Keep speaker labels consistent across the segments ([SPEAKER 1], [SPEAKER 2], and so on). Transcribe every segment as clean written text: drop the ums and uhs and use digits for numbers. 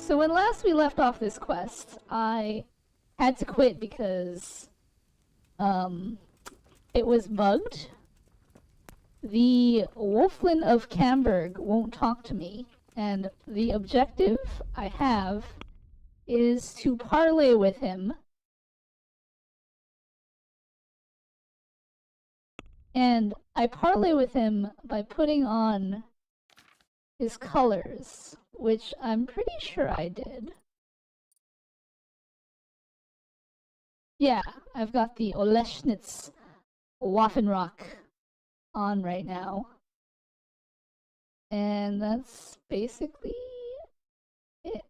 [SPEAKER 1] So when last we left off this quest, I had to quit because it was bugged. The Wolflin of Camberg won't talk to me, and the objective I have is to parlay with him. And I parlay with him by putting on his colors, which I'm pretty sure I did. Yeah, I've got the Oleschnitz Waffenrock on right now. And that's basically it.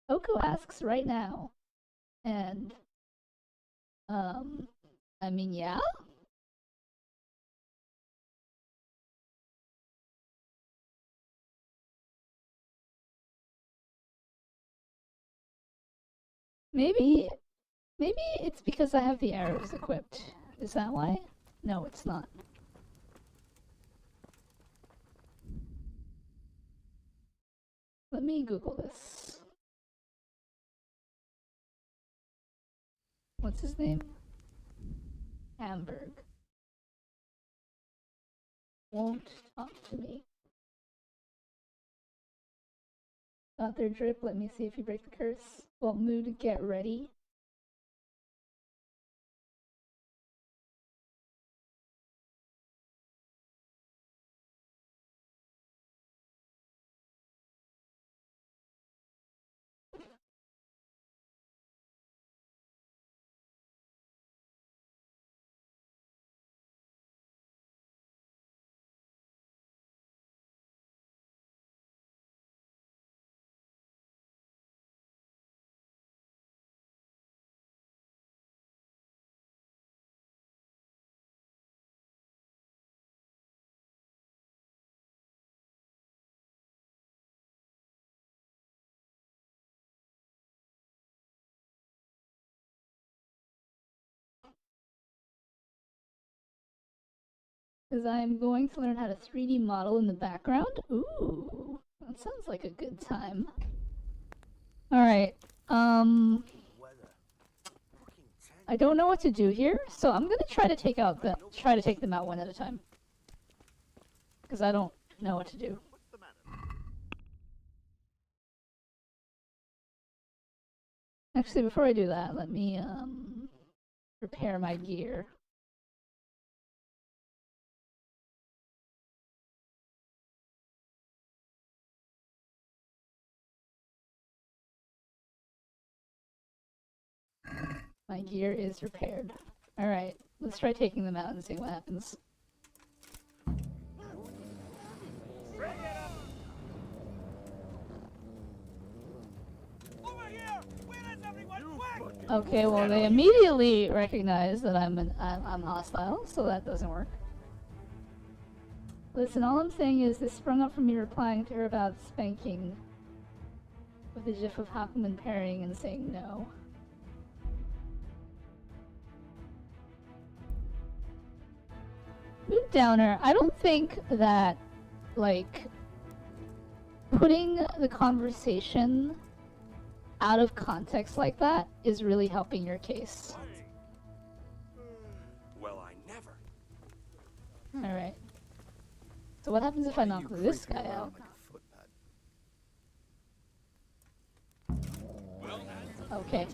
[SPEAKER 1] Oko asks right now. And, I mean, yeah? Maybe it's because I have the arrows equipped. Is that why? No, it's not. Let me Google this. What's his name? Hamburg. Won't talk to me. Got their drip. Let me see if you break the curse. Well, mood, get ready. Because I'm going to learn how to 3D model in the background. Ooh, that sounds like a good time. Alright, I don't know what to do here, so I'm gonna try to take them out one at a time. Because I don't know what to do. Actually, before I do that, let me, repair my gear. My gear is repaired. Alright, let's try taking them out and seeing what happens. Okay, well they immediately recognize that I'm hostile, so that doesn't work. Listen, all I'm saying is this sprung up from me replying to her about spanking with a gif of Hakuman parrying and saying no. Mood downer, I don't think that, like, putting the conversation out of context like that is really helping your case.
[SPEAKER 2] Well, I never.
[SPEAKER 1] Alright. So what happens if I knock this guy out? Okay.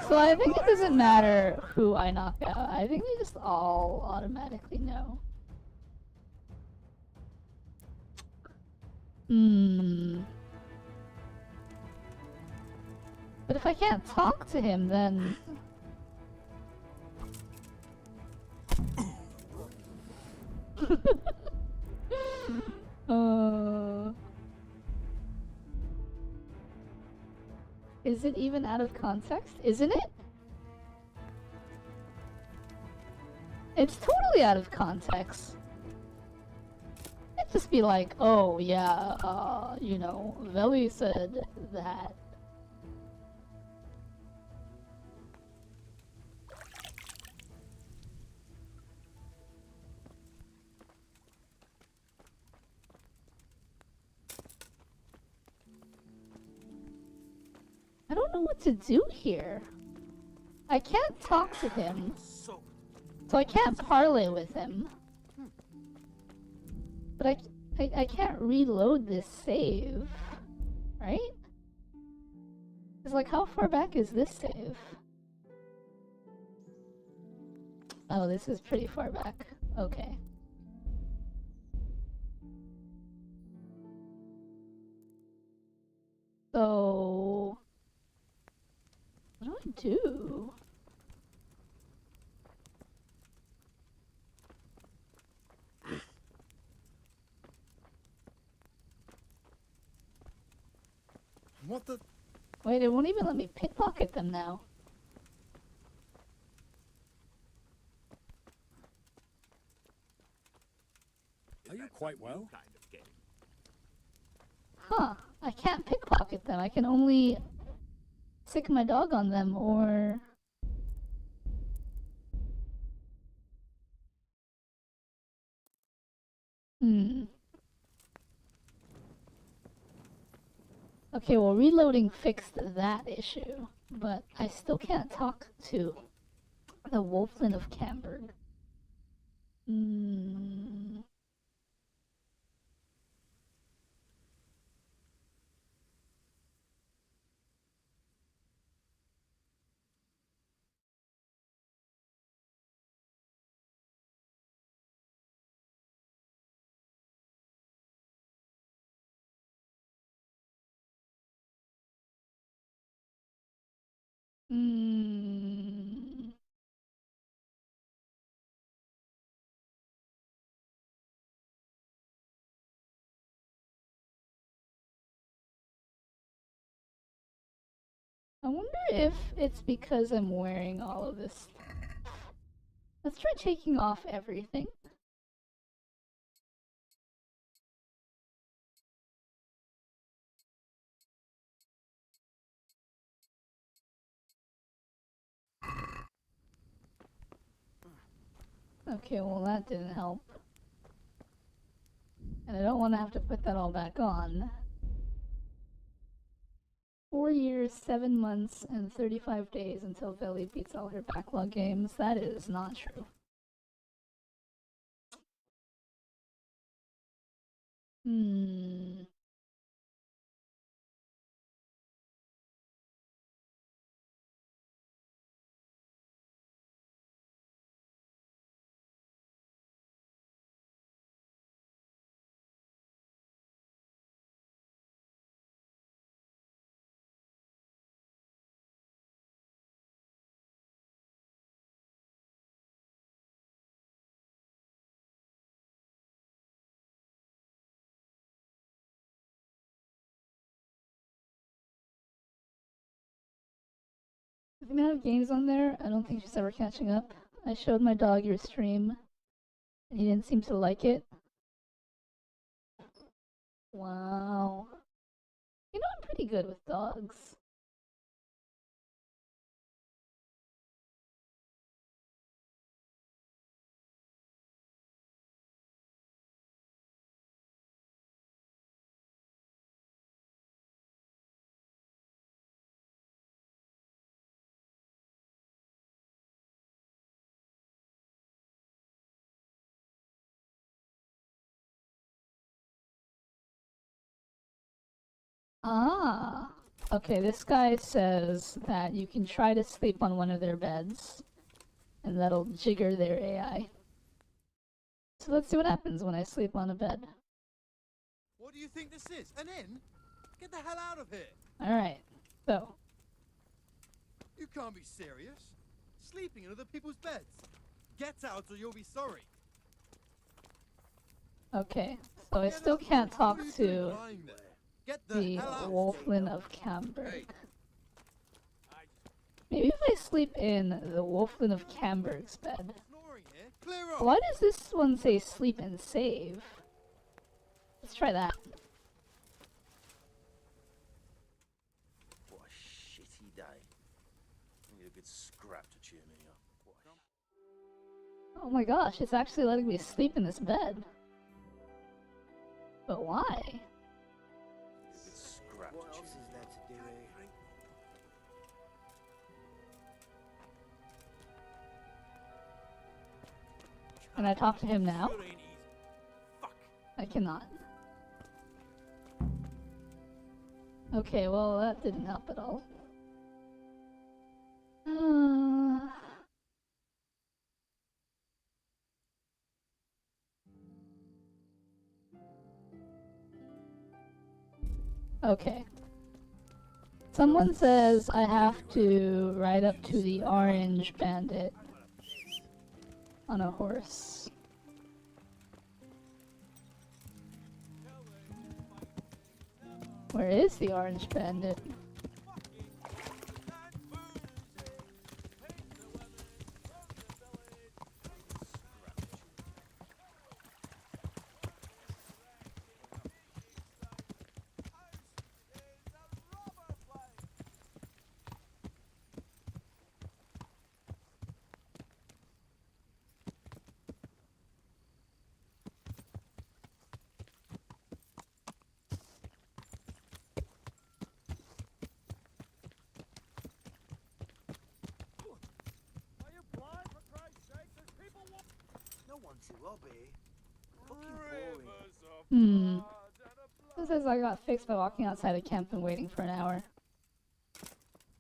[SPEAKER 1] So I think it doesn't matter who I knock out. I think they just all automatically know. But if I can't talk to him, then... Is it even out of context? Isn't it? It's totally out of context. It'd just be like, oh yeah, you know, Veli said that. I don't know what to do here. I can't talk to him, so I can't parlay with him. But I can't reload this save, right? It's like, how far back is this save? Oh, this is pretty far back. Okay. So, what do I do?
[SPEAKER 2] What the?
[SPEAKER 1] Wait, it won't even let me pickpocket them now.
[SPEAKER 2] Are you quite well?
[SPEAKER 1] Huh, I can't pickpocket them. I can only sick my dog on them or... Okay, well, reloading fixed that issue, but I still can't talk to the Wolflin of Camberg. I wonder if it's because I'm wearing all of this. Let's try taking off everything. Okay, well that didn't help. And I don't want to have to put that all back on. 4 years, 7 months, and 35 days until Veli beats all her backlog games. That is not true. The amount of games on there, I don't think she's ever catching up. I showed my dog your stream, and he didn't seem to like it. Wow. You know, I'm pretty good with dogs. Ah. Okay, this guy says that you can try to sleep on one of their beds, and that'll jigger their AI. So let's see what happens when I sleep on a bed.
[SPEAKER 3] What do you think this is? An inn? Get the hell out of here!
[SPEAKER 1] Alright, so.
[SPEAKER 3] You can't be serious. Sleeping in other people's beds. Get out or you'll be sorry.
[SPEAKER 1] Okay, so I still can't talk to the Wolflin of Camberg. Maybe if I sleep in the Wolflin of Camberg's bed. Why does this one say sleep and save? Let's try that.
[SPEAKER 4] What a shitty day. I need a good scrap to cheer me up.
[SPEAKER 1] Oh my gosh, it's actually letting me sleep in this bed. But why?
[SPEAKER 4] What else is there to do here?
[SPEAKER 1] Can I talk to him now?
[SPEAKER 4] Sure ain't easy. Fuck.
[SPEAKER 1] I cannot. Okay, well that didn't help at all. Okay. Someone says I have to ride up to the Orange Bandit on a horse. Where is the Orange Bandit?
[SPEAKER 4] No one to obey. Fucking boring.
[SPEAKER 1] Hmm. This says I got fixed by walking outside of camp and waiting for an hour.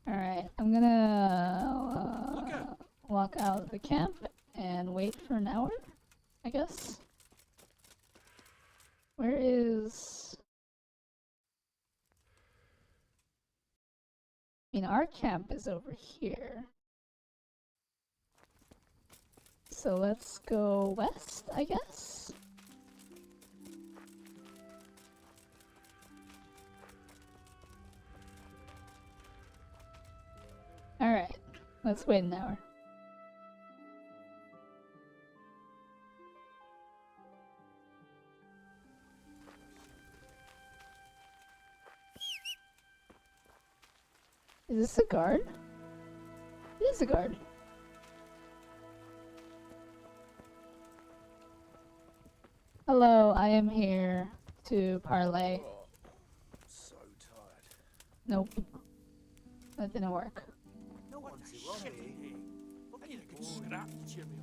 [SPEAKER 1] Alright, I'm gonna walk out of the camp and wait for an hour, I guess. Where is... I mean, our camp is over here. So let's go west, I guess? Alright, let's wait an hour. Is this a guard? It is a guard. Hello, I am here to parlay.
[SPEAKER 4] Oh, I'm so tired.
[SPEAKER 1] Nope. That didn't work.
[SPEAKER 4] No one to obey.
[SPEAKER 3] I need a good scrap to cheer me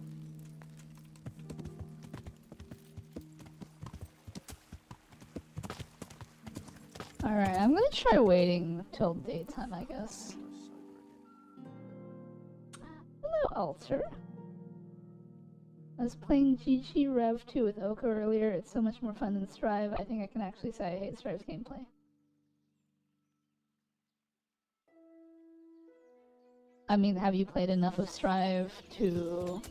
[SPEAKER 3] up.
[SPEAKER 1] Alright, I'm gonna try waiting till daytime, I guess. Hello, Alter. I was playing GG Rev 2 with Oka earlier. It's so much more fun than Strive. I think I can actually say I hate Strive's gameplay. I mean, have you played enough of Strive to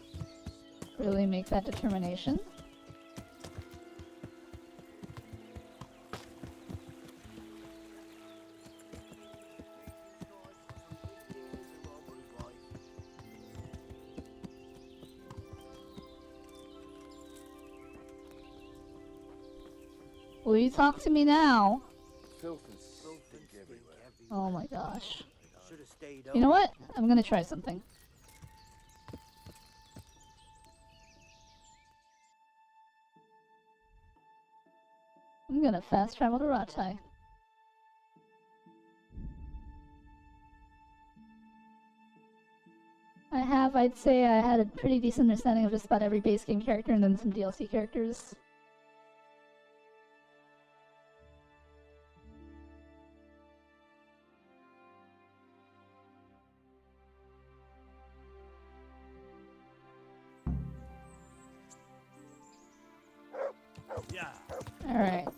[SPEAKER 1] really make that determination? Will you talk to me now?
[SPEAKER 4] Filth and stink everywhere.
[SPEAKER 1] Oh my gosh.
[SPEAKER 3] Should have stayed
[SPEAKER 1] You know what? I'm gonna try something. I'm gonna fast travel to Ratai. I'd say I had a pretty decent understanding of just about every base game character and then some DLC characters.
[SPEAKER 3] Yeah.
[SPEAKER 1] Alright.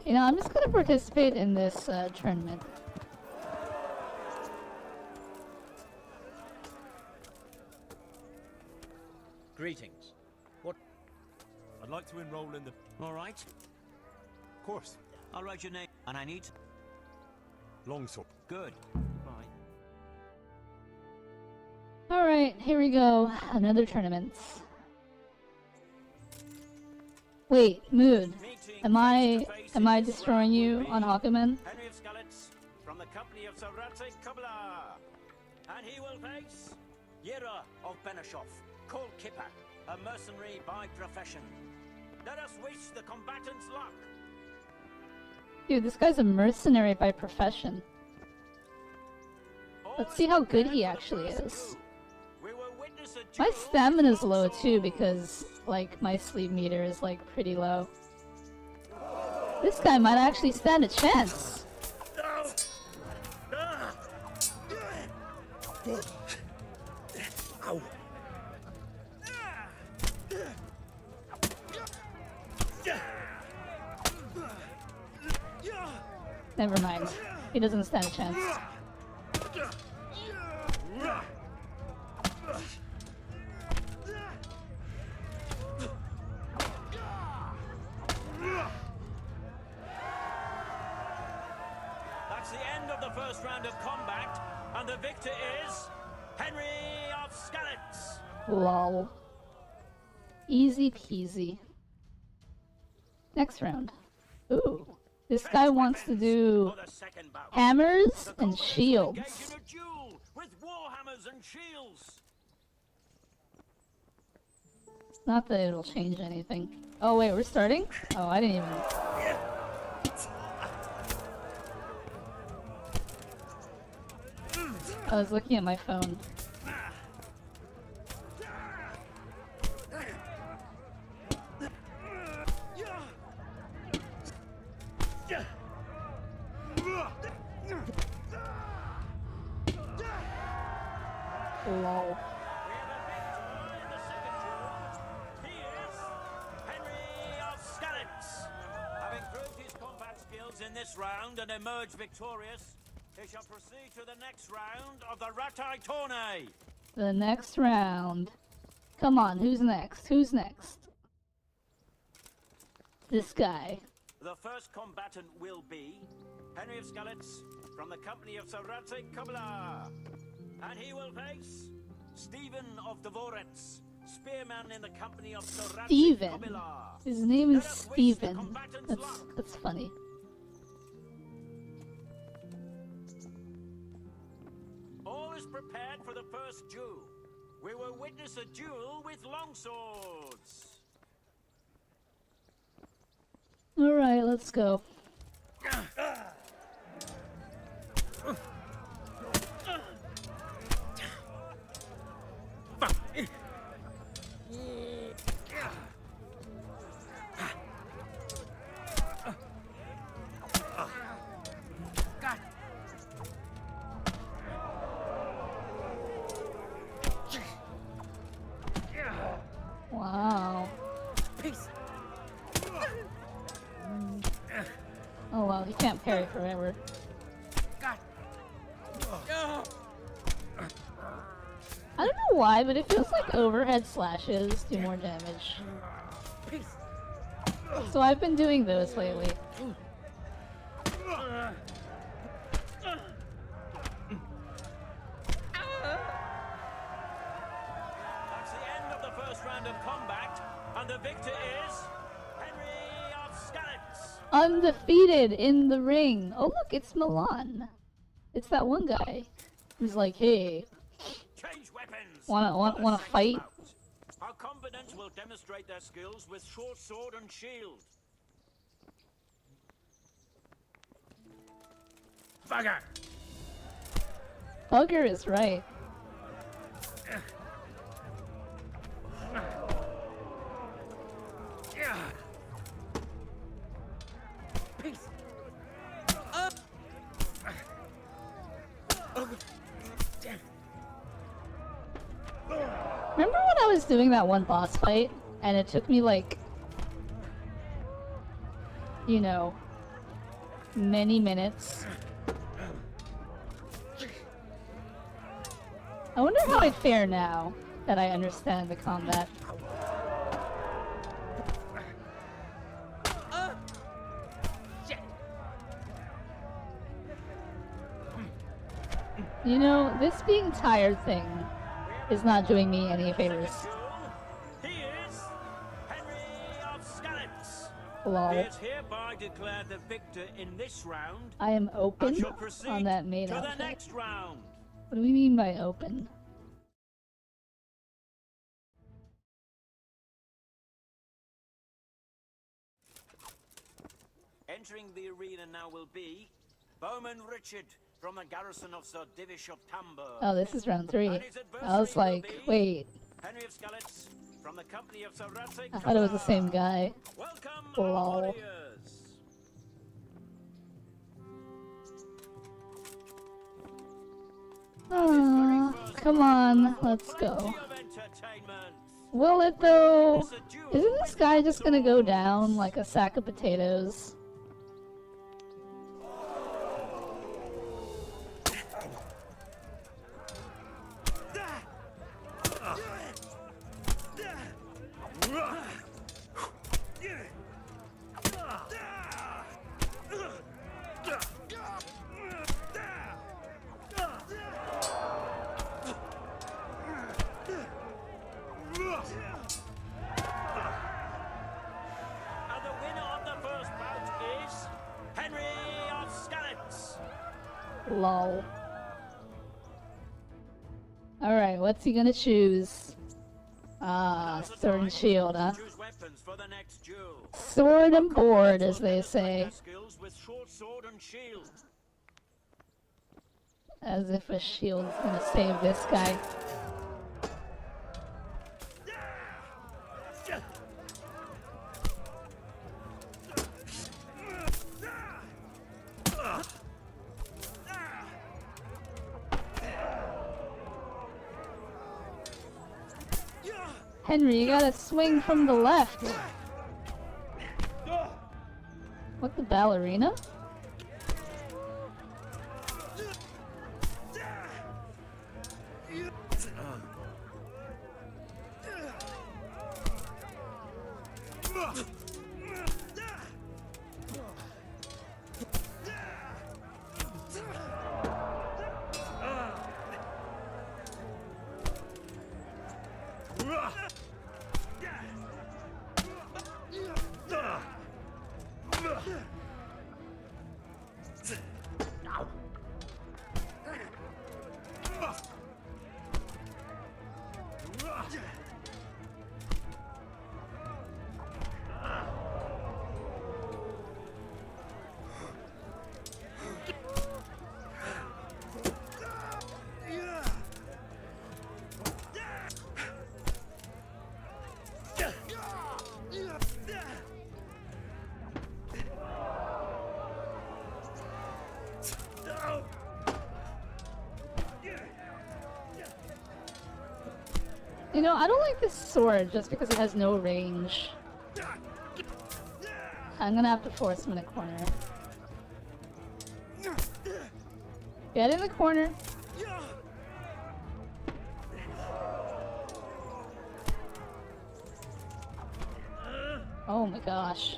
[SPEAKER 1] You know, I'm just gonna participate in this tournament.
[SPEAKER 5] Greetings. What?
[SPEAKER 3] I'd like to enroll in the...
[SPEAKER 5] All right.
[SPEAKER 3] Of course.
[SPEAKER 5] I'll write your name, and I need.
[SPEAKER 3] Longsword.
[SPEAKER 5] Good. Bye.
[SPEAKER 1] Alright, here we go. Another tournament. Wait, Mood. Am I destroying you on Hawkman?
[SPEAKER 5] Henry of Skallets, from the company of Sir Ratsig Kubla. And he will face Yera of Benishov, called Kipper, a mercenary by profession. Let us wish the combatants luck.
[SPEAKER 1] Dude, this guy's a mercenary by profession. Let's see how good he actually is.
[SPEAKER 5] We were witness witness a
[SPEAKER 1] My
[SPEAKER 5] duel
[SPEAKER 1] stamina's
[SPEAKER 5] with
[SPEAKER 1] low too
[SPEAKER 5] longswords.
[SPEAKER 1] because, like, my sleep meter is, like, pretty low. This guy might actually stand a chance.
[SPEAKER 4] Ow.
[SPEAKER 1] Never mind. He doesn't stand a chance.
[SPEAKER 5] That's the end of the first round of combat, and the victor is Henry of Skalitz.
[SPEAKER 1] Lol. Easy peasy. Next round. Ooh. This guy wants to do
[SPEAKER 5] For the second bout.
[SPEAKER 1] hammers
[SPEAKER 5] The
[SPEAKER 1] and
[SPEAKER 5] combatants will
[SPEAKER 1] shields.
[SPEAKER 5] engage in a duel with war hammers and shields.
[SPEAKER 1] Not that it'll change anything. Oh wait, we're starting? Oh, I didn't even... I was looking at my phone. Lol.
[SPEAKER 5] We have a victor in the second duel. He is Henry of Skalitz. Having proved his combat skills in this round and emerged victorious, he shall proceed to the next round of the Ratai Tourney.
[SPEAKER 1] The next round. Come on, who's next? Who's next? This guy.
[SPEAKER 5] The first combatant will be Henry of Skalitz from the company of Sarate Kabbalah. And he will face Stephen of Dvorets, spearman in the company of Sarate
[SPEAKER 1] Steven.
[SPEAKER 5] Kabbalah.
[SPEAKER 1] His name is
[SPEAKER 5] Let us wish the
[SPEAKER 1] Steven.
[SPEAKER 5] combatants
[SPEAKER 1] That's
[SPEAKER 5] luck.
[SPEAKER 1] funny.
[SPEAKER 5] All is prepared for the first duel. We will witness a duel with longswords.
[SPEAKER 1] Alright, let's go. Wow. Oh wow, he can't parry forever. I don't know why, but it feels like overhead slashes do more damage. So I've been doing those lately.
[SPEAKER 5] That's the end of the first round of combat, and the victor is Henry of Skalitz.
[SPEAKER 1] Undefeated in the ring. Oh look, it's Milan. It's that one guy who's like, hey,
[SPEAKER 5] Change weapons.
[SPEAKER 1] wanna
[SPEAKER 5] For the second
[SPEAKER 1] fight?
[SPEAKER 5] bout. Our combatants will demonstrate their skills with short sword and shield.
[SPEAKER 4] Bugger!
[SPEAKER 1] Bugger is right.
[SPEAKER 4] Peace!
[SPEAKER 1] Remember when I was doing that one boss fight and it took me like, you know, many minutes? I wonder how I'd fare now that I understand the combat. You know, this being tired thing is not doing me any favors.
[SPEAKER 5] He is Henry of Skalitz.
[SPEAKER 1] Lol.
[SPEAKER 5] He is hereby declared the victor in this round.
[SPEAKER 1] I am
[SPEAKER 5] And
[SPEAKER 1] open
[SPEAKER 5] shall proceed
[SPEAKER 1] on that main
[SPEAKER 5] to the
[SPEAKER 1] outfit.
[SPEAKER 5] next round.
[SPEAKER 1] What do we mean by open?
[SPEAKER 5] Entering the arena now will be Bowman Richard from the garrison of Sir Divish of Tamburg.
[SPEAKER 1] Oh, this is round 3.
[SPEAKER 5] And his
[SPEAKER 1] I was
[SPEAKER 5] adversary will
[SPEAKER 1] like,
[SPEAKER 5] be
[SPEAKER 1] wait,
[SPEAKER 5] Henry of Skalitz from the company of Sir Ratsay
[SPEAKER 1] I thought it was the same
[SPEAKER 5] Kabbalah.
[SPEAKER 1] guy.
[SPEAKER 5] Welcome,
[SPEAKER 1] Lol.
[SPEAKER 5] our warriors.
[SPEAKER 1] Come on, let's go.
[SPEAKER 5] Plenty of entertainment.
[SPEAKER 1] Will it though?
[SPEAKER 5] It's a duel
[SPEAKER 1] Isn't this guy just gonna go down like a sack of potatoes?
[SPEAKER 5] And the winner of the first bout is Henry of Skalitz.
[SPEAKER 1] Lol. Alright, what's he gonna choose? Ah,
[SPEAKER 5] Now's the
[SPEAKER 1] sword and
[SPEAKER 5] time
[SPEAKER 1] shield, huh?
[SPEAKER 5] to choose weapons for the next duel.
[SPEAKER 1] Sword and board, as they
[SPEAKER 5] Demonstrate
[SPEAKER 1] say.
[SPEAKER 5] their skills with short sword and shield.
[SPEAKER 1] As if a shield's gonna save this guy. Henry, you gotta swing from the left. What, the ballerina? You know, I don't like this sword just because it has no range. I'm gonna have to force him in a corner. Get in the corner. Oh my gosh.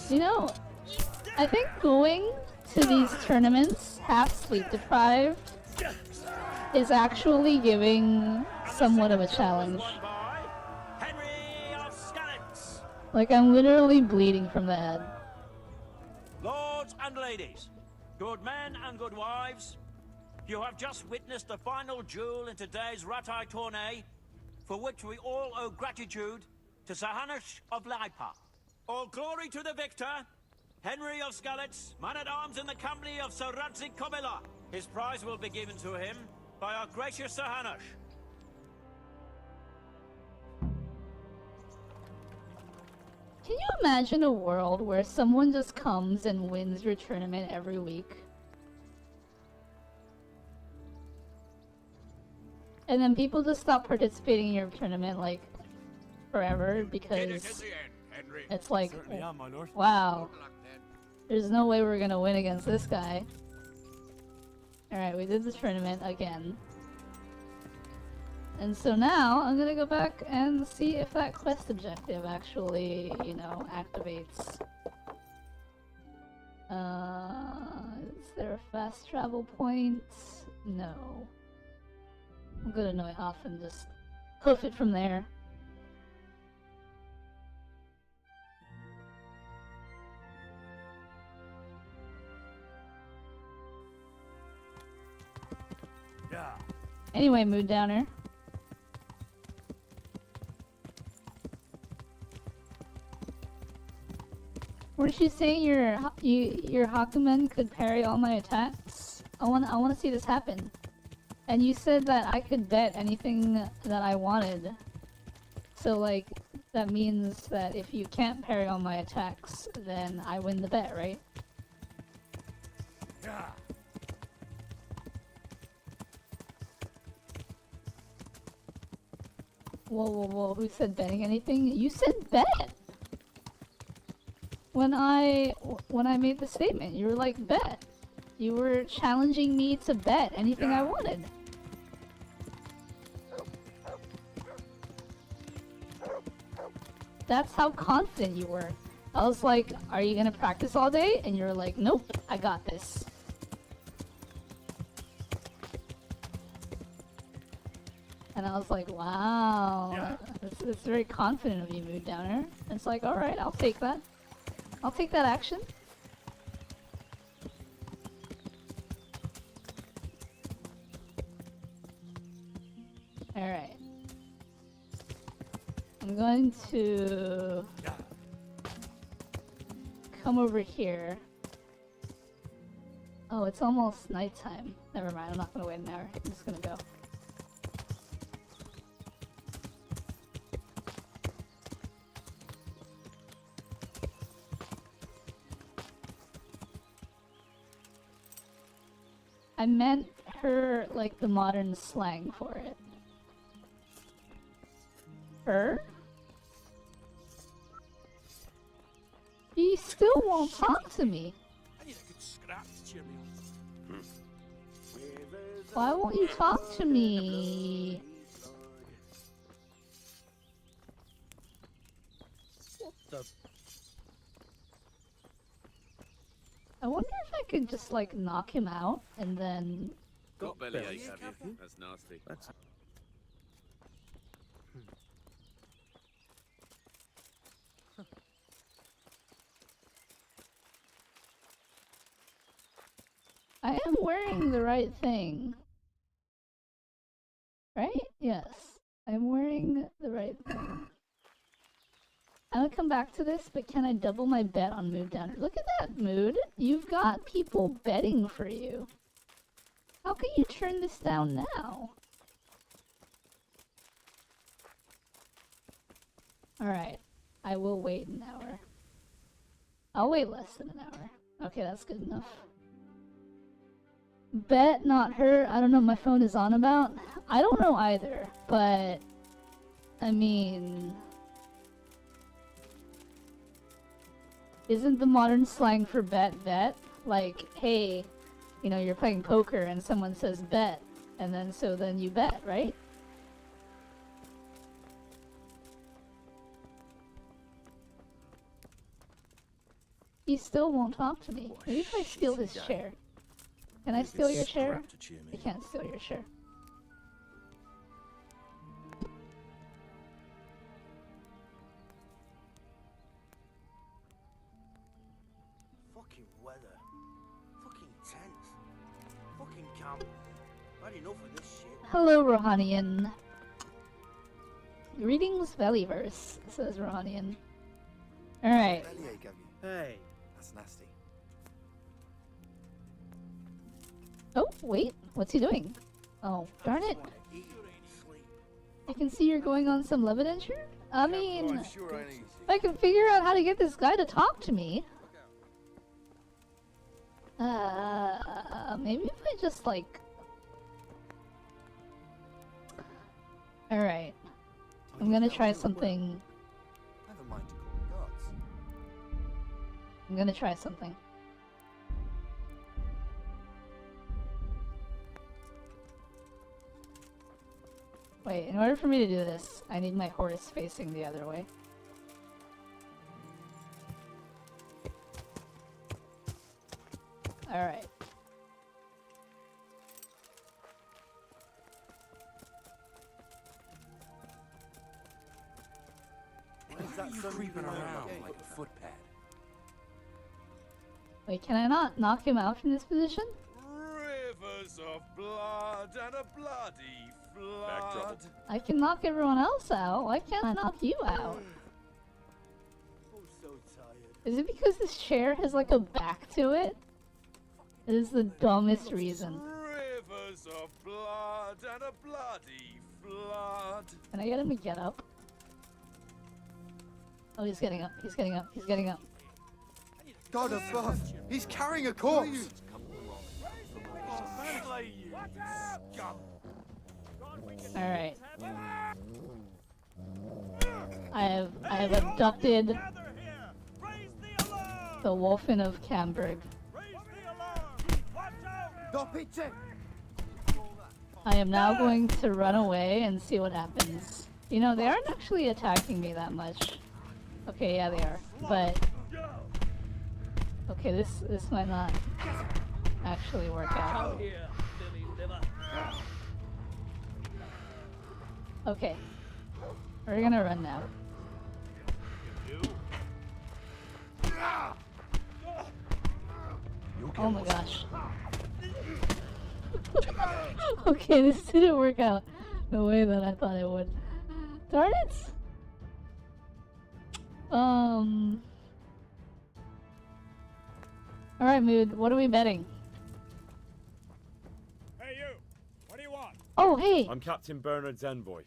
[SPEAKER 1] You know, I think going to these tournaments half sleep deprived is actually giving somewhat of a challenge.
[SPEAKER 5] Won by Henry of Skalitz.
[SPEAKER 1] Like, I'm literally bleeding from the head.
[SPEAKER 5] Lords and ladies, good men and good wives, you have just witnessed the final duel in today's Ratai tourney, for which we all owe gratitude to Sir Hanush of Laipa. All glory to the victor, Henry of Skalitz, man-at-arms in the company of Sir Ratsay Kabbalah. His prize will be given to him by our gracious Sir Hanush.
[SPEAKER 1] Can you imagine a world where someone just comes and wins your tournament every week? And then people just stop participating in your tournament, like, forever, because it's like,
[SPEAKER 2] Certainly am, my lord.
[SPEAKER 1] wow, there's no way we're gonna win against this guy. Alright, we did the tournament again. And so now, I'm gonna go back and see if that quest objective actually, you know, activates. Is there a fast travel point? No. I'm gonna Neuhof and just hoof it from there. Anyway, Mood Downer. Weren't you saying your Hakumen could parry all my attacks? I wanna see this happen. And you said that I could bet anything that I wanted. So like, that means that if you can't parry all my attacks, then I win the bet, right?
[SPEAKER 2] Yeah.
[SPEAKER 1] Whoa, who said betting anything? You said bet! When I made the statement, you were like, bet. You were challenging me to bet anything I wanted. That's how confident you were. I was like, are you gonna practice all day? And you're like, nope, I got this. And I was like, wow, that's very confident of you, Mood Downer. And it's like, alright, I'll take that. I'll take that action. Alright. I'm going to come over here. Oh, it's almost nighttime. Never mind, I'm not gonna wait an hour. I'm just gonna go. I meant her, like, the modern slang for it. Her? He still won't talk to me.
[SPEAKER 2] I need a good scrap to cheer me up.
[SPEAKER 1] Why won't you talk to me?
[SPEAKER 2] What the?
[SPEAKER 1] I wonder if I could just, like, knock him out and then...
[SPEAKER 6] Got bellyache, have you? That's nasty.
[SPEAKER 1] I am wearing the right thing. Right? Yes. I'm wearing the right thing. I'm gonna come back to this, but can I double my bet on Mood Downer? Look at that, Mood. You've got people betting for you. How can you turn this down now? Alright. I will wait an hour. I'll wait less than an hour. Okay, that's good enough. Bet, not her. I don't know what my phone is on about. I don't know either, but... I mean... Isn't the modern slang for bet? Like, hey, you know, you're playing poker and someone says bet, and then so then you bet, right? He still won't talk to me. Maybe if I steal his chair. Can I steal your chair? I can't steal your chair.
[SPEAKER 4] Fucking weather. Fucking tense. Fucking camp. I had enough of this shit.
[SPEAKER 1] Hello, Rohanian. Greetings, Valleyverse, says Rohanian. Alright.
[SPEAKER 3] Bellyache, have you?
[SPEAKER 2] Hey.
[SPEAKER 3] That's nasty.
[SPEAKER 1] Oh, wait. What's he doing? Oh, darn it. I can see you're going on some love adventure? I mean, if I can figure out how to get this guy to talk to me. Maybe if I just, like... Alright. I'm gonna try something.
[SPEAKER 3] Never mind to call the guards.
[SPEAKER 1] I'm gonna try something. Wait, in order for me to do this, I need my horse facing the other way. Alright.
[SPEAKER 2] Why are you creeping around like a footpad?
[SPEAKER 1] Wait, can I not knock him out from this position?
[SPEAKER 6] Rivers
[SPEAKER 2] of blood and a bloody flood.
[SPEAKER 1] I can knock everyone else out. Why can't I knock you out?
[SPEAKER 4] I'm so tired.
[SPEAKER 1] Is it because this chair has like a back to it? It is the dumbest reason.
[SPEAKER 2] Rivers of blood and a bloody flood.
[SPEAKER 1] Can I get him to get up? Oh, he's getting up. He's getting up. He's getting up.
[SPEAKER 3] God above, he's carrying a corpse.
[SPEAKER 1] Alright. I have abducted the Wolfen of Camberg. I am now going to run away and see what happens. You know, they aren't actually attacking me that much. Okay, yeah, they are. But okay, this might not actually work out. Okay. We're gonna run now. Oh my gosh. Okay, this didn't work out the way that I thought it would. Darn it! Alright, Mood, what are we betting?
[SPEAKER 7] Hey you! What do you want?
[SPEAKER 1] Oh, hey!
[SPEAKER 8] I'm Captain Bernard's envoy.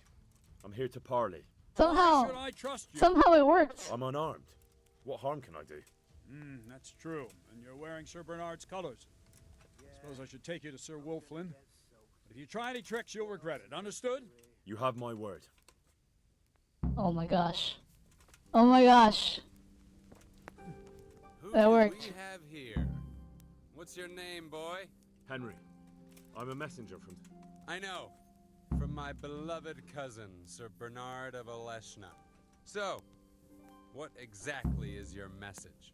[SPEAKER 8] I'm here to parley.
[SPEAKER 1] Somehow,
[SPEAKER 7] Should I trust you?
[SPEAKER 1] somehow it worked.
[SPEAKER 8] I'm unarmed. What harm can I do?
[SPEAKER 7] That's true. And you're wearing Sir Bernard's colors. Suppose I should take you to Sir Wolflin. But if you try any tricks, you'll regret it. Understood?
[SPEAKER 8] You have my word.
[SPEAKER 1] Oh my gosh. Oh my gosh.
[SPEAKER 6] Who
[SPEAKER 1] That
[SPEAKER 6] do
[SPEAKER 1] worked.
[SPEAKER 6] we have here? What's your name, boy?
[SPEAKER 8] Henry, I'm a messenger from...
[SPEAKER 6] I know. From my beloved cousin, Sir Bernard of Oleshna. So, what exactly is your message?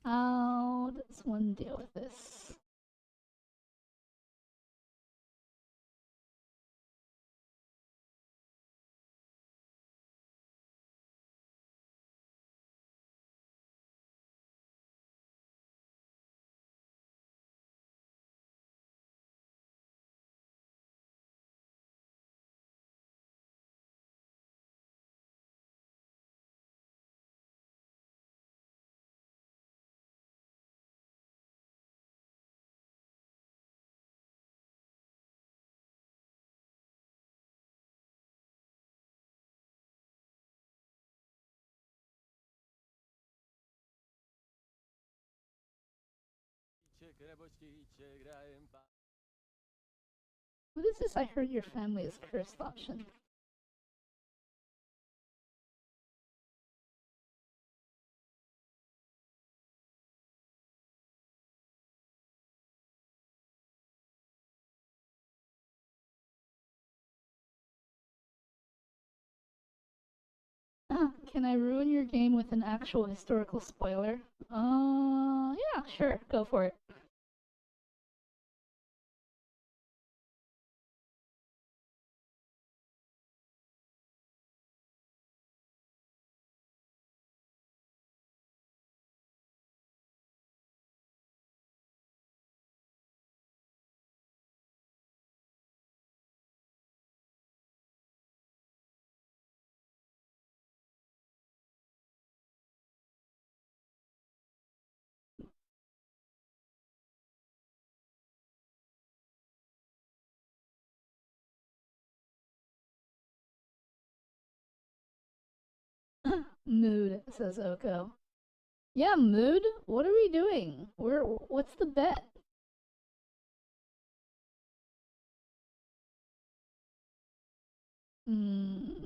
[SPEAKER 1] How does one deal with this? What is this? I heard your family is cursed option. Can I ruin your game with an actual historical spoiler? Yeah, sure, go for it. Mood, says Oko. Yeah, Mood, what are we doing? What's the bet? Hmm.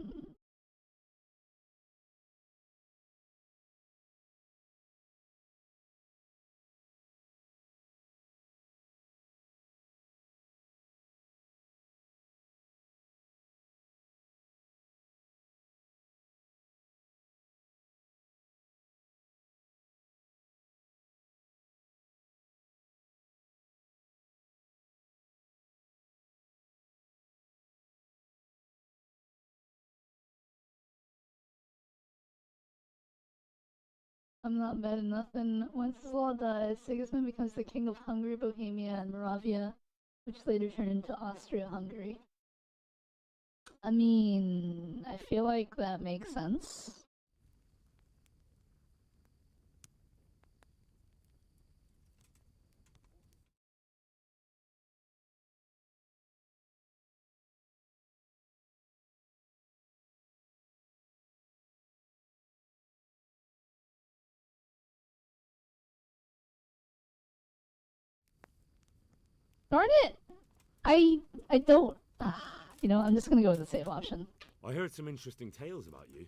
[SPEAKER 1] I'm not bad at nothing. Wenceslaw dies, Sigismund becomes the king of Hungary, Bohemia, and Moravia, which later turned into Austria-Hungary. I mean, I feel like that makes sense. Darn it! I don't. You know, I'm just gonna go with the safe option.
[SPEAKER 8] I heard some interesting tales about you.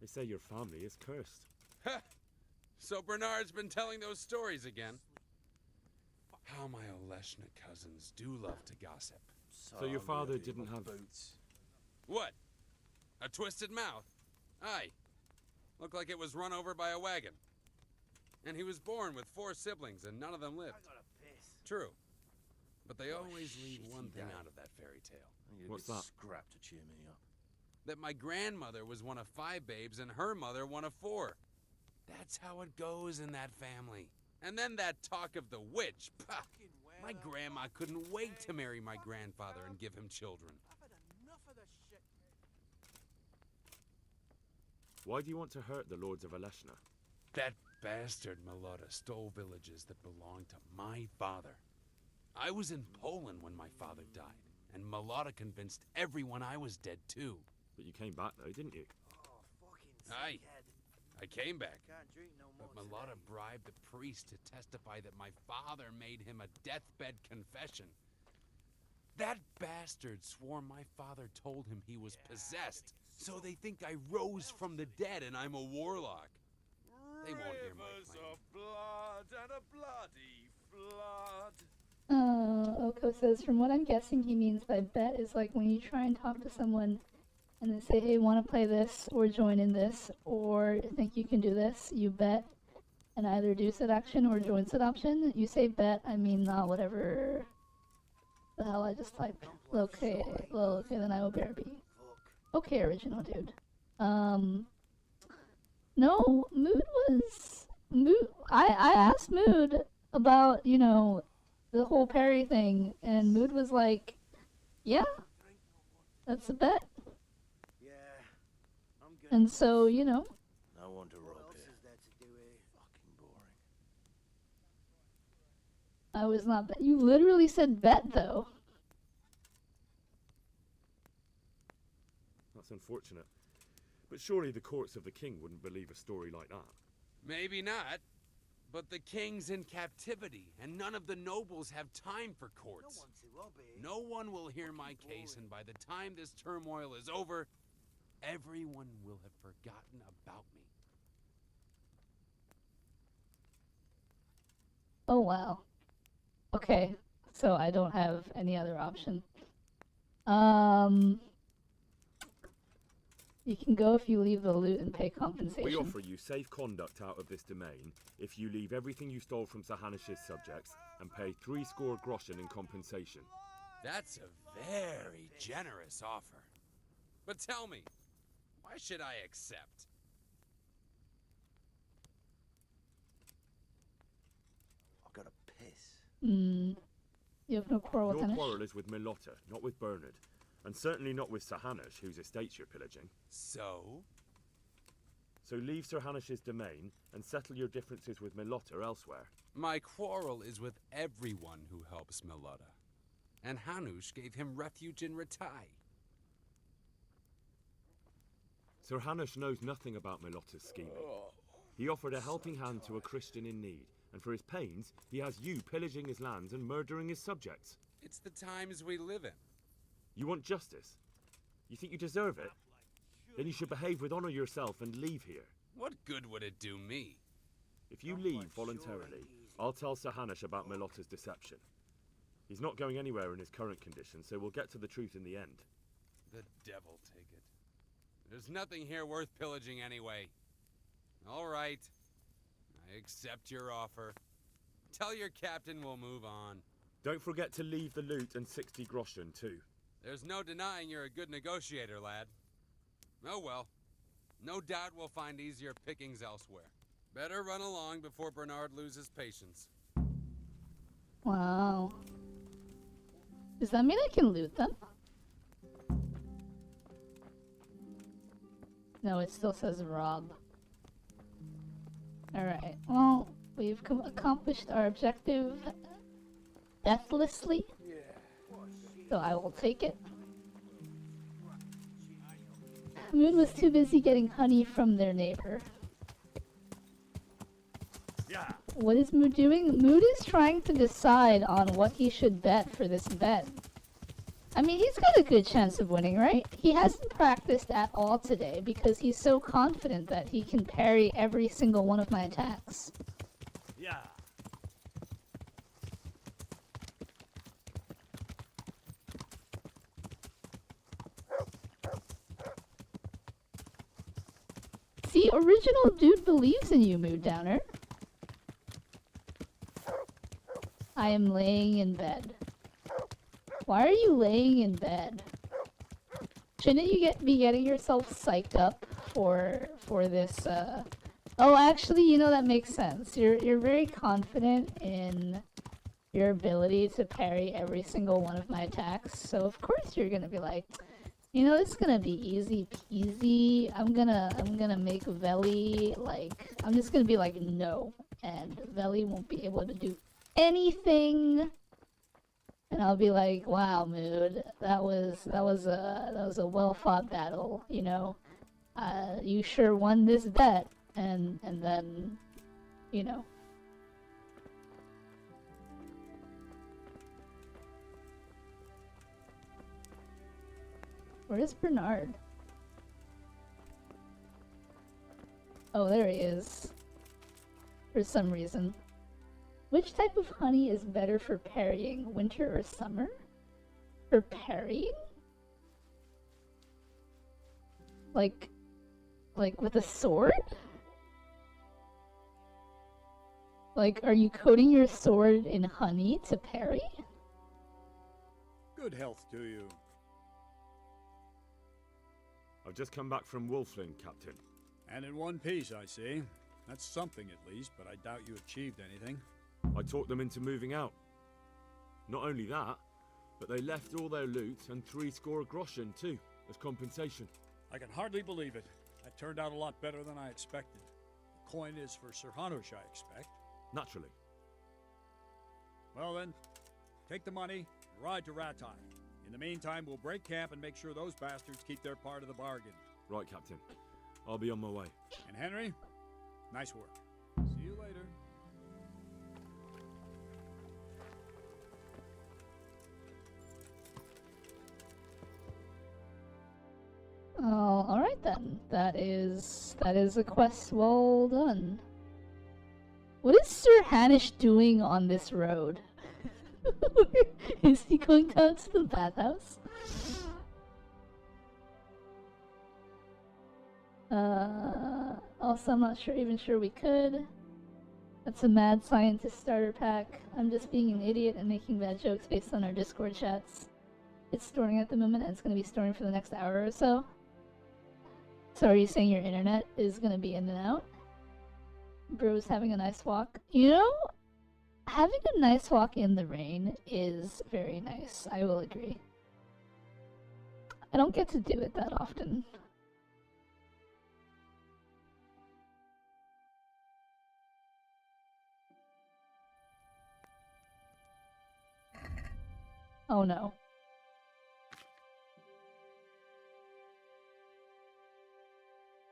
[SPEAKER 8] They say your family is cursed.
[SPEAKER 6] Ha! So Bernard's been telling those stories again. How my Oleshna cousins do love to gossip.
[SPEAKER 8] So your father didn't have
[SPEAKER 2] boots.
[SPEAKER 6] What? A twisted mouth? Aye. Looked like it was run over by a wagon. And he was born with 4 siblings and none of them lived.
[SPEAKER 4] I gotta piss.
[SPEAKER 6] True. But they always leave
[SPEAKER 2] shitty
[SPEAKER 6] one thing
[SPEAKER 2] dad.
[SPEAKER 6] out of that fairy tale.
[SPEAKER 8] What's that?
[SPEAKER 2] Scrap to cheer me up.
[SPEAKER 6] That my grandmother was one of 5 babes and her mother one of 4. That's how it goes in that family. And then that talk of the witch. Pah! My grandma couldn't wait to marry my grandfather and give him children.
[SPEAKER 4] I've had enough of this shit.
[SPEAKER 8] Why do you want to hurt the lords of Oleshna?
[SPEAKER 6] That bastard Melota stole villages that belonged to my father. I was in Poland when my father died, and Melota convinced everyone I was dead too.
[SPEAKER 8] But you came back though, didn't you?
[SPEAKER 4] Oh, fucking
[SPEAKER 6] Aye.
[SPEAKER 4] sickhead.
[SPEAKER 6] I came back,
[SPEAKER 4] Can't drink no more
[SPEAKER 6] but Melota
[SPEAKER 4] today.
[SPEAKER 6] bribed the priest to testify that my father made him a deathbed confession. That bastard swore my father told him he was possessed, so they think I rose from the dead and I'm a warlock. They won't hear my
[SPEAKER 2] Rivers
[SPEAKER 6] claim.
[SPEAKER 2] of blood and a bloody flood.
[SPEAKER 1] Oko says, from what I'm guessing he means by bet is like when you try and talk to someone and they say, hey, want to play this, or join in this, or think you can do this, you bet, and either do said action or join said option. You say bet, I mean not whatever the hell I just typed. Okay, well, okay, then I will BRB.
[SPEAKER 4] Fuck.
[SPEAKER 1] Okay, original dude. No, Mood. I asked Mood about, you know, the whole Perry thing, and Mood was like, yeah, that's a bet.
[SPEAKER 4] Yeah, I'm good.
[SPEAKER 1] And so, you know,
[SPEAKER 2] I want to
[SPEAKER 4] What
[SPEAKER 2] rope
[SPEAKER 4] else
[SPEAKER 2] here.
[SPEAKER 4] is there to do here?
[SPEAKER 2] Fucking boring.
[SPEAKER 1] I was not bet. You literally said bet, though.
[SPEAKER 8] That's unfortunate. But surely the courts of the king wouldn't believe a story like that.
[SPEAKER 6] Maybe not, but the king's in captivity, and none of the nobles have time for
[SPEAKER 4] No
[SPEAKER 6] courts.
[SPEAKER 4] one to obey.
[SPEAKER 6] No one will hear my case, and by the time this turmoil is over, everyone will have forgotten about me.
[SPEAKER 1] Oh, wow. Okay, so I don't have any other option. You can go if you leave the loot and pay compensation.
[SPEAKER 8] We offer you safe conduct out of this domain if you leave everything you stole from Sahanish's subjects and pay 60 groschen in compensation.
[SPEAKER 6] That's a very generous offer. But tell me, why should I accept?
[SPEAKER 2] I gotta piss.
[SPEAKER 1] You have no quarrel with
[SPEAKER 8] Your
[SPEAKER 1] Hanish?
[SPEAKER 8] quarrel is with Melota, not with Bernard. And certainly not with Sir Hanush, whose estates you're pillaging.
[SPEAKER 6] So?
[SPEAKER 8] So leave Sir Hanish's domain and settle your differences with Melota elsewhere.
[SPEAKER 6] My quarrel is with everyone who helps Melota. And Hanush gave him refuge in Ratai.
[SPEAKER 8] Sir Hanush knows nothing about Melota's scheming. He offered a helping hand to a Christian in need, and for his pains, he has you pillaging his lands and murdering his subjects.
[SPEAKER 6] It's the times we live in.
[SPEAKER 8] You want justice? You think you deserve it? Then you should behave with honor yourself and leave here.
[SPEAKER 6] What good would it do me?
[SPEAKER 8] If you leave voluntarily, I'll tell Sir Hanush about Melota's deception. He's not going anywhere in his current condition, so we'll get to the truth in the end.
[SPEAKER 6] The devil take it. There's nothing here worth pillaging anyway. All right. I accept your offer. Tell your captain we'll move on.
[SPEAKER 8] Don't forget to leave the loot and 60 groschen too.
[SPEAKER 6] There's no denying you're a good negotiator, lad. Oh well. No doubt we'll find easier pickings elsewhere. Better run along before Bernard loses patience.
[SPEAKER 1] Wow. Does that mean I can loot them? No, it still says rob. Alright, well, we've accomplished our objective deathlessly. So I will take it. Moon was too busy getting honey from their neighbor.
[SPEAKER 2] Yeah.
[SPEAKER 1] What is Mood doing? Mood is trying to decide on what he should bet for this bet. I mean, he's got a good chance of winning, right? He hasn't practiced at all today because he's so confident that he can parry every single one of my attacks.
[SPEAKER 2] Yeah.
[SPEAKER 1] See, original dude believes in you, Mood Downer. I am laying in bed. Why are you laying in bed? Shouldn't you be getting yourself psyched up for this? Oh, actually, you know that makes sense. You're very confident in your ability to parry every single one of my attacks, so of course you're gonna be like, you know, it's gonna be easy peasy. I'm gonna make Veli like, I'm just gonna be like no, and Veli won't be able to do anything. And I'll be like, wow, Mood, that was a well fought battle, you know. You sure won this bet, and then, you know. Where's Bernard? Oh, there he is. For some reason. Which type of honey is better for parrying, winter or summer? For parrying? Like with a sword? Like, are you coating your sword in honey to parry?
[SPEAKER 7] Good health to you.
[SPEAKER 8] I've just come back from Wolfling, Captain.
[SPEAKER 7] And in one piece, I see. That's something at least, but I doubt you achieved anything.
[SPEAKER 8] I talked them into moving out. Not only that, but they left all their loot and 70 groschen too, as compensation.
[SPEAKER 7] I can hardly believe it. That turned out a lot better than I expected. The coin is for Sir Hanush, I expect.
[SPEAKER 8] Naturally.
[SPEAKER 7] Well then, take the money and ride to Ratai. In the meantime, we'll break camp and make sure those bastards keep their part of the bargain.
[SPEAKER 8] Right, Captain. I'll be on my way.
[SPEAKER 7] And Henry, nice work. See you later.
[SPEAKER 1] Oh, alright then. That is a quest well done. What is Sir Hanush doing on this road? Is he going down to the bathhouse? Also, I'm not even sure we could. That's a mad scientist starter pack. I'm just being an idiot and making bad jokes based on our Discord chats. It's storing at the moment, and it's going to be storing for the next hour or so. So are you saying your internet is going to be in and out? Bro's having a nice walk. You know, having a nice walk in the rain is very nice. I will agree. I don't get to do it that often. Oh no.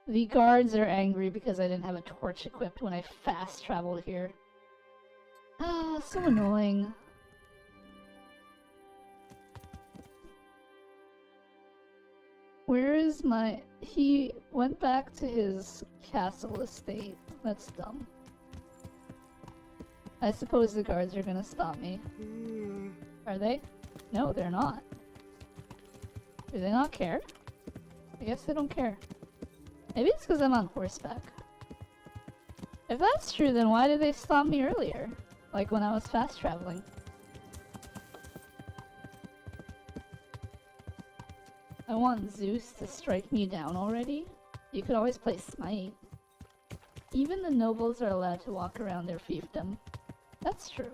[SPEAKER 1] The guards are angry because I didn't have a torch equipped when I fast traveled here. Ah, so annoying. Where is my... He went back to his castle estate. That's dumb. I suppose the guards are gonna stop me. Are they? No, they're not. Do they not care? I guess they don't care. Maybe it's because I'm on horseback. If that's true, then why did they stop me earlier? Like when I was fast traveling. I want Zeus to strike me down already. You could always play Smite. even the nobles are allowed to walk around their fiefdom. That's true.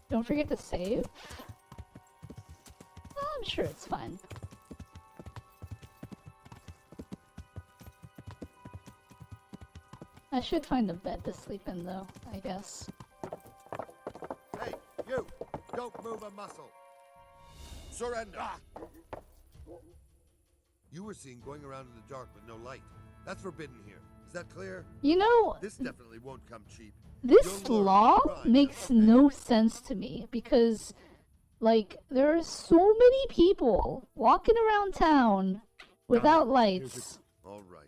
[SPEAKER 1] Don't forget to save. I'm sure it's fine. I should find a bed to sleep in, though, I guess.
[SPEAKER 3] Hey, you! Don't move a muscle! Surrender! You were seen going around in the dark with no light. That's forbidden here. Is that clear?
[SPEAKER 1] You know,
[SPEAKER 3] This definitely won't come cheap.
[SPEAKER 1] this
[SPEAKER 3] Your lord
[SPEAKER 1] law
[SPEAKER 3] cried,
[SPEAKER 1] makes
[SPEAKER 3] okay?
[SPEAKER 1] no sense to me because, like, there are so many people walking around town without lights,
[SPEAKER 3] All right.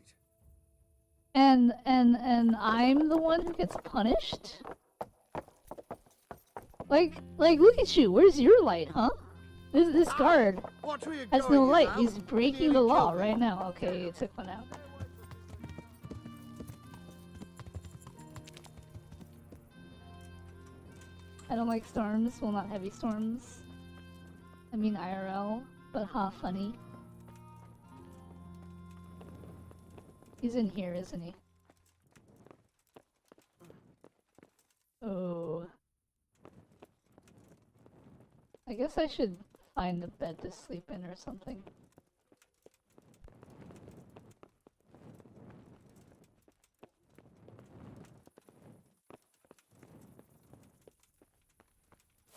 [SPEAKER 1] and I'm the one who gets punished. Like, look at you. Where's your light, huh? This guard
[SPEAKER 3] Watch where you're
[SPEAKER 1] has
[SPEAKER 3] going,
[SPEAKER 1] no
[SPEAKER 3] you
[SPEAKER 1] light.
[SPEAKER 3] lout.
[SPEAKER 1] He's
[SPEAKER 3] You
[SPEAKER 1] breaking
[SPEAKER 3] nearly
[SPEAKER 1] the law
[SPEAKER 3] killed me.
[SPEAKER 1] right now. Okay, it took one out. I don't like storms. Well, not heavy storms. I mean IRL, but ha, funny. He's in here, isn't he? Oh. I guess I should find a bed to sleep in or something.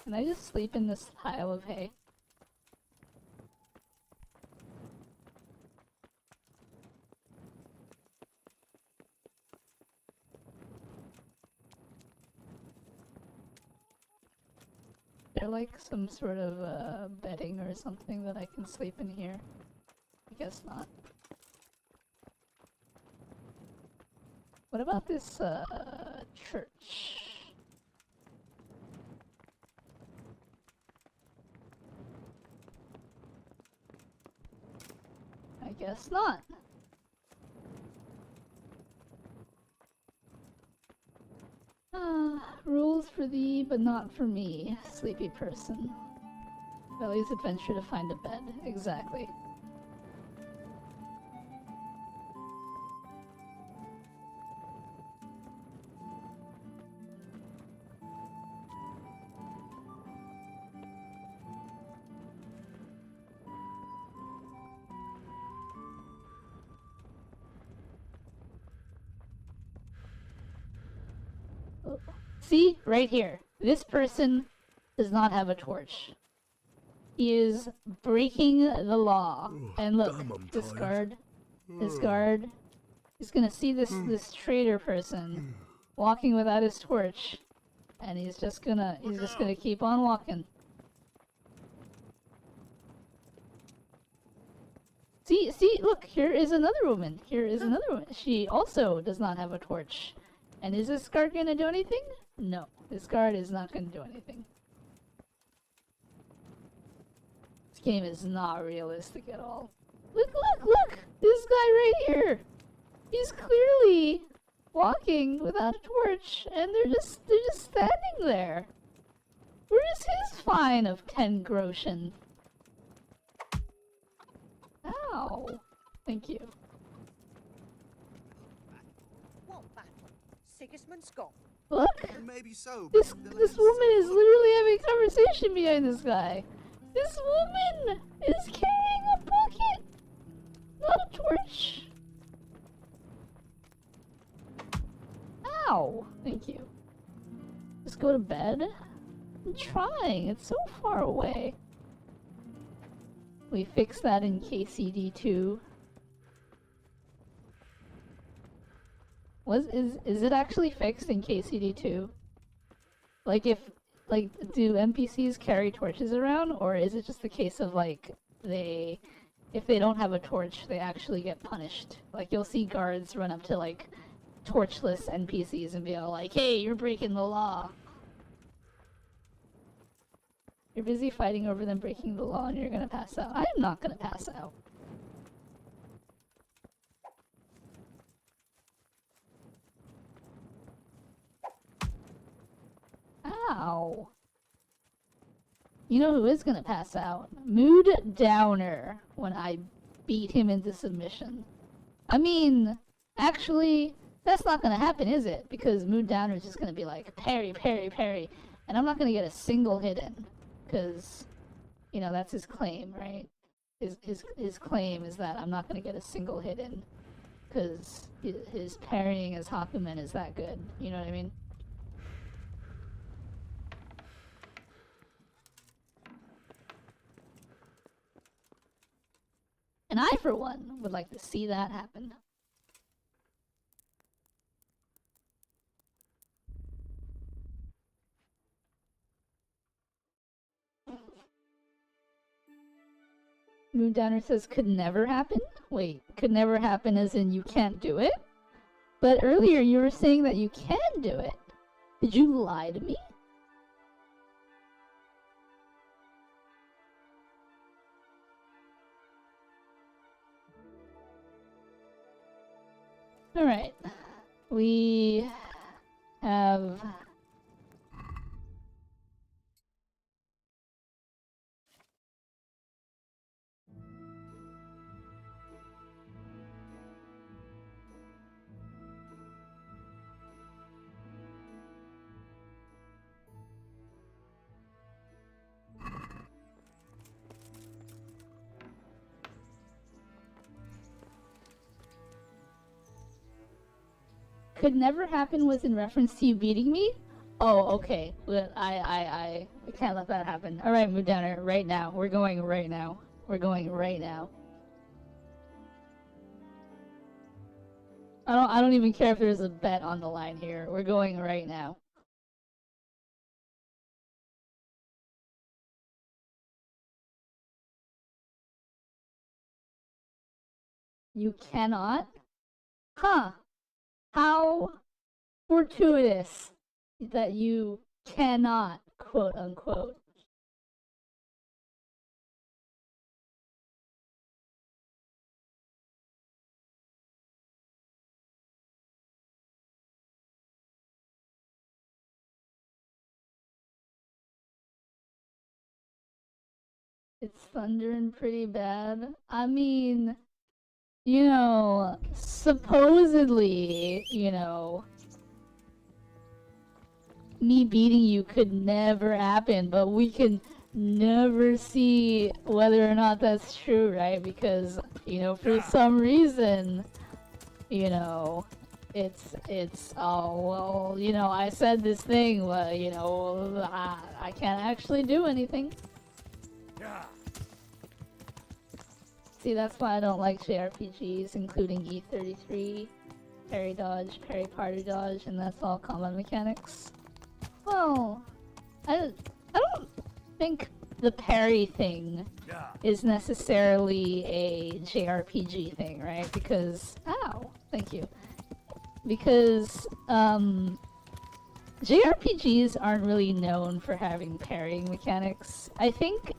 [SPEAKER 1] Can I just sleep in this pile of hay? Is there like some sort of bedding or something that I can sleep in here? I guess not. What about this church? I guess not. Rules for thee, but not for me, sleepy person. Veli's adventure to find a bed. Exactly. See? Right here. This person does not have a torch. He is breaking the law. And look, this guard, he's gonna see this traitor person walking without his torch, and he's just gonna keep on walking. See, look, here is another woman. She also does not have a torch. And is this guard gonna do anything? No, this guard is not gonna do anything. This game is not realistic at all. Look! This guy right here! He's clearly walking without a torch, and they're just standing there. Where is his fine of 10 groschen? Ow! Thank you.
[SPEAKER 9] What battle? Sigismund Scott.
[SPEAKER 1] Look!
[SPEAKER 4] Maybe so.
[SPEAKER 1] This woman is literally having a conversation behind this guy. This woman is carrying a bucket, not a torch. Ow! Thank you. Just go to bed? I'm trying. It's so far away. We fixed that in KCD2. Is it actually fixed in KCD2? Like do NPCs carry torches around, or is it just a case of like if they don't have a torch, they actually get punished? Like you'll see guards run up to like torchless NPCs and be all like, "Hey, you're breaking the law." You're busy fighting over them breaking the law, and you're gonna pass out. I am not gonna pass out. Ow. You know who is gonna pass out? Mood Downer, when I beat him into submission. I mean, actually, That's not gonna happen, is it? Because Mood Downer is just gonna be like, parry, parry, parry. And I'm not gonna get a single hit in. Because, you know, that's his claim, right? His claim is that I'm not gonna get a single hit in. Because his parrying as Hakumen is that good. You know what I mean? And I, for one, would like to see that happen. Moon Downer says could never happen? Wait, could never happen as in you can't do it? But earlier you were saying that you can do it. Did you lie to me? Alright. We have... Could never happen was in reference to you beating me? Oh, okay. Well, I can't let that happen. Alright, Mood Downer, right now. We're going right now. We're going right now. I don't even care if there's a bet on the line here. We're going right now. You cannot? Huh. How fortuitous that you cannot, quote unquote. It's thundering pretty bad. I mean, you know, supposedly, you know, me beating you could never happen, but we can never see whether or not that's true, right? Because, you know, for some reason, you know, it's, oh, well, you know, I said this thing, well, you know, I can't actually do anything. See, that's why I don't like JRPGs, including E33, parry dodge, parry party dodge, and that's all combat mechanics. Well, I don't think the parry thing is necessarily a JRPG thing, right? Because, ow, thank you. Because, JRPGs aren't really known for having parrying mechanics. I think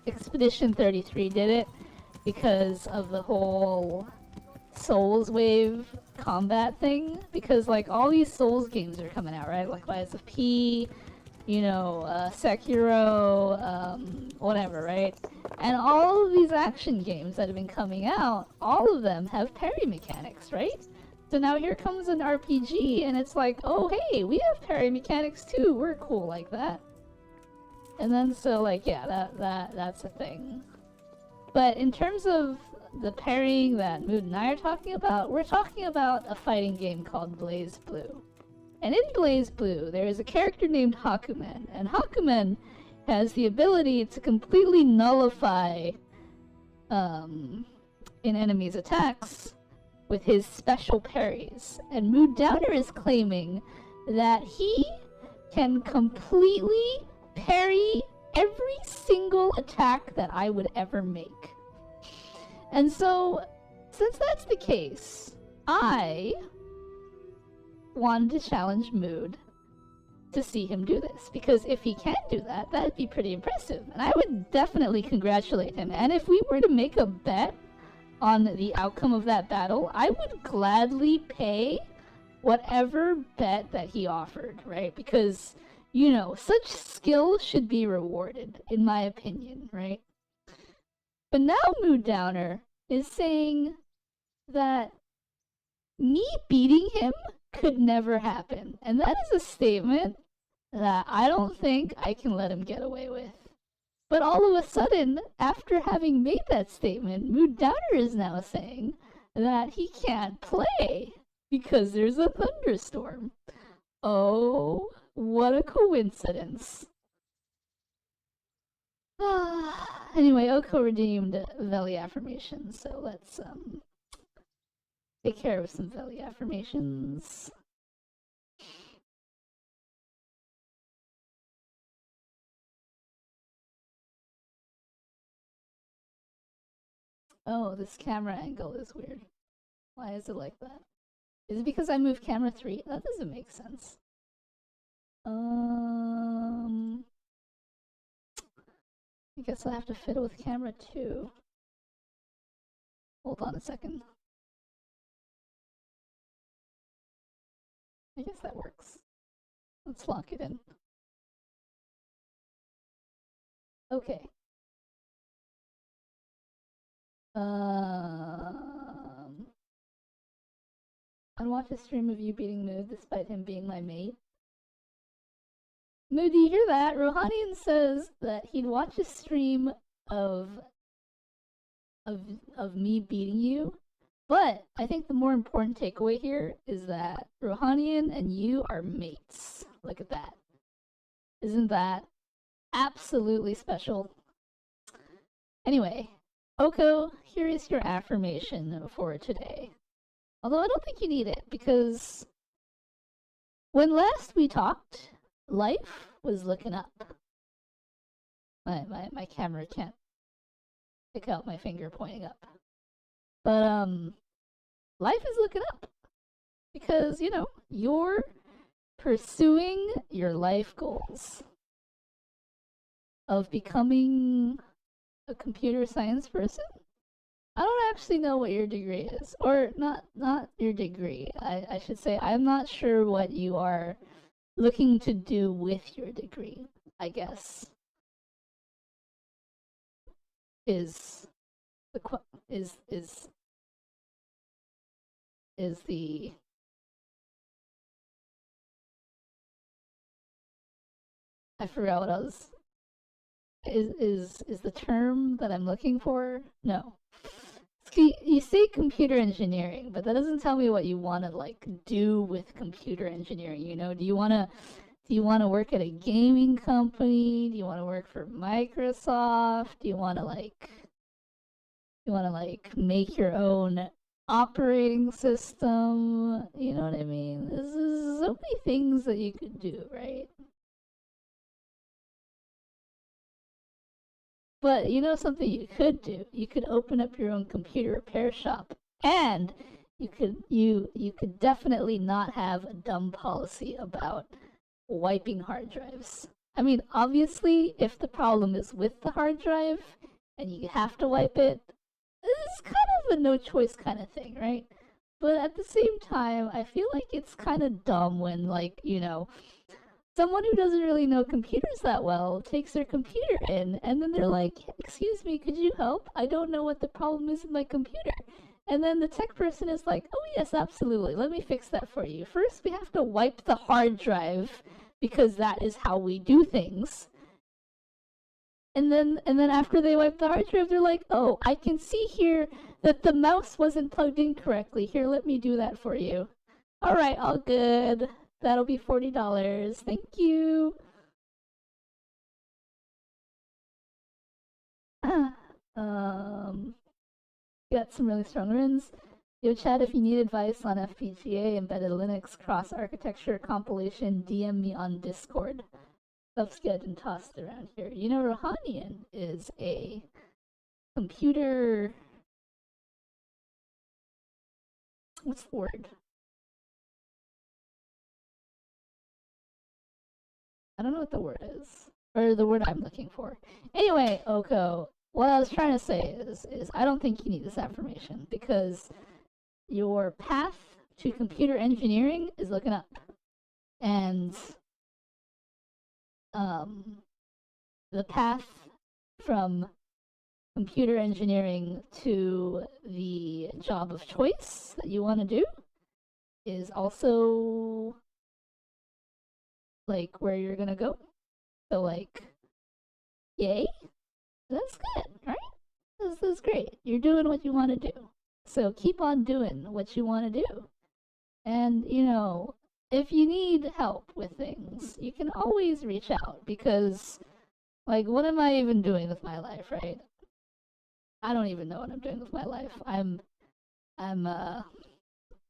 [SPEAKER 1] Expedition 33 did it because of the whole Souls Wave combat thing. Because, like, all these Souls games are coming out, right? Like Lies of P, you know, Sekiro, whatever, right? And all of these action games that have been coming out, all of them have parry mechanics, right? So now here comes an RPG, and it's like, oh, hey, we have parry mechanics too. We're cool like that. And then, so, like, yeah, that's a thing. But in terms of the parrying that Mood and I are talking about, we're talking about a fighting game called Blaze Blue. And in Blaze Blue, there is a character named Hakumen, and Hakumen has the ability to completely nullify an enemy's attacks with his special parries. And Mood Downer is claiming that he can completely parry every single attack that I would ever make. And so, since that's the case, I wanted to challenge Mood to see him do this. Because if he can do that, that'd be pretty impressive. And I would definitely congratulate him. And if we were to make a bet on the outcome of that battle, I would gladly pay whatever bet that he offered, right? Because, you know, such skill should be rewarded, in my opinion, right? But now Mood Downer is saying that me beating him could never happen. And that is a statement that I don't think I can let him get away with. But all of a sudden, after having made that statement, Mood Downer is now saying that he can't play because there's a thunderstorm. Oh, what a coincidence. Anyway, Oko redeemed Veli affirmations, so let's take care of some Veli affirmations. Oh, this camera angle is weird. Why is it like that? Is it because I moved camera 3? That doesn't make sense. I guess I'll have to fiddle with camera 2. Hold on a second. I guess that works. Let's lock it in. Okay. I'd watch a stream of you beating Mood despite him being my mate. Mood, do you hear that? Rohanian says that he'd watch a stream of me beating you. But I think the more important takeaway here is that Rohanian and you are mates. Look at that. Isn't that absolutely special? Anyway, Oko, here is your affirmation for today. Although I don't think you need it, because when last we talked, life was looking up. My camera can't pick out my finger pointing up. But, life is looking up. Because, you know, you're pursuing your life goals of becoming a computer science person. I don't actually know what your degree is. Or, not your degree. I should say, I'm not sure what you are looking to do with your degree, I guess. Is the I forgot what I was is the term that I'm looking for? No. See, you say computer engineering, but that doesn't tell me what you want to like do with computer engineering, you know? Do you want to work at a gaming company? Do you want to work for Microsoft? Do you want to make your own operating system? You know what I mean? There's so many things that you could do, right? But you know something you could do? You could open up your own computer repair shop, and you could definitely not have a dumb policy about wiping hard drives. I mean, obviously, if the problem is with the hard drive and you have to wipe it, it's kind of a no choice kind of thing, right? But at the same time, I feel like it's kind of dumb when, like, you know, someone who doesn't really know computers that well takes their computer in, and then they're like, excuse me, could you help? I don't know what the problem is with my computer. And then the tech person is like, oh yes, absolutely, let me fix that for you. First, we have to wipe the hard drive, because that is how we do things. And then after they wipe the hard drive, they're like, oh, I can see here that the mouse wasn't plugged in correctly. Here, let me do that for you. All right, all good. That'll be $40. Thank you. Got some really strong runs. Yo, chat, if you need advice on FPGA, embedded Linux, cross-architecture, compilation, DM me on Discord. Stuff's getting tossed around here. You know, Rohanian is a computer... What's the word? I don't know what the word is. Or the word I'm looking for. Anyway, Oko, what I was trying to say is I don't think you need this affirmation, because your path to computer engineering is looking up. And the path from computer engineering to the job of choice that you want to do is also like where you're gonna go. So like, yay, that's good, right? This is great. You're doing what you want to do. So keep on doing what you want to do. And, you know, if you need help with things, you can always reach out because, like, what am I even doing with my life, right? I don't even know what I'm doing with my life. I'm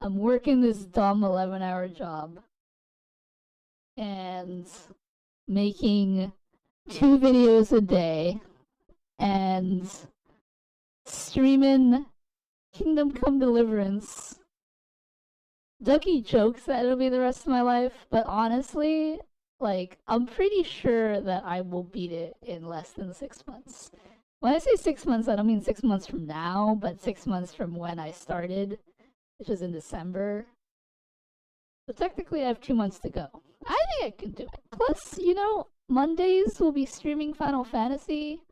[SPEAKER 1] working this dumb 11-hour job and making 2 videos a day and streaming Kingdom Come Deliverance. Ducky jokes that it'll be the rest of my life, but honestly, like, I'm pretty sure that I will beat it in less than 6 months. When I say 6 months, I don't mean 6 months from now, but 6 months from when I started, which was in December. So technically I have 2 months to go. I think I can do it. Plus, you know, Mondays we'll be streaming Final Fantasy,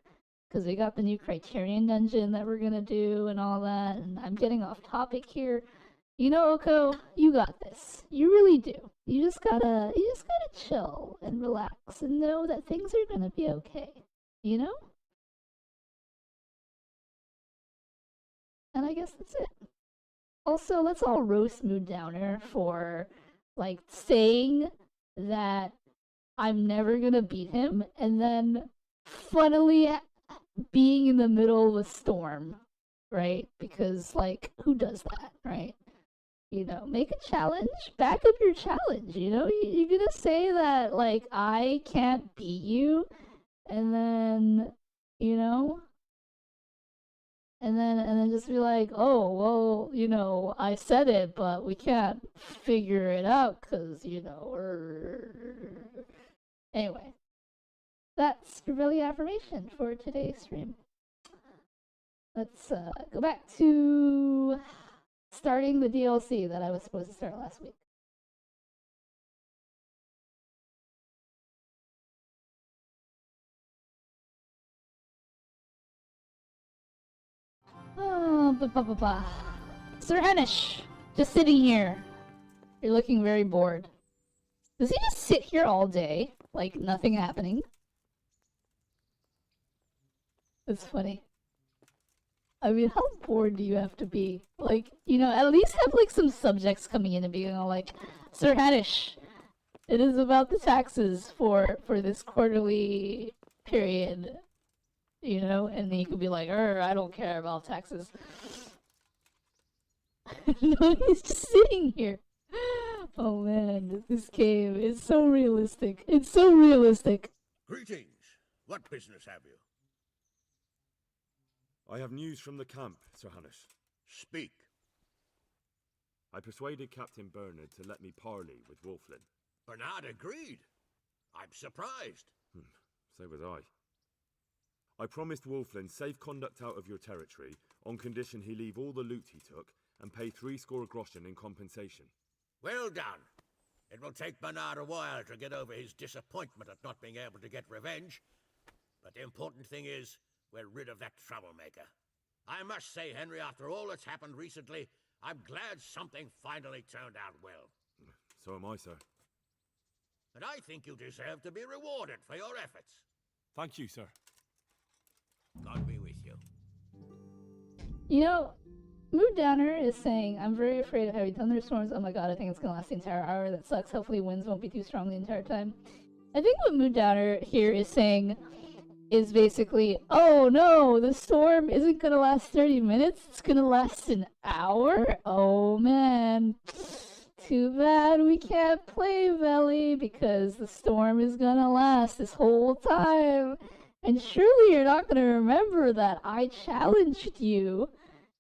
[SPEAKER 1] because we got the new Criterion dungeon that we're gonna do and all that, and I'm getting off topic here. You know, Oko, you got this. You really do. You just gotta chill and relax and know that things are gonna be okay. You know? And I guess that's it. Also, let's all roast Mood Downer for, like, saying that I'm never gonna beat him, and then funnily being in the middle of a storm, right? Because, like, who does that, right? You know, make a challenge, back up your challenge, you know? You're gonna say that, like, I can't beat you, and then, you know, and then just be like, oh, well, you know, I said it, but we can't figure it out, because, you know, anyway. That's really affirmation for today's stream. Let's go back to starting the DLC that I was supposed to start last week. Sir Hanish, just sitting here. You're looking very bored. Does he just sit here all day, like nothing happening? It's funny. I mean, how bored do you have to be? Like, you know, at least have, like, some subjects coming in and being all like, Sir Hanish, it is about the taxes for this quarterly period, you know? And then you could be like, I don't care about taxes. No, he's just sitting here. Oh man, this game is so realistic. It's so realistic.
[SPEAKER 10] Greetings. What business have you?
[SPEAKER 8] I have news from the camp, Sir Hanish.
[SPEAKER 10] Speak.
[SPEAKER 8] I persuaded Captain Bernard to let me parley with Wolflin.
[SPEAKER 10] Bernard agreed. I'm surprised.
[SPEAKER 8] So was I. I promised Wolflin safe conduct out of your territory on condition he leave all the loot he took and pay 60 groschen in compensation.
[SPEAKER 10] Well done. It will take Bernard a while to get over his disappointment at not being able to get revenge. But the important thing is, we're rid of that troublemaker. I must say, Henry, after all that's happened recently, I'm glad something finally turned out well.
[SPEAKER 8] So am I, sir.
[SPEAKER 10] And I think you deserve to be rewarded for your efforts.
[SPEAKER 8] Thank you, sir.
[SPEAKER 10] God be with you.
[SPEAKER 1] You know, Mood Downer is saying, I'm very afraid of heavy thunderstorms. Oh my god, I think it's gonna last the entire hour. That sucks. Hopefully winds won't be too strong the entire time. I think what Mood Downer here is saying is basically, oh no, the storm isn't gonna last 30 minutes, it's gonna last an hour? Oh man. Too bad we can't play Veli because the storm is gonna last this whole time. And surely you're not gonna remember that I challenged you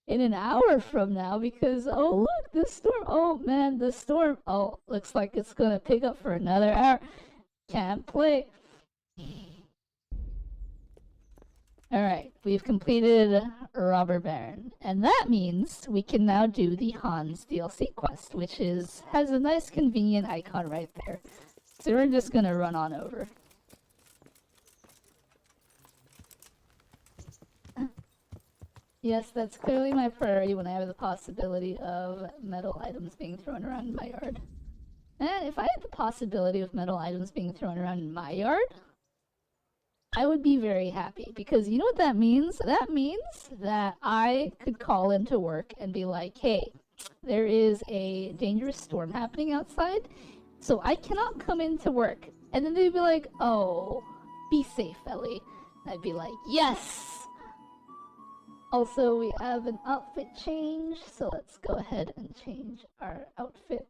[SPEAKER 1] in an hour from now because, oh look, the storm, oh man, the storm, oh, looks like it's gonna pick up for another hour. Can't play. Alright, we've completed Robber Baron, and that means we can now do the Hans DLC quest, which has a nice convenient icon right there. So we're just gonna run on over. Yes, that's clearly my priority when I have the possibility of metal items being thrown around in my yard. And if I had the possibility of metal items being thrown around in my yard, I would be very happy. Because you know what that means? That means that I could call into work and be like, hey, there is a dangerous storm happening outside, so I cannot come into work. And then they'd be like, oh, be safe, Ellie. I'd be like, yes! Also, we have an outfit change, so let's go ahead and change our outfit.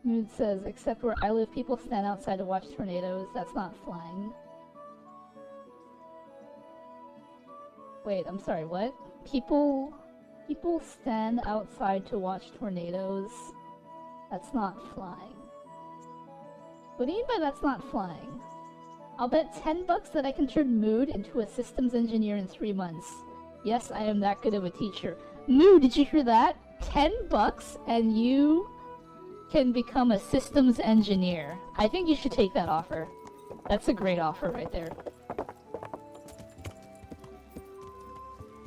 [SPEAKER 1] Mood says, except where I live, people stand outside to watch tornadoes. That's not flying. Wait, I'm sorry, what? People stand outside to watch tornadoes? That's not flying. What do you mean by that's not flying? I'll bet $10 that I can turn Mood into a systems engineer in 3 months. Yes, I am that good of a teacher. Mood, did you hear that? $10 and you can become a systems engineer. I think you should take that offer. That's a great offer right there.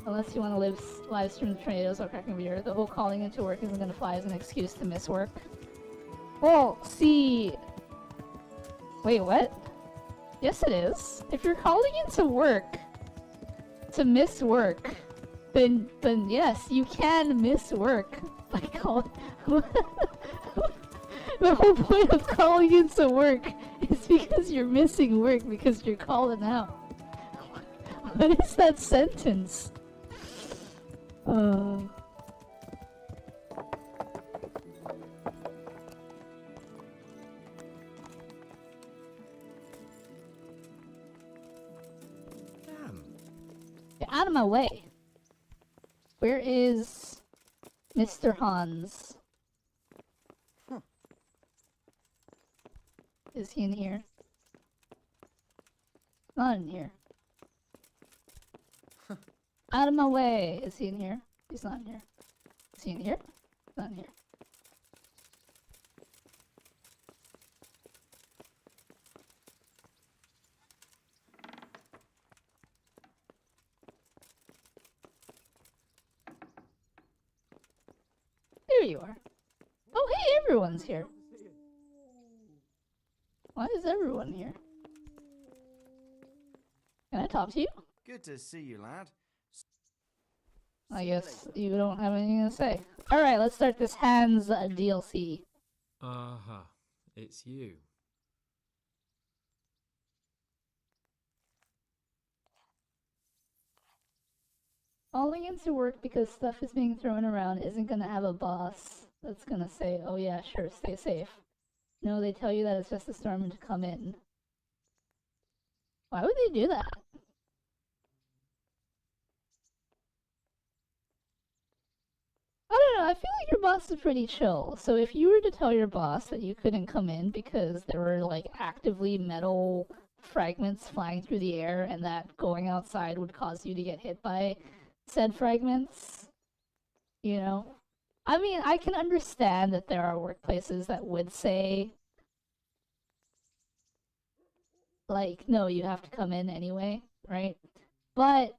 [SPEAKER 1] Unless you want to live stream tornadoes or cracking beer, the whole calling into work isn't going to fly as an excuse to miss work. Well, see... Wait, what? Yes, it is. If you're calling into work to miss work, then yes, you can miss work by calling. The whole point of calling into work is because you're missing work because you're calling out. What is that sentence?
[SPEAKER 10] Damn.
[SPEAKER 1] Get out of my way. Where is Mr. Hans? Is he in here? Not in here. Out of my way. Is he in here? He's not in here. Is he in here? He's not in here. There you are. Oh, hey, everyone's here. Why is everyone here? Can I talk to you?
[SPEAKER 11] Good to see you, lad.
[SPEAKER 1] I guess you don't have anything to say. Alright, let's start this Hans DLC.
[SPEAKER 12] Uh-huh. It's you.
[SPEAKER 1] Calling into work because stuff is being thrown around isn't gonna have a boss that's gonna say, oh yeah, sure, stay safe. No, they tell you that it's just a storm and to come in. Why would they do that? I don't know, I feel like your boss is pretty chill. So if you were to tell your boss that you couldn't come in because there were like actively metal fragments flying through the air and that going outside would cause you to get hit by said fragments, you know? I mean, I can understand that there are workplaces that would say, like, no, you have to come in anyway, right? But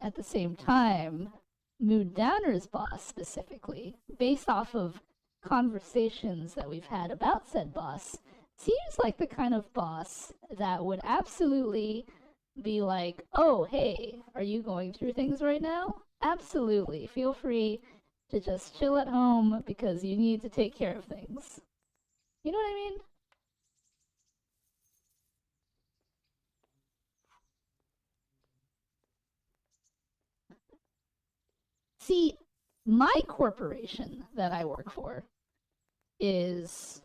[SPEAKER 1] at the same time, Mood Downer's boss specifically, based off of conversations that we've had about said boss, seems like the kind of boss that would absolutely be like, oh, hey, are you going through things right now? Absolutely. Feel free to just chill at home because you need to take care of things. You know what I mean? See, my corporation that I work for is,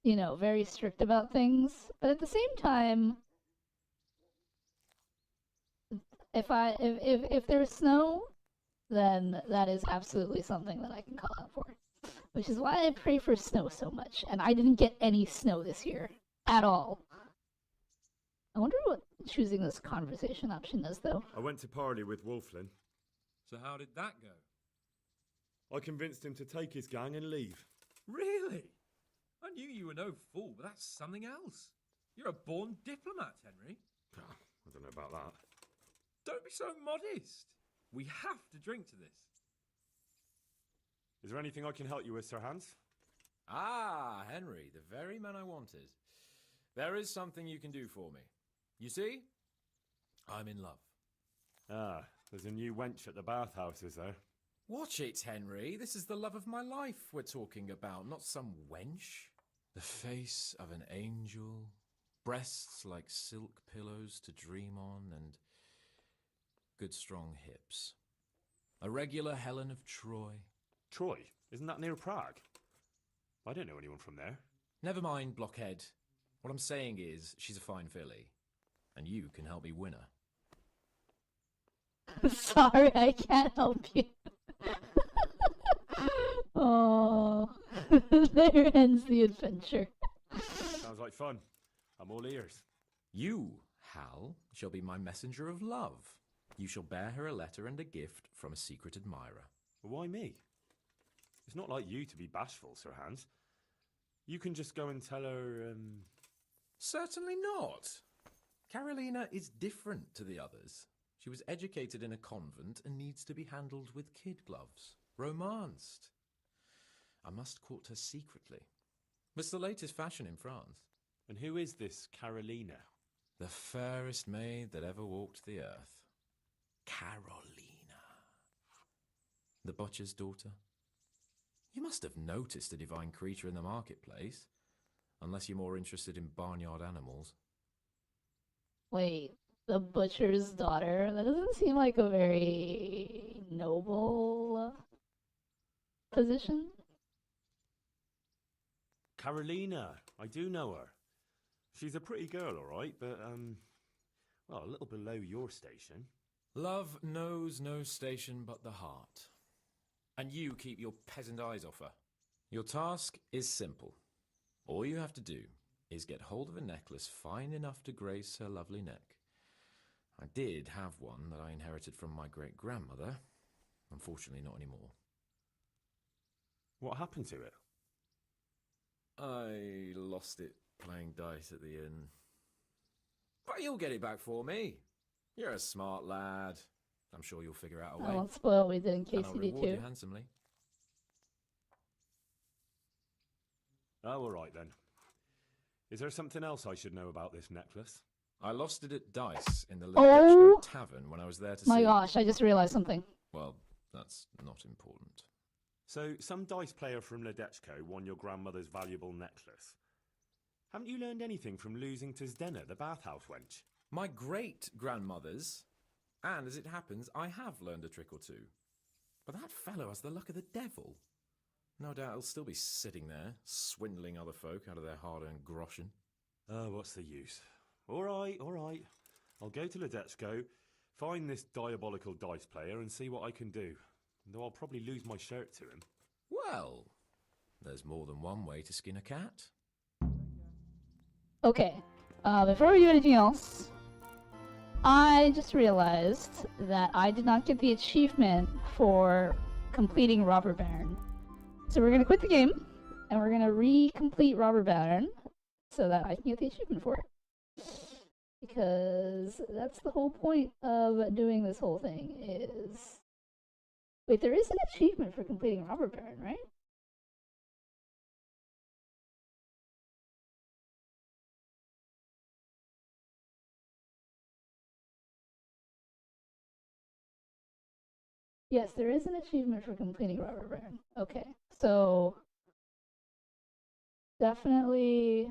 [SPEAKER 1] you know, very strict about things, but at the same time, If there's snow, then that is absolutely something that I can call out for. Which is why I pray for snow so much, and I didn't get any snow this year. At all. I wonder what choosing this conversation option does, though.
[SPEAKER 8] I went to parley with Wolflin.
[SPEAKER 12] So how did that go?
[SPEAKER 8] I convinced him to take his gang and leave.
[SPEAKER 12] Really? I knew you were no fool, but that's something else. You're a born diplomat, Henry.
[SPEAKER 8] I don't know about that.
[SPEAKER 12] Don't be so modest. We have to drink to this.
[SPEAKER 8] Is there anything I can help you with, Sir Hans?
[SPEAKER 11] Ah, Henry, the very man I wanted. There is something you can do for me. You see, I'm in love.
[SPEAKER 8] Ah, there's a new wench at the bathhouse, is there?
[SPEAKER 11] Watch it, Henry. This is the love of my life we're talking about, not some wench. The face of an angel, breasts like silk pillows to dream on, and good strong hips. A regular Helen of Troy.
[SPEAKER 8] Troy? Isn't that near Prague? I don't know anyone from there.
[SPEAKER 11] Never mind, blockhead. What I'm saying is, she's a fine filly, and you can help me win her.
[SPEAKER 1] Sorry, I can't help you. Oh, there ends the adventure.
[SPEAKER 8] Sounds like fun. I'm all ears.
[SPEAKER 11] You, Hal, shall be my messenger of love. You shall bear her a letter and a gift from a secret admirer.
[SPEAKER 8] Why me? It's not like you to be bashful, Sir Hans. You can just go and tell her,
[SPEAKER 11] Certainly not. Carolina is different to the others. She was educated in a convent and needs to be handled with kid gloves. Romanced. I must court her secretly. It's the latest fashion in France.
[SPEAKER 8] And who is this Carolina?
[SPEAKER 11] The fairest maid that ever walked the earth. Carolina. The butcher's daughter. You must have noticed a divine creature in the marketplace. Unless you're more interested in barnyard animals.
[SPEAKER 1] Wait, the butcher's daughter? That doesn't seem like a very noble position.
[SPEAKER 8] Carolina. I do know her. She's a pretty girl, all right, but, well, a little below your station.
[SPEAKER 11] Love knows no station but the heart. And you keep your peasant eyes off her. Your task is simple. All you have to do is get hold of a necklace fine enough to grace her lovely neck. I did have one that I inherited from my great-grandmother. Unfortunately, not anymore.
[SPEAKER 8] What happened to it?
[SPEAKER 11] I lost it playing dice at the inn. But you'll get it back for me. You're a smart lad. I'm sure you'll figure out a way.
[SPEAKER 1] I won't spoil what we did in case
[SPEAKER 11] And I'll
[SPEAKER 1] you do
[SPEAKER 11] reward
[SPEAKER 1] too.
[SPEAKER 11] you handsomely.
[SPEAKER 8] Oh, all right then. Is there something else I should know about this necklace?
[SPEAKER 11] I lost it at dice in the
[SPEAKER 1] Oh!
[SPEAKER 11] Ledechko Tavern when I was there to see...
[SPEAKER 1] My gosh, I just realized something.
[SPEAKER 11] Well, that's not important.
[SPEAKER 8] So, some dice player from Ledechko won your grandmother's valuable necklace. Haven't you learned anything from losing to Zdena, the bathhouse wench?
[SPEAKER 11] My great-grandmother's, and as it happens, I have learned a trick or two. But that fellow has the luck of the devil. No doubt he'll still be sitting there, swindling other folk out of their hard-earned groschen.
[SPEAKER 8] Oh, what's the use? All right. I'll go to Ledechko, find this diabolical dice player and see what I can do. Though I'll probably lose my shirt to him.
[SPEAKER 11] Well, there's more than one way to skin a cat.
[SPEAKER 1] Okay, before we do anything else, I just realized that I did not get the achievement for completing Robber Baron. So we're going to quit the game, and we're going to re-complete Robber Baron so that I can get the achievement for it. Because that's the whole point of doing this whole thing is... Wait, there is an achievement for completing Robber Baron, right? Yes, there is an achievement for completing Robber Baron. Okay, so definitely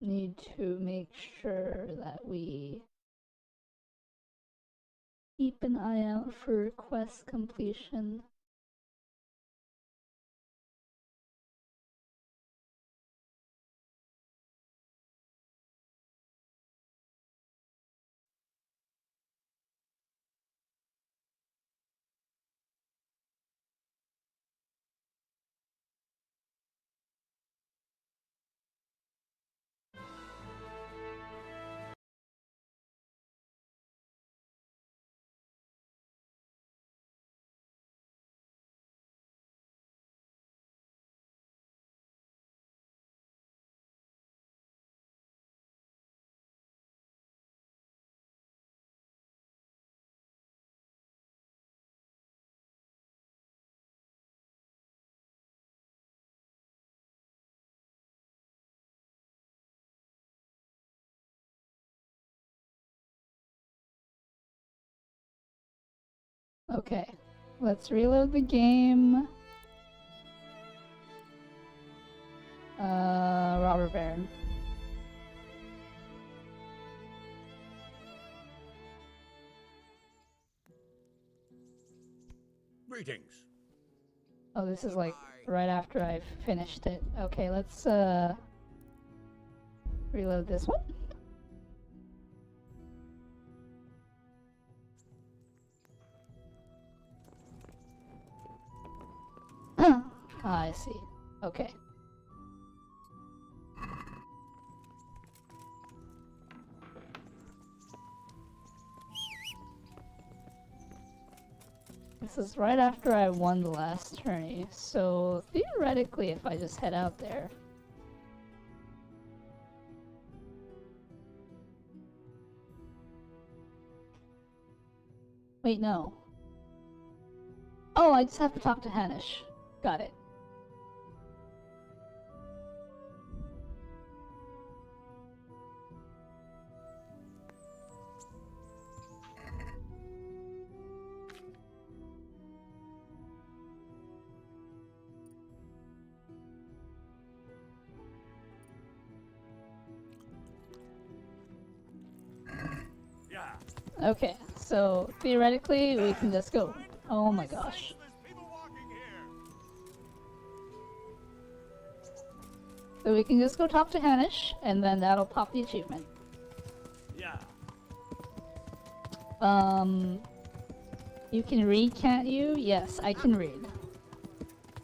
[SPEAKER 1] need to make sure that we keep an eye out for quest completion. Okay, let's reload the game. Robber Baron.
[SPEAKER 10] Greetings.
[SPEAKER 1] Oh, this is like right after I've finished it. Okay, let's reload this one. I see. Okay. This is right after I won the last tourney, so theoretically if I just head out there... Wait, no. Oh, I just have to talk to Hanish. Got it. Okay, so theoretically we can just go. Oh my gosh. So we can just go talk to Hanish, and then that'll pop the achievement.
[SPEAKER 2] Yeah.
[SPEAKER 1] You can read, can't you? Yes, I can read.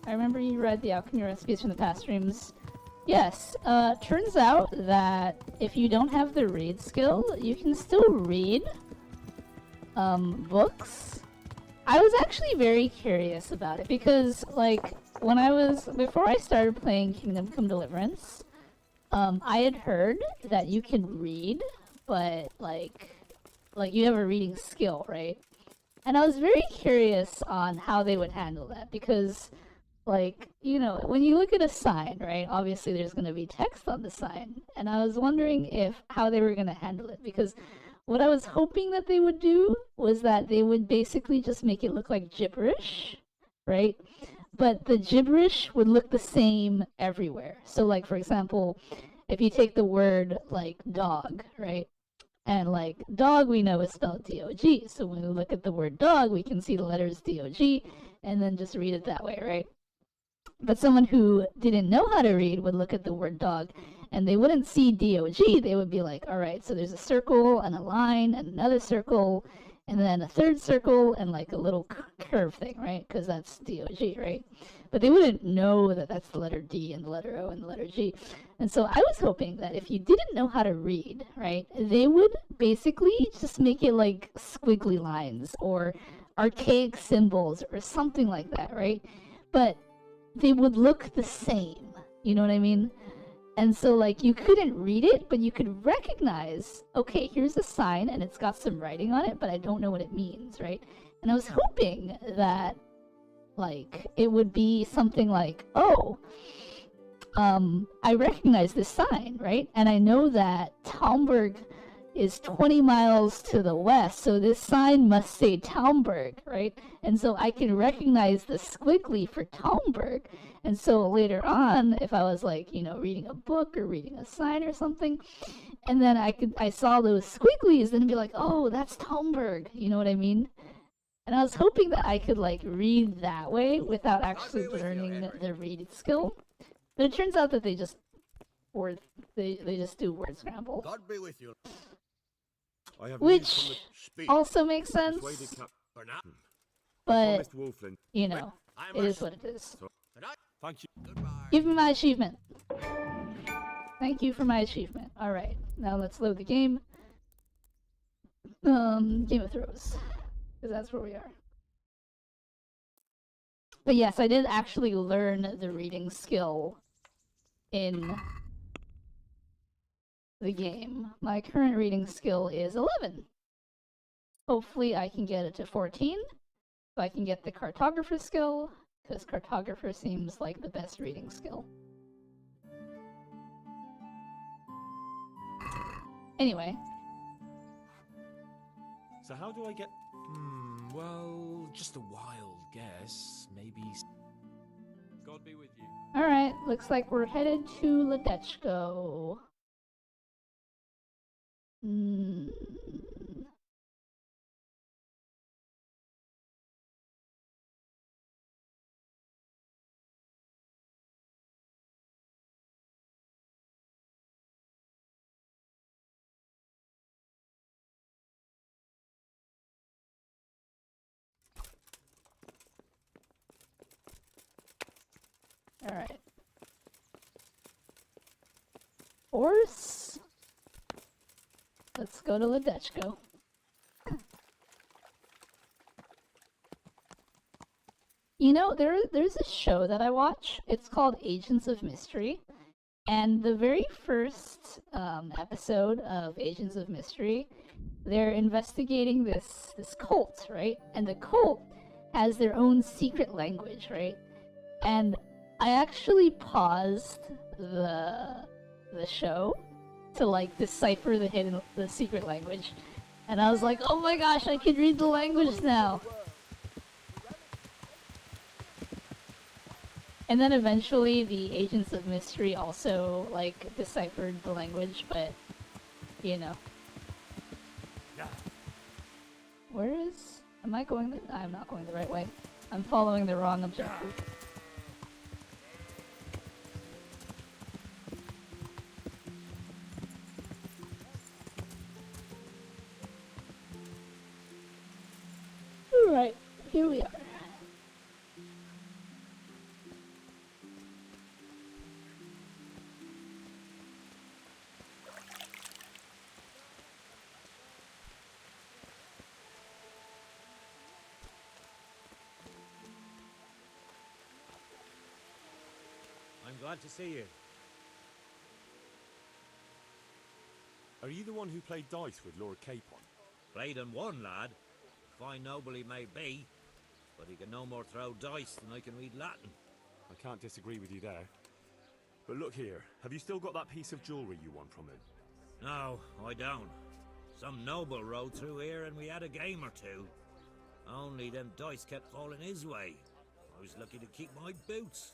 [SPEAKER 1] I remember you read the alchemy recipes from the past streams. Yes, turns out that if you don't have the read skill, you can still read books. I was actually very curious about it because, like, before I started playing Kingdom Come Deliverance, I had heard that you can read, but like you have a reading skill, right? And I was very curious on how they would handle that because, like, you know, when you look at a sign, right, obviously there's going to be text on the sign, and I was wondering how they were going to handle it because what I was hoping that they would do was that they would basically just make it look like gibberish, right? But the gibberish would look the same everywhere. So, like, for example, if you take the word, like, dog, right? And, like, dog we know is spelled D-O-G. So when we look at the word dog, we can see the letters D-O-G and then just read it that way, right? But someone who didn't know how to read would look at the word dog and they wouldn't see D-O-G. They would be like, all right, so there's a circle and a line and another circle and then a third circle and like a little curve thing, right? Because that's D-O-G, right? But they wouldn't know that that's the letter D and the letter O and the letter G. And so I was hoping that if you didn't know how to read, right, they would basically just make it like squiggly lines or archaic symbols or something like that, right? But they would look the same, you know what I mean? And so, like, you couldn't read it, but you could recognize, okay, here's a sign, and it's got some writing on it, but I don't know what it means, right? And I was hoping that, like, it would be something like, oh, I recognize this sign, right? And I know that Talmberg is 20 miles to the west, so this sign must say Talmberg, right? And so I can recognize the squiggly for Talmberg. And so later on, if I was like, you know, reading a book or reading a sign or something, and then I saw those squigglies and be like, oh, that's Talmberg, you know what I mean? And I was hoping that I could like read that way without actually learning the read skill. But it turns out that they just do word scramble.
[SPEAKER 10] God be with you.
[SPEAKER 1] Which also makes sense, but, you know, it is what it is.
[SPEAKER 8] Thank you.
[SPEAKER 1] Give me my achievement. Thank you for my achievement. Alright, now let's load the game. Game of Thrones, because that's where we are. But yes, I did actually learn the reading skill in the game. My current reading skill is 11. Hopefully I can get it to 14, so I can get the cartographer skill, because cartographer seems like the best reading skill. Anyway.
[SPEAKER 8] So how do I get...
[SPEAKER 11] Well, just a wild guess. Maybe.
[SPEAKER 6] God be with you.
[SPEAKER 1] Alright, looks like we're headed to Ledechko. Hmm. Alright. Horse. Let's go to Ledechko. You know, there's a show that I watch. It's called Agents of Mystery. And the very first episode of Agents of Mystery, they're investigating this cult, right? And the cult has their own secret language, right? And I actually paused the show to like decipher the secret language, and I was like, oh my gosh, I can read the language now. And then eventually the Agents of Mystery also like deciphered the language, but you know. Where is? Am I going? I'm not going the right way. I'm following the wrong objective. Alright, here we are.
[SPEAKER 10] I'm glad to see you.
[SPEAKER 8] Are you the one who played dice with Lord Capon?
[SPEAKER 10] Played and won, lad. Fine noble he may be, but he can no more throw dice than I can read Latin.
[SPEAKER 8] I can't disagree with you there. But look here, have you still got that piece of jewellery you won from him?
[SPEAKER 10] No, I don't. Some noble rode through here and we had a game or two. Only them dice kept falling his way. I was lucky to keep my boots.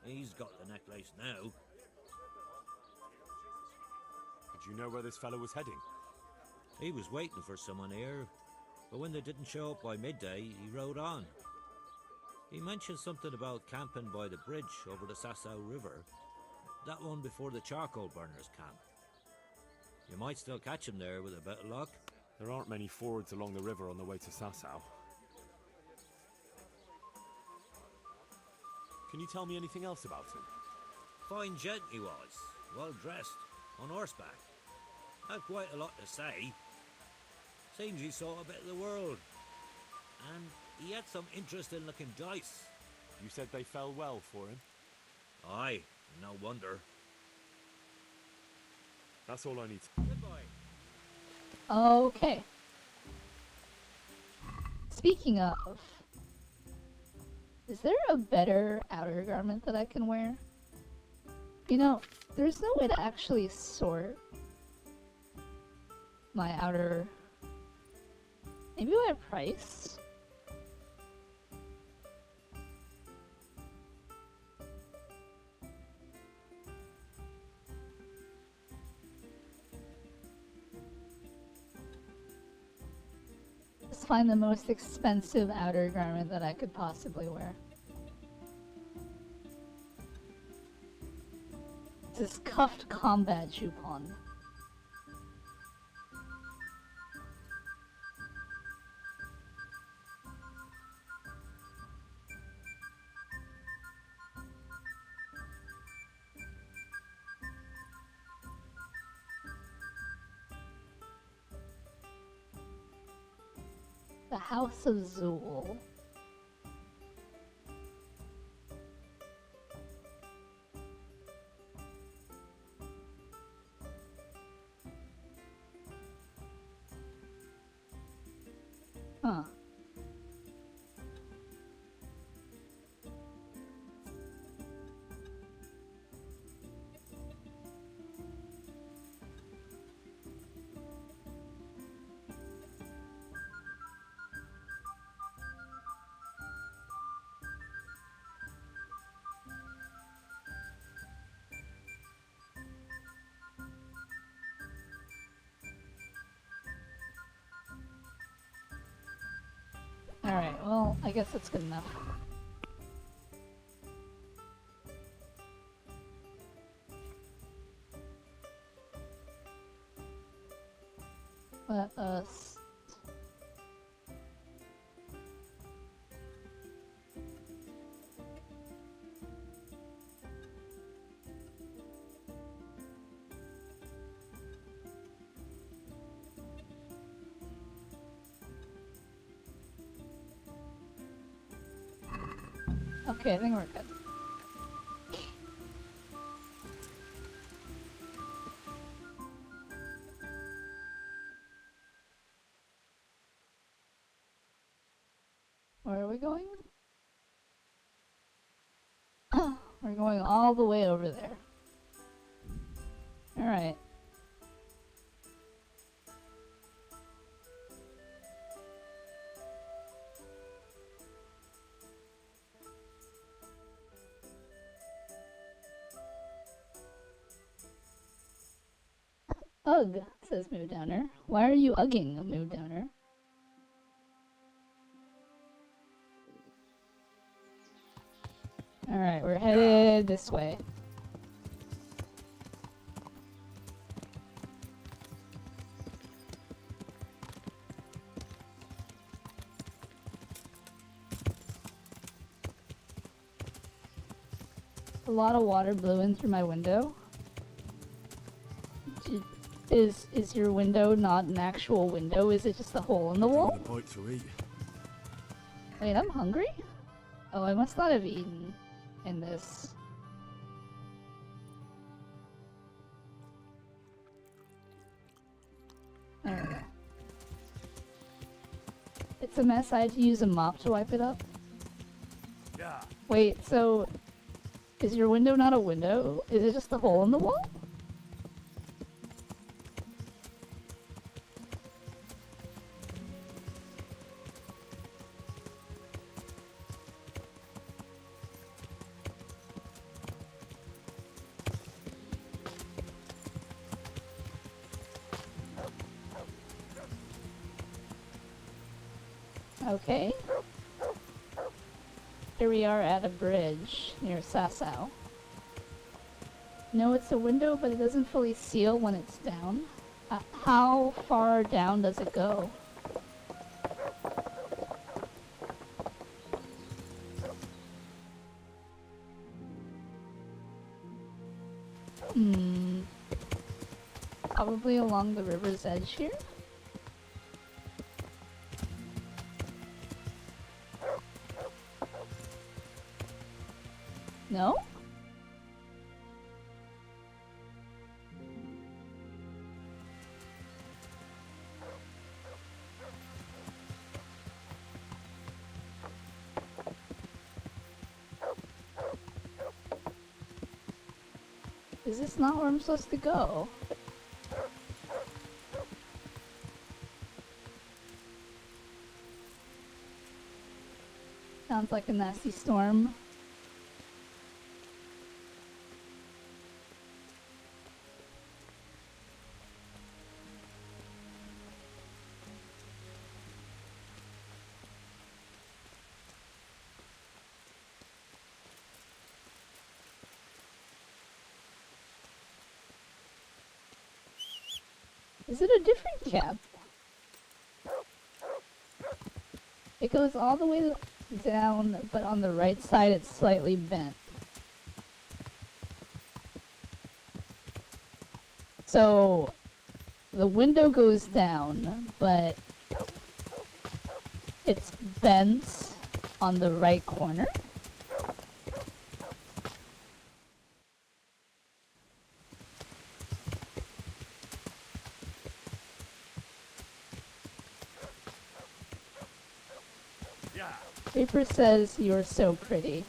[SPEAKER 10] He's got the necklace now.
[SPEAKER 8] Did you know where this fellow was heading?
[SPEAKER 10] He was waiting for someone here, but when they didn't show up by midday, he rode on. He mentioned something about camping by the bridge over the Sasau River. That one before the charcoal burners camp. You might still catch him there with a bit of luck.
[SPEAKER 8] There aren't many fords along the river on the way to Sasau. Can you tell me anything else about him?
[SPEAKER 10] Fine gent he was, well dressed, on horseback. Had quite a lot to say. Seems he saw a bit of the world. And he had some interesting looking dice.
[SPEAKER 8] You said they fell well for him?
[SPEAKER 10] Aye, no wonder.
[SPEAKER 8] That's all I need.
[SPEAKER 10] Goodbye.
[SPEAKER 1] Okay. Speaking of, is there a better outer garment that I can wear? You know, there's no way to actually sort my outer... Maybe by price? Let's find the most expensive outer garment that I could possibly wear. This is cuffed combat jupon. The House of Zool. Huh. Alright, well, I guess that's good enough. Let us... Okay, I think we're good. Where are we going? We're going all the way over there. Alright. Ugh, says Moo Downer. Why are you ugging, Moo Downer? Alright, we're headed this way. A lot of water blew in through my window. Is your window not an actual window? Is it just a hole in the wall?
[SPEAKER 13] A bite to eat.
[SPEAKER 1] Wait, I'm hungry? Oh, I must not have eaten in this. There we go. It's a mess. I had to use a mop to wipe it up.
[SPEAKER 13] Yeah.
[SPEAKER 1] Wait, so is your window not a window? Is it just a hole in the wall? Okay. Here we are at a bridge near Sasau. No, it's a window, but it doesn't fully seal when it's down. How far down does it go? Probably along the river's edge here? No? Is this not where I'm supposed to go? Sounds like a nasty storm. Is it a different cap? It goes all the way down, but on the right side it's slightly bent. So the window goes down, but it's bent on the right corner. Reaper says you're so pretty.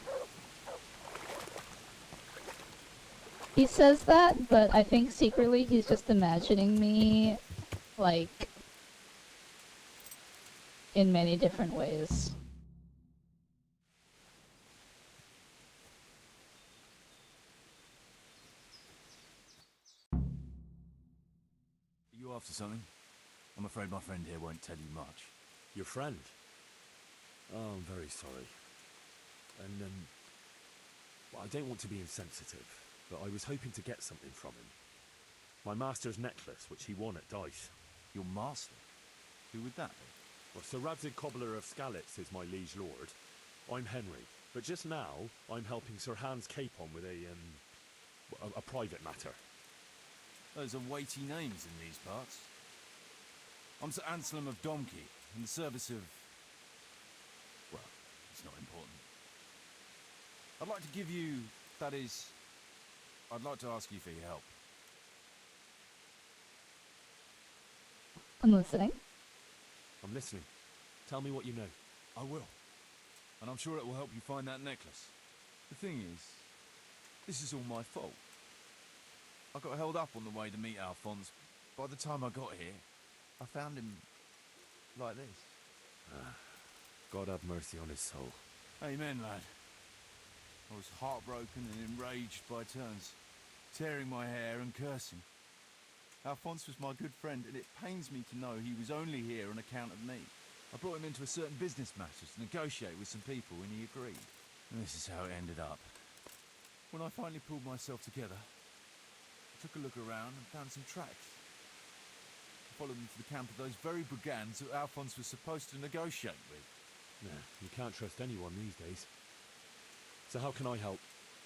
[SPEAKER 1] He says that, but I think secretly he's just imagining me, like, in many different ways.
[SPEAKER 13] You after something? I'm afraid my friend here won't tell you much.
[SPEAKER 8] Your friend? Oh, I'm very sorry. And, well, I don't want to be insensitive, but I was hoping to get something from him. My master's necklace, which he won at dice.
[SPEAKER 13] Your master? Who would that be?
[SPEAKER 8] Well, Sir Radzig Cobbler of Skalitz is my liege lord. I'm Henry, but just now I'm helping Sir Hans Capon with a private matter.
[SPEAKER 13] Those are weighty names in these parts. I'm Sir Anselm of Domkey, in the service of... well, it's not important. I'd like to give you... that is... I'd like to ask you for your help.
[SPEAKER 1] I'm listening.
[SPEAKER 8] I'm listening. Tell me what you know.
[SPEAKER 13] I will. And I'm sure it will help you find that necklace. The thing is, this is all my fault. I got held up on the way to meet Alphonse. By the time I got here, I found him like this.
[SPEAKER 8] God have mercy on his soul.
[SPEAKER 13] Amen, lad. I was heartbroken and enraged by turns, tearing my hair and cursing. Alphonse was my good friend, and it pains me to know he was only here on account of me. I brought him into a certain business matter to negotiate with some people, and he agreed. And this is how it ended up. When I finally pulled myself together, I took a look around and found some tracks. I followed them to the camp of those very brigands that Alphonse was supposed to negotiate with.
[SPEAKER 8] Yeah, you can't trust anyone these days. So how can I help?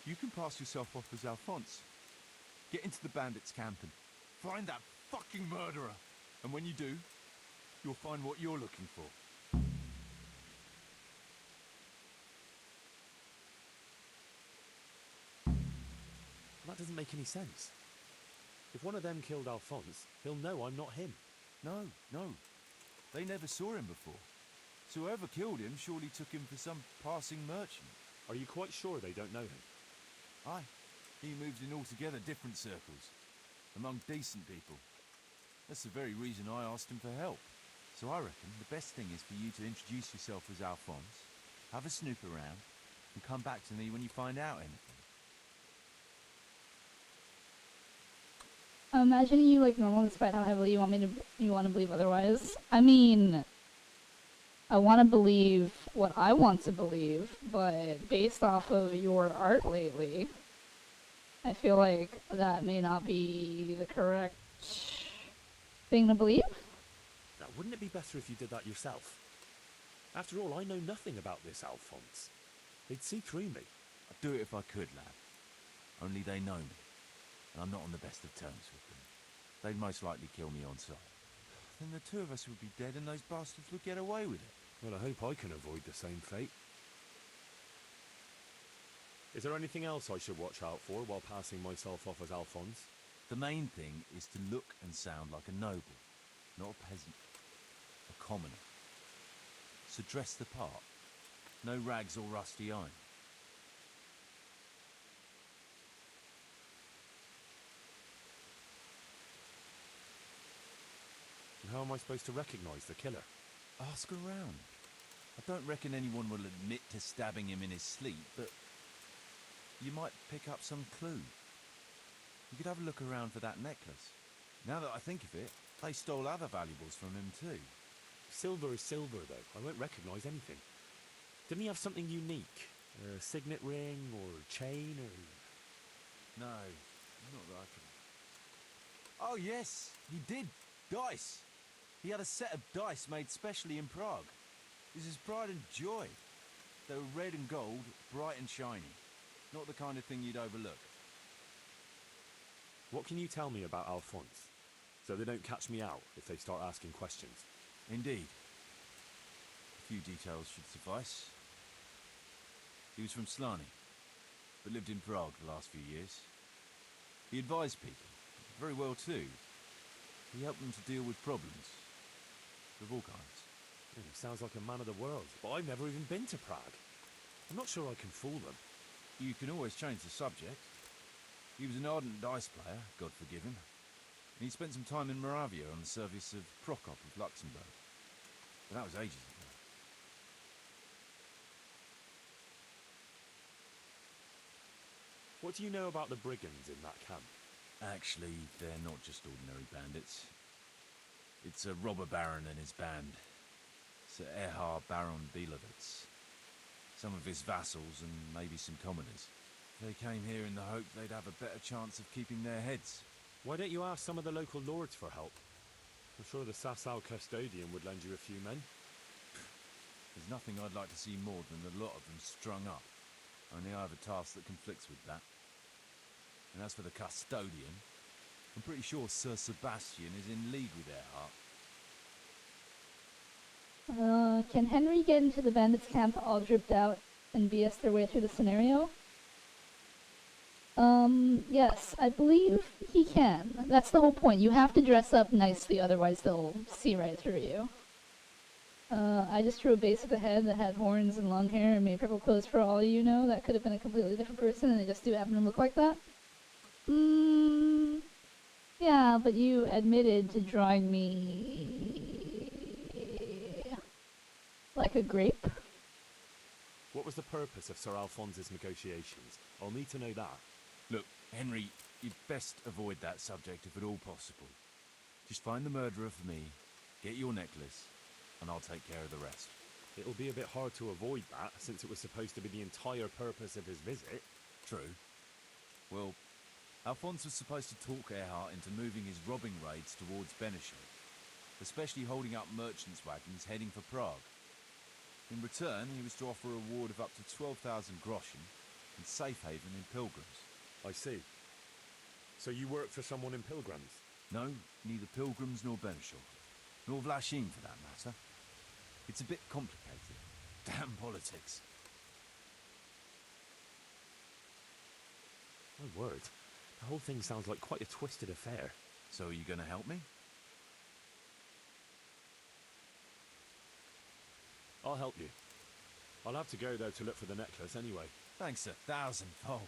[SPEAKER 13] You can pass yourself off as Alphonse. Get into the bandits' camp and find that fucking murderer. And when you do, you'll find what you're looking for.
[SPEAKER 8] That doesn't make any sense. If one of them killed Alphonse, he'll know I'm not him.
[SPEAKER 13] No. They never saw him before. So whoever killed him surely took him for some passing merchant.
[SPEAKER 8] Are you quite sure they don't know him?
[SPEAKER 13] Aye. He moves in altogether different circles, among decent people. That's the very reason I asked him for help. So I reckon the best thing is for you to introduce yourself as Alphonse, have a snoop around, and come back to me when you find out anything.
[SPEAKER 1] I'm imagining you like normal despite how heavily you want to believe otherwise. I mean, I want to believe what I want to believe, but based off of your art lately, I feel like that may not be the correct thing to believe.
[SPEAKER 8] Now, wouldn't it be better if you did that yourself? After all, I know nothing about this Alphonse. They'd see through me.
[SPEAKER 13] I'd do it if I could, lad. Only they know me, and I'm not on the best of terms with them. They'd most likely kill me on sight. Then the two of us would be dead and those bastards would get away with it.
[SPEAKER 8] Well, I hope I can avoid the same fate. Is there anything else I should watch out for while passing myself off as Alphonse?
[SPEAKER 13] The main thing is to look and sound like a noble, not a peasant, a commoner. So dress the part. No rags or rusty iron.
[SPEAKER 8] And how am I supposed to recognise the killer?
[SPEAKER 13] Ask around. I don't reckon anyone will admit to stabbing him in his sleep, but you might pick up some clue. You could have a look around for that necklace. Now that I think of it, they stole other valuables from him too.
[SPEAKER 8] Silver is silver, though. I won't recognise anything. Didn't he have something unique? A signet ring or a chain or...
[SPEAKER 13] No, not that I can... Oh yes, he did. Dice. He had a set of dice made specially in Prague. This is pride and joy. They were red and gold, bright and shiny. Not the kind of thing you'd overlook.
[SPEAKER 8] What can you tell me about Alphonse? So they don't catch me out if they start asking questions.
[SPEAKER 13] Indeed. A few details should suffice. He was from Slani, but lived in Prague the last few years. He advised people, very well too. He helped them to deal with problems, of all kinds.
[SPEAKER 8] He sounds like a man of the world, but I've never even been to Prague. I'm not sure I can fool them.
[SPEAKER 13] You can always change the subject. He was an ardent dice player, God forgive him. And he spent some time in Moravia on the service of Prokop of Luxembourg. But that was ages ago.
[SPEAKER 8] What do you know about the brigands in that camp?
[SPEAKER 13] Actually, they're not just ordinary bandits. It's a robber baron and his band. Sir Erhard Baron Bielowitz. Some of his vassals and maybe some commoners. They came here in the hope they'd have a better chance of keeping their heads.
[SPEAKER 8] Why don't you ask some of the local lords for help? I'm sure the Sasau custodian would lend you a few men.
[SPEAKER 13] There's nothing I'd like to see more than a lot of them strung up. Only I have a task that conflicts with that. And as for the custodian, I'm pretty sure Sir Sebastian is in league with Erhard.
[SPEAKER 1] Can Henry get into the bandits' camp all dripped out and BS their way through the scenario? Yes, I believe he can. That's the whole point. You have to dress up nicely, otherwise they'll see right through you. I just drew a base of the head that had horns and long hair and made purple clothes for all you know. That could have been a completely different person and they just do happen to look like that. Yeah, but you admitted to drawing me like a grape.
[SPEAKER 8] What was the purpose of Sir Alphonse's negotiations? I'll need to know that.
[SPEAKER 13] Look, Henry, you'd best avoid that subject if at all possible. Just find the murderer for me, get your necklace, and I'll take care of the rest.
[SPEAKER 8] It'll be a bit hard to avoid that, since it was supposed to be the entire purpose of his visit.
[SPEAKER 13] True. Well, Alphonse was supposed to talk Erhard into moving his robbing raids towards Benishov, especially holding up merchants' wagons heading for Prague. In return, he was to offer a reward of up to 12,000 groschen and safe haven in Pilgrims.
[SPEAKER 8] I see. So you work for someone in Pilgrims?
[SPEAKER 13] No, neither Pilgrims nor Benishov. Nor Vlachin, for that matter. It's a bit complicated. Damn politics.
[SPEAKER 8] My word. The whole thing sounds like quite a twisted affair.
[SPEAKER 13] So are you going to help me?
[SPEAKER 8] I'll help you. I'll have to go, though, to look for the necklace anyway.
[SPEAKER 13] Thanks 1,000-fold.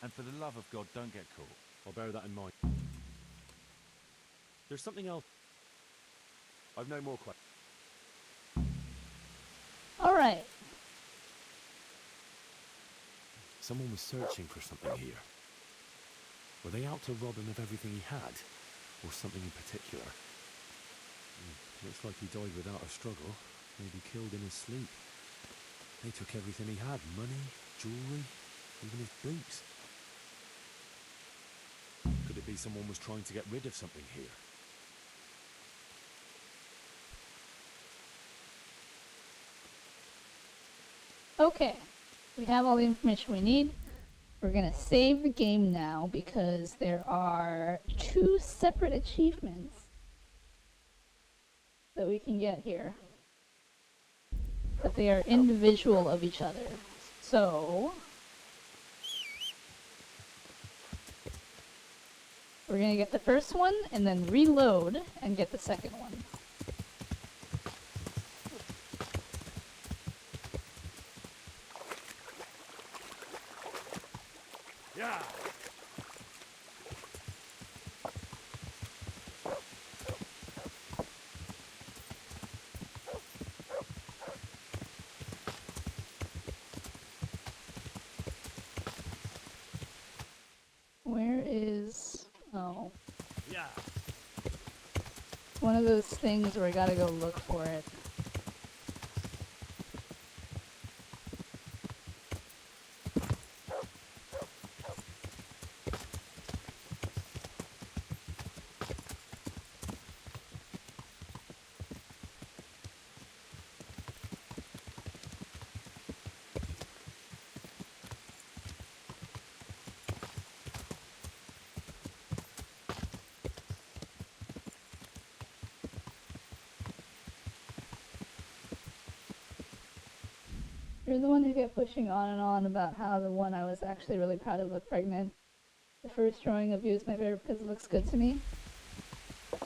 [SPEAKER 13] And for the love of God, don't get caught.
[SPEAKER 8] I'll bear that in mind. There's something else. I've no more questions.
[SPEAKER 1] Alright.
[SPEAKER 8] Someone was searching for something here. Were they out to rob him of everything he had? Or something in particular? Looks like he died without a struggle. Maybe killed in his sleep. They took everything he had. Money, jewellery, even his boots. Could it be someone was trying to get rid of something here?
[SPEAKER 1] Okay. We have all the information we need. We're gonna save the game now because there are 2 separate achievements that we can get here. But they are individual of each other. So we're gonna get the first one and then reload and get the second one.
[SPEAKER 8] Yeah.
[SPEAKER 1] Where is... Oh.
[SPEAKER 8] Yeah.
[SPEAKER 1] It's one of those things where I gotta go look for it. You're the one who kept pushing on and on about how the one I was actually really proud of looked pregnant. The first drawing of you is my favorite because it looks good to me. That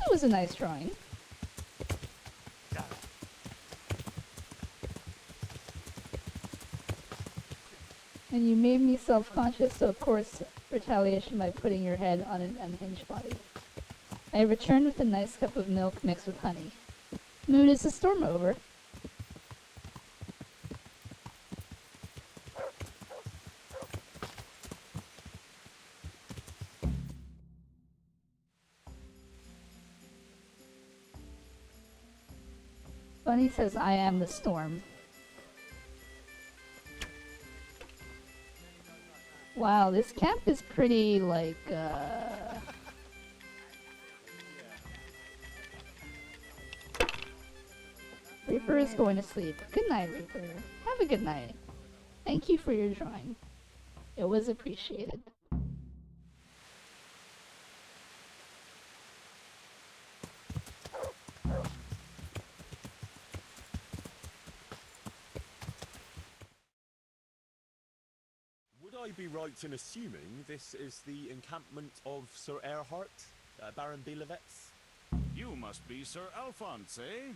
[SPEAKER 1] was a nice drawing. And you made me self-conscious, so of course, retaliation by putting your head on an unhinged body. I returned with a nice cup of milk mixed with honey. Mood is a storm over. Bunny says, I am the storm. Wow, this camp is pretty, like, Reaper is going to sleep. Good night, Reaper. Have a good night. Thank you for your drawing. It was appreciated.
[SPEAKER 8] Would I be right in assuming this is the encampment of Sir Erhard, Baron Bielewitz?
[SPEAKER 14] You must be Sir Alphonse, eh?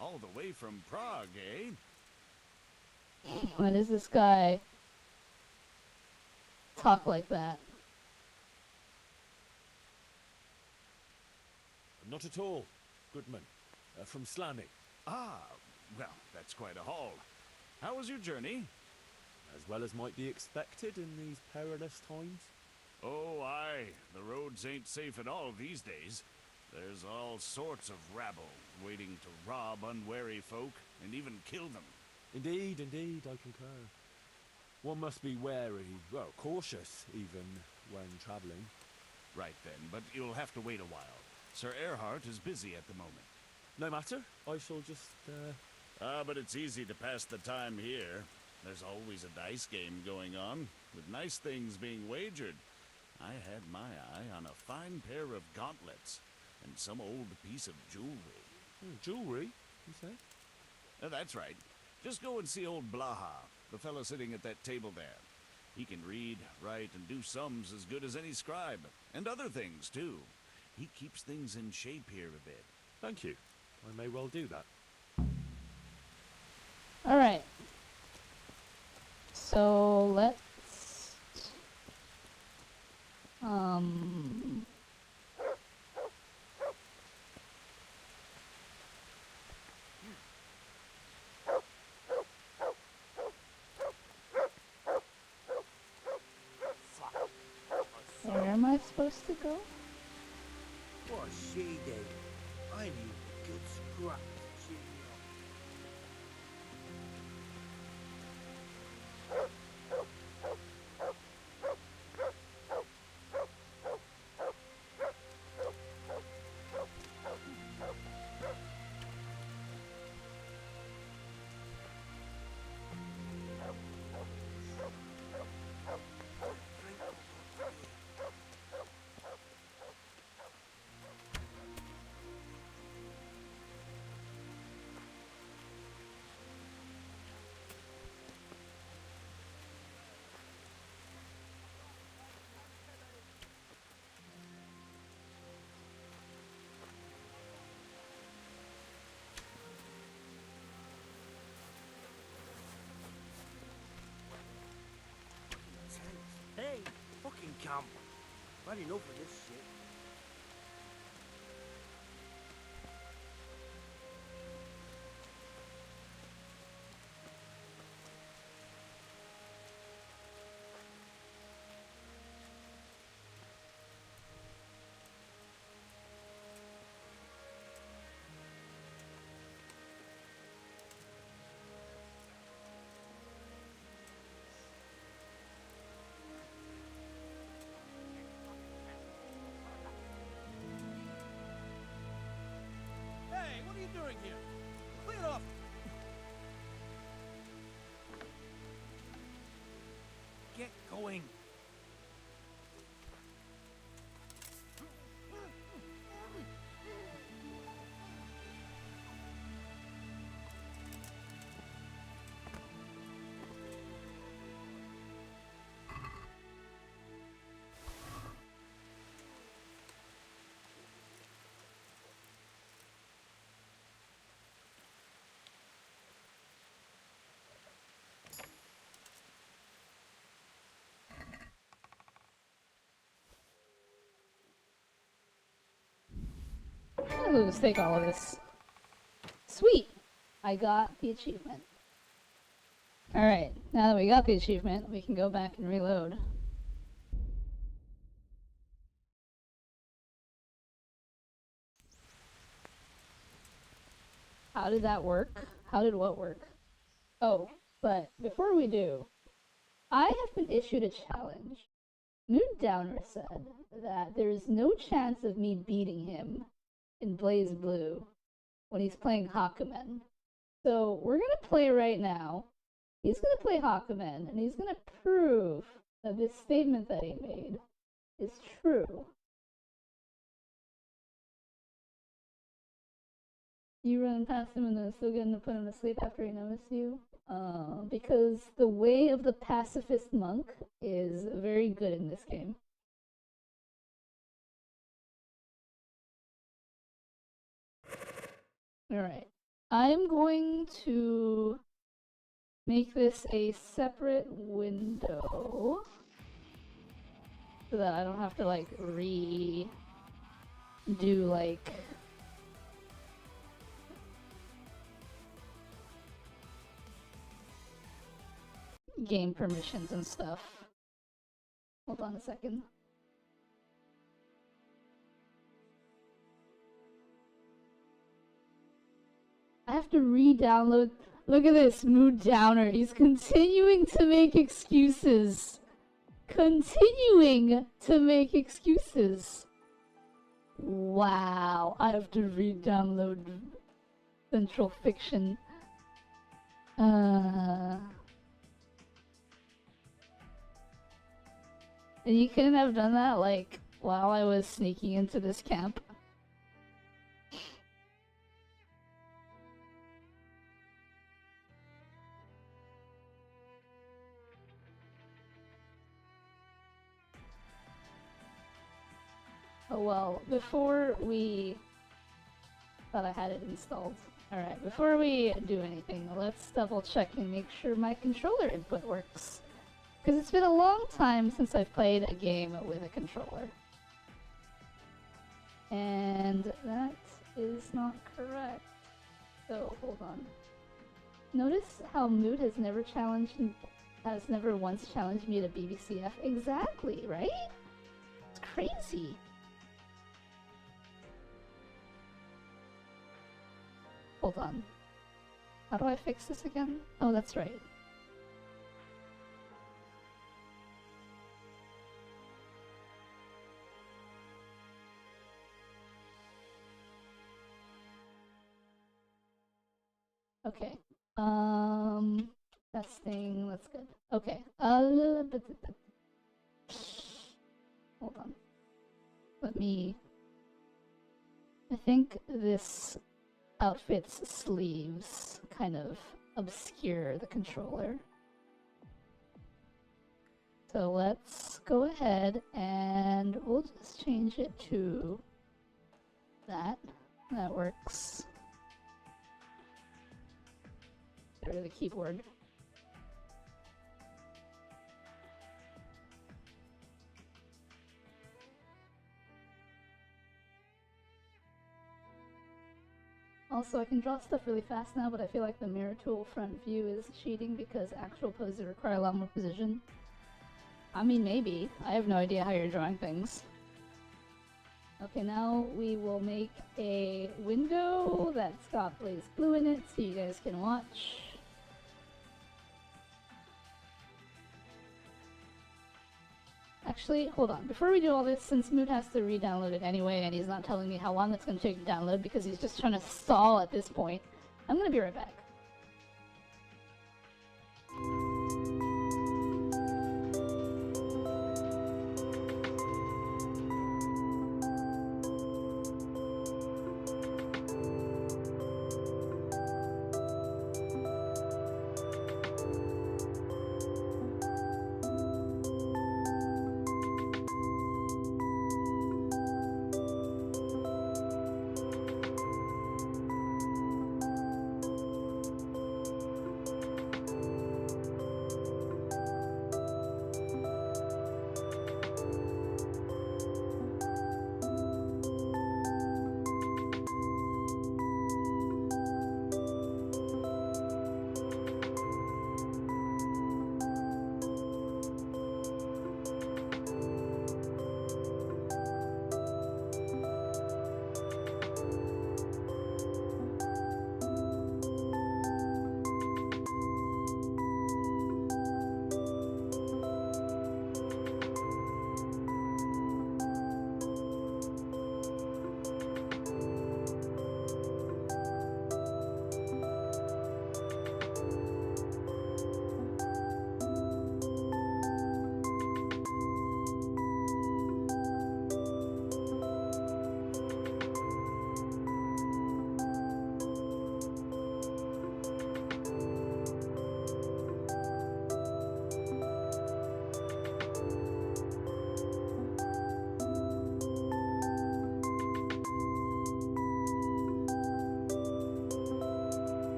[SPEAKER 14] All the way from Prague, eh?
[SPEAKER 1] Why does this guy talk like that?
[SPEAKER 8] Not at all, Goodman. From Slaney.
[SPEAKER 14] Ah, well, that's quite a haul. How was your journey?
[SPEAKER 8] As well as might be expected in these perilous times.
[SPEAKER 14] Oh, aye. The roads ain't safe at all these days. There's all sorts of rabble waiting to rob unwary folk and even kill them.
[SPEAKER 8] Indeed, indeed, I concur. One must be wary, well, cautious even, when travelling.
[SPEAKER 14] Right then, but you'll have to wait a while. Sir Erhard is busy at the moment.
[SPEAKER 8] No matter, I shall just,
[SPEAKER 14] but it's easy to pass the time here. There's always a dice game going on, with nice things being wagered. I had my eye on a fine pair of gauntlets, and some old piece of jewelry.
[SPEAKER 8] Jewelry, you say?
[SPEAKER 14] That's right. Just go and see old Blaha, the fellow sitting at that table there. He can read, write, and do sums as good as any scribe, and other things, too. He keeps things in shape here a bit.
[SPEAKER 8] Thank you. I may well do that.
[SPEAKER 1] Alright. So, let's... Where am I supposed to go?
[SPEAKER 4] What a she day. I need a good scrap to cheer me up. Hey, fucking camp. I've had enough of this shit.
[SPEAKER 3] Hey, what are you doing here? Clear it off! Get going!
[SPEAKER 1] I'll just take all of this. Sweet! I got the achievement. Alright, now that we got the achievement, we can go back and reload. How did that work? How did what work? Oh, but before we do, I have been issued a challenge. Mood Downer said that there is no chance of me beating him in Blaze Blue when he's playing Hakumen. So we're gonna play right now. He's gonna play Hakumen, and he's gonna prove that this statement that he made is true. You run past him and then still getting to put him to sleep after he noticed you? Because the way of the pacifist monk is very good in this game. Alright. I'm going to make this a separate window so that I don't have to like redo like game permissions and stuff. Hold on a second. I have to re-download. Look at this, Mood Downer. He's continuing to make excuses. Continuing to make excuses. Wow. I have to re-download Central Fiction. And you couldn't have done that, like, while I was sneaking into this camp. Oh well, before we... thought I had it installed. Alright, before we do anything, let's double check and make sure my controller input works. Because it's been a long time since I've played a game with a controller. And that is not correct. So, hold on. Notice how Mood has never once challenged me to BBCF? Exactly, right? It's crazy. Hold on. How do I fix this again? Oh, that's right. Okay. Testing, that's good. Okay. Hold on. Let me... I think this outfit's sleeves kind of obscure the controller. So let's go ahead and we'll just change it to that. That works. Get rid of the keyboard. Also, I can draw stuff really fast now, but I feel like the mirror tool front view is cheating because actual poses require a lot more precision. I mean, maybe. I have no idea how you're drawing things. Okay, now we will make a window that's got Blaze Blue in it so you guys can watch. Actually, hold on. Before we do all this, since Mood has to re-download it anyway, and he's not telling me how long it's going to take to download because he's just trying to stall at this point, I'm going to be right back.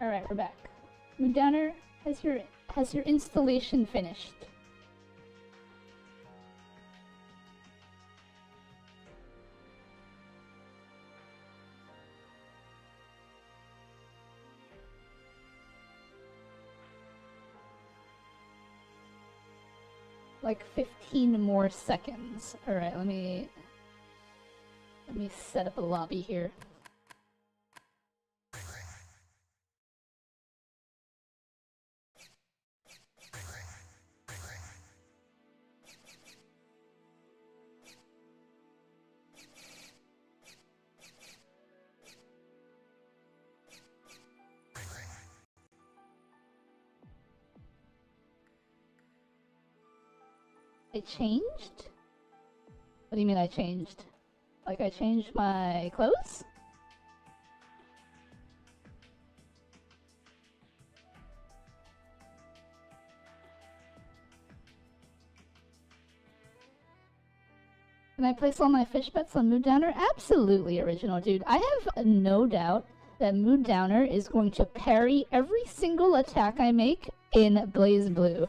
[SPEAKER 1] Alright, we're back. Mood Downer, has your installation finished? Like 15 more seconds. Alright, let me set up a lobby here. I changed? What do you mean I changed? Like I changed my clothes? Can I place all my fish bets on Mood Downer? Absolutely, original dude. I have no doubt that Mood Downer is going to parry every single attack I make in Blaze Blue.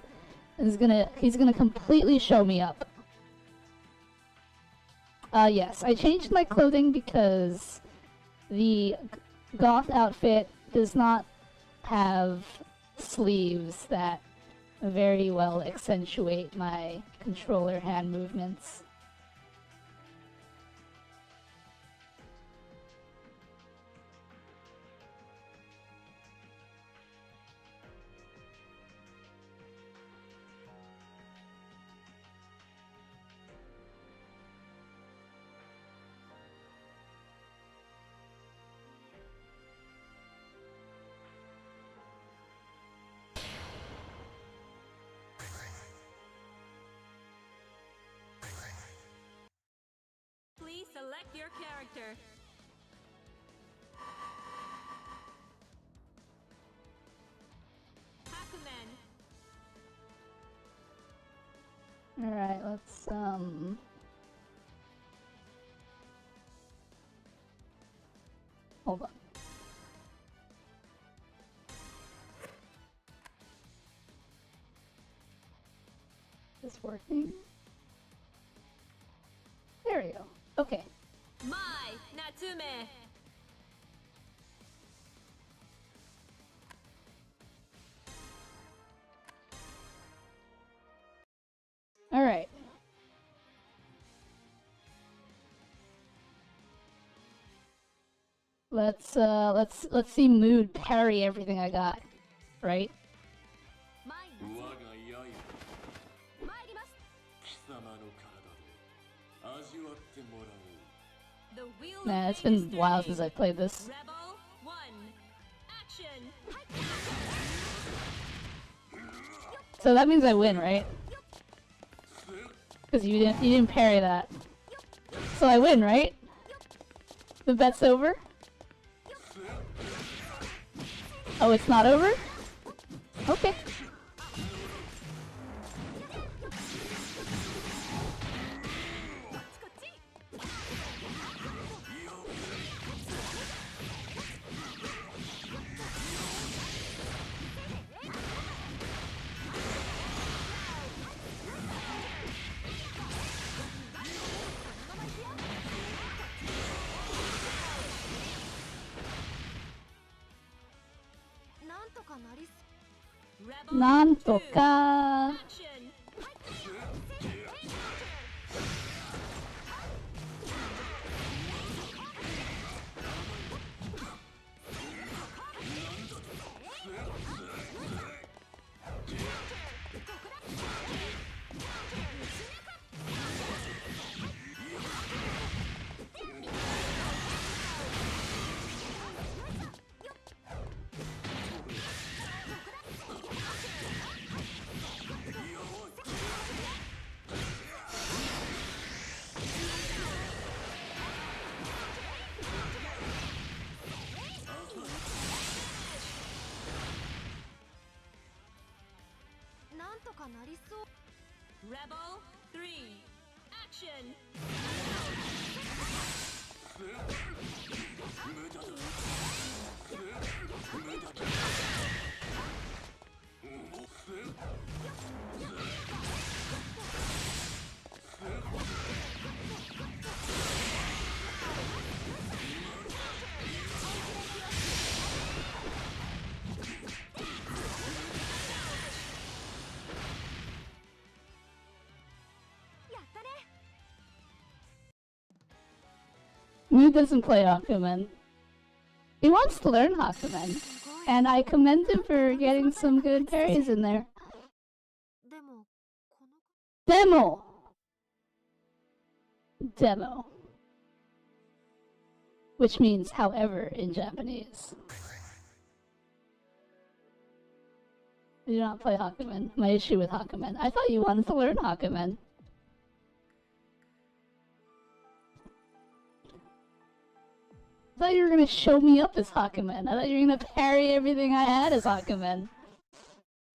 [SPEAKER 1] He's gonna completely show me up. Yes, I changed my clothing because the goth outfit does not have sleeves that very well accentuate my controller hand movements.
[SPEAKER 15] Please select your character. Hakumen.
[SPEAKER 1] Alright, let's hold on. Is this working? There we go. Okay.
[SPEAKER 15] Mai Natsume.
[SPEAKER 1] All right. Let's see Mood parry everything I got, right? Nah, it's been a while since I played this.
[SPEAKER 15] Rebel 1. Action.
[SPEAKER 1] So that means I win, right? Because you didn't parry that. So I win, right? The bet's over? Oh, it's not over? Okay.
[SPEAKER 15] Rebel
[SPEAKER 1] なんと
[SPEAKER 15] 2.
[SPEAKER 1] か
[SPEAKER 15] Action. Rebel 3. Action.
[SPEAKER 1] Mood doesn't play Hakumen. He wants to learn Hakumen, and I commend him for getting some good parries in there. Demo! Demo. Which means however in Japanese. I do not play Hakumen. My issue with Hakumen. I thought you wanted to learn Hakumen. I thought you were gonna show me up as Hakumen. I thought you were gonna parry everything I had as Hakumen.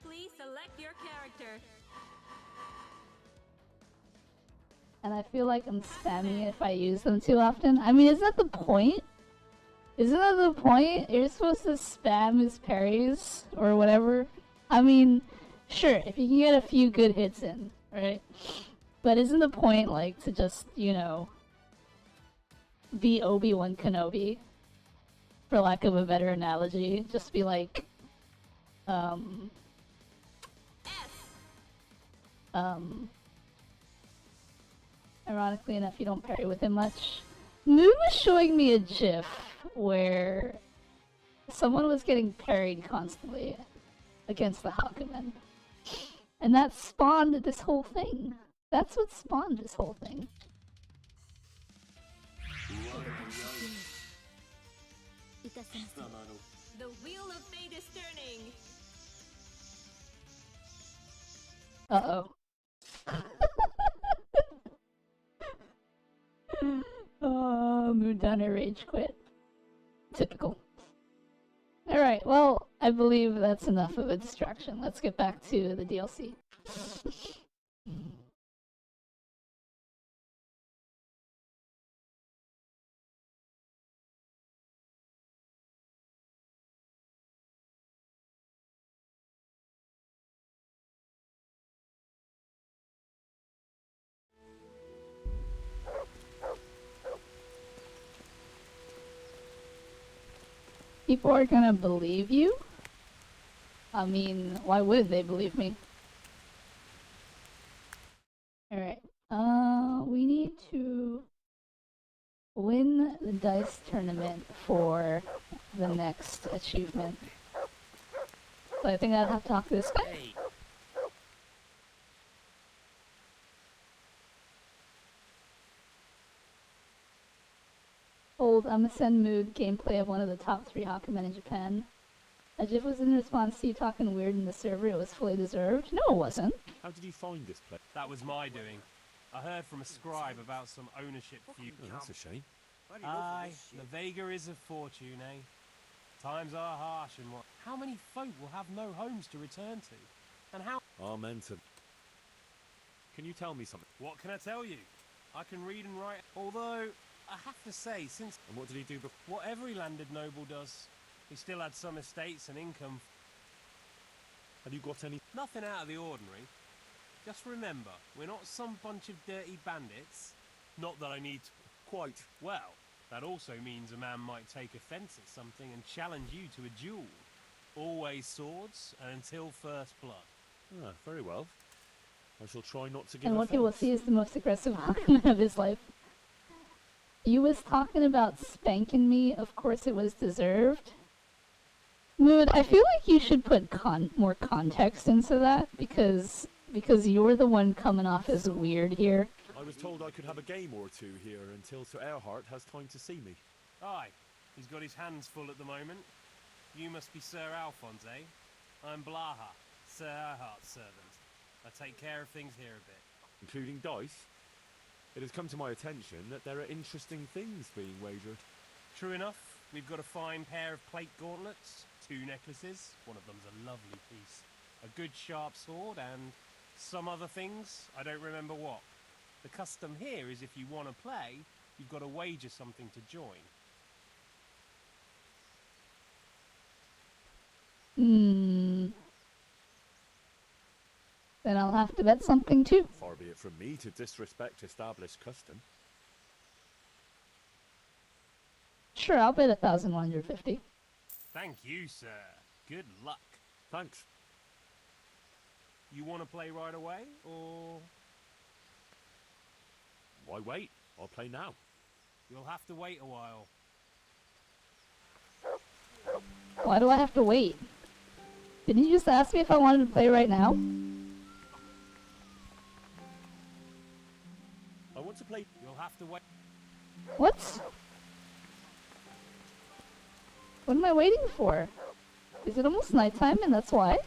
[SPEAKER 15] Please select your character.
[SPEAKER 1] And I feel like I'm spamming it if I use them too often. I mean, isn't that the point? Isn't that the point? You're supposed to spam his parries or whatever. I mean, sure, if you can get a few good hits in, right? But isn't the point, like, to just, you know, be Obi-Wan Kenobi, for lack of a better analogy? Just be like, ironically enough, you don't parry with him much. Moon was showing me a GIF where someone was getting parried constantly against the Hakumen. And that spawned this whole thing. That's what spawned this whole thing.
[SPEAKER 15] The wheel of fate is turning.
[SPEAKER 1] Uh-oh. Oh, Moon down her rage quit. Typical. Alright, well, I believe that's enough of a distraction. Let's get back to the DLC. People are gonna believe you? I mean, why would they believe me? Alright, we need to win the dice tournament for the next achievement. So I think I'd have to talk to this guy. Old Amasen Mood gameplay of one of the top 3 Hakumen in Japan. A GIF was in response to you talking weird in the server. It was fully deserved. No, it wasn't.
[SPEAKER 8] How did you find this place?
[SPEAKER 16] That was my doing. I heard from a scribe about some ownership feud.
[SPEAKER 8] Oh, that's a shame.
[SPEAKER 16] Aye, the Vega is of fortune, eh? Times are harsh and what? How many folk will have no homes to return to? And how—
[SPEAKER 8] Amen to... Can you tell me something?
[SPEAKER 16] What can I tell you? I can read and write, although I have to say, since—
[SPEAKER 8] And what did he do before?
[SPEAKER 16] What every landed noble does. He still had some estates and income.
[SPEAKER 8] Have you got any?
[SPEAKER 16] Nothing out of the ordinary. Just remember, we're not some bunch of dirty bandits. Not that I need to—
[SPEAKER 8] Quite.
[SPEAKER 16] Well, that also means a man might take offence at something and challenge you to a duel. Always swords, and until first blood.
[SPEAKER 8] Ah, very well. I shall try not to give
[SPEAKER 1] And what he will
[SPEAKER 8] offence.
[SPEAKER 1] see is the most aggressive Hakumen of his life. You was talking about spanking me. Of course it was deserved. Mood, I feel like you should put more context into that, because you're the one coming off as weird here.
[SPEAKER 8] I was told I could have a game or two here until Sir Erhard has time to see me.
[SPEAKER 16] Aye, he's got his hands full at the moment. You must be Sir Alphonse, eh? I'm Blaha, Sir Erhard's servant. I take care of things here a bit.
[SPEAKER 8] Including dice? It has come to my attention that there are interesting things being wagered.
[SPEAKER 16] True enough, we've got a fine pair of plate gauntlets, 2 necklaces, one of them's a lovely piece, a good sharp sword, and some other things, I don't remember what. The custom here is if you want to play, you've got to wager something to join.
[SPEAKER 1] Then I'll have to bet something too.
[SPEAKER 8] Far be it from me to disrespect established custom.
[SPEAKER 1] Sure, I'll bet 1,150.
[SPEAKER 16] Thank you, sir. Good luck.
[SPEAKER 8] Thanks.
[SPEAKER 16] You want to play right away, or...?
[SPEAKER 8] Why wait? I'll play now.
[SPEAKER 16] You'll have to wait a while.
[SPEAKER 1] Why do I have to wait? Didn't you just ask me if I wanted to play right now?
[SPEAKER 16] I want to play. You'll have to wait.
[SPEAKER 1] What? What am I waiting for? Is it almost nighttime and that's why?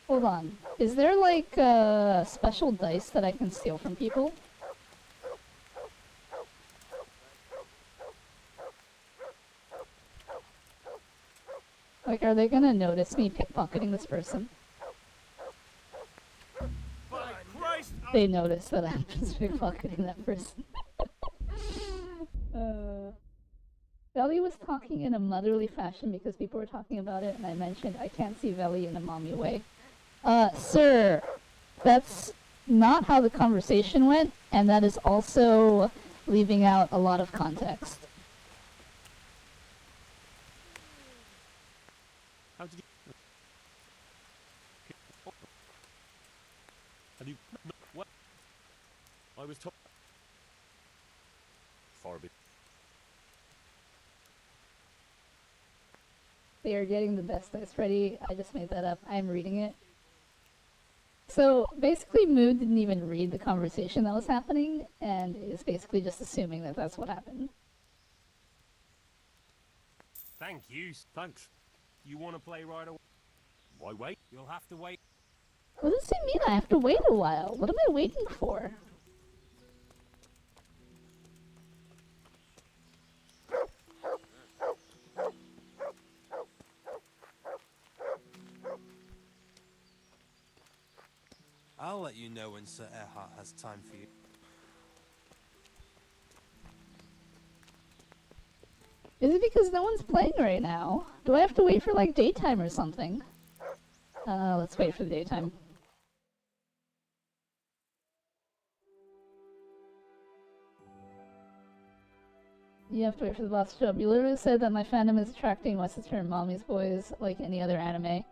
[SPEAKER 1] Hold on. Is there like special dice that I can steal from people? Like, are they gonna notice me pickpocketing this person? They notice that I'm just pickpocketing that person. Veli was talking in a motherly fashion because people were talking about it, and I mentioned I can't see Veli in a mommy way. Sir, that's not how the conversation went, and that is also leaving out a lot of context.
[SPEAKER 16] How did you... Have you... What? I was told... Far be...
[SPEAKER 1] They are getting the best dice ready. I just made that up. I'm reading it. So basically Mood didn't even read the conversation that was happening and is basically just assuming that that's what happened.
[SPEAKER 16] Thank you. Thanks. You want to play right away? Why wait? You'll have to wait.
[SPEAKER 1] What does it mean I have to wait a while? What am I waiting for?
[SPEAKER 17] I'll let you know when Sir Erhard has time for you.
[SPEAKER 1] Is it because no one's playing right now? Do I have to wait for like daytime or something? Let's wait for the daytime. You have to wait for the boss to show up. You literally said that my fandom is attracting what's the term, mommy's boys, like any other anime.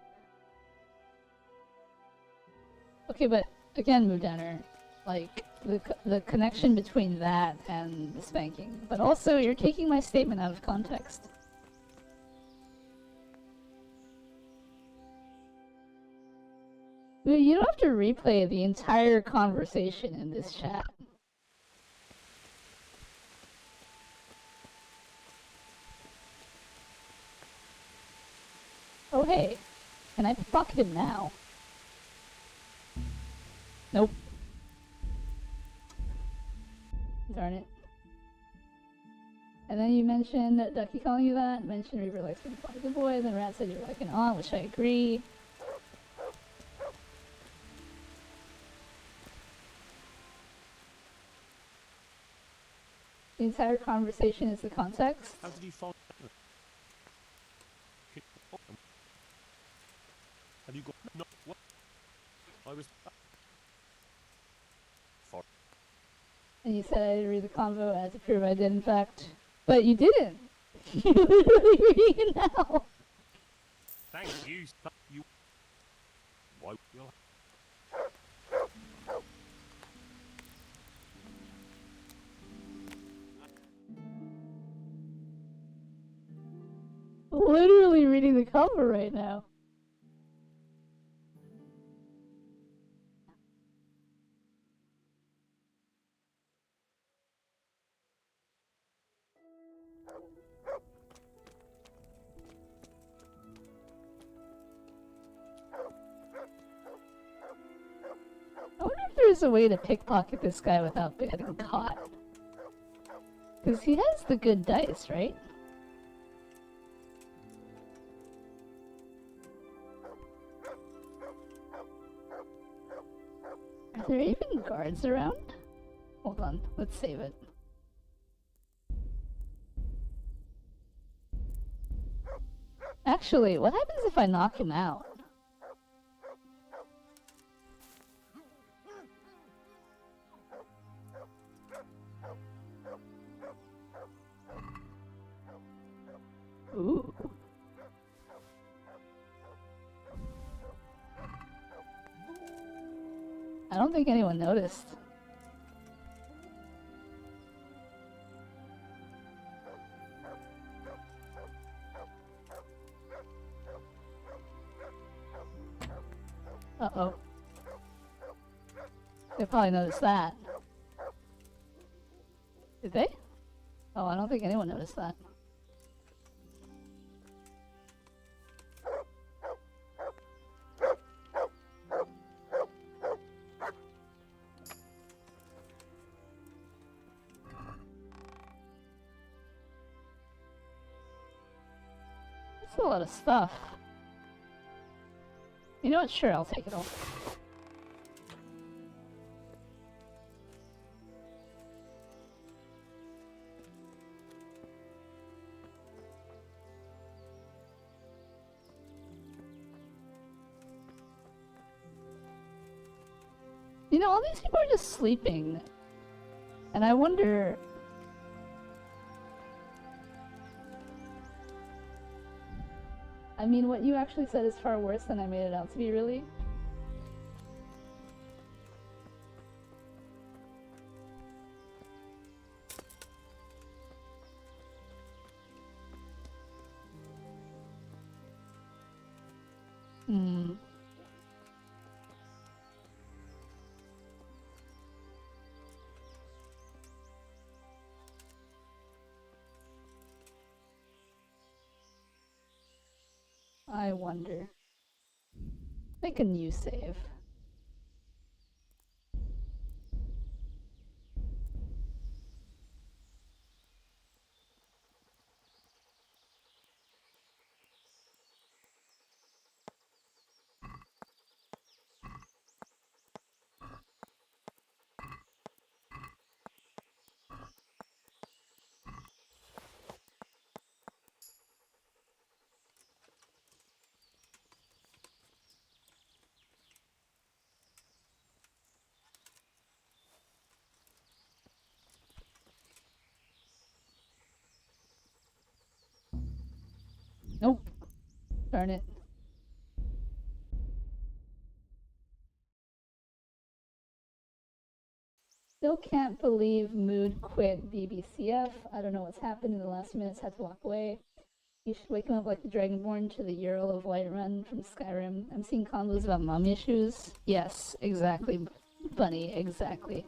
[SPEAKER 1] Okay, but again, Moodowner, like the connection between that and the spanking. But also, you're taking my statement out of context. You don't have to replay the entire conversation in this chat. Oh hey, can I fuck him now? Nope. Darn it. And then you mentioned Ducky calling you that, mentioned Reaver likes being called a good boy, then Rat said you're like an aunt, which I agree. The entire conversation is the context.
[SPEAKER 16] How did you fall? Have you got... No, what? I was... Far.
[SPEAKER 1] And you said I didn't read the convo as to prove I did, in fact. But you didn't! You're literally reading it now!
[SPEAKER 16] Thank you. You... Why? You'll...
[SPEAKER 1] Literally reading the cover right now. I wonder if there's a way to pickpocket this guy without getting caught. Because he has the good dice, right? Are there even guards around? Hold on, let's save it. Actually, what happens if I knock him out? don't think anyone noticed. Uh-oh. They probably noticed that. Did they? Oh, I don't think anyone noticed that. That's a lot of stuff. You know what? Sure, I'll take it all. You know, all these people are just sleeping. And I wonder... I mean, what you actually said is far worse than I made it out to be, really. Hmm. I wonder. Make a new save. Nope. Darn it. Still can't believe Mood quit BBCF. I don't know what's happened in the last few minutes, had to walk away. You should wake him up like the Dragonborn to the Earl of Whiterun from Skyrim. I'm seeing combos about mom issues. Yes, exactly, Bunny, exactly.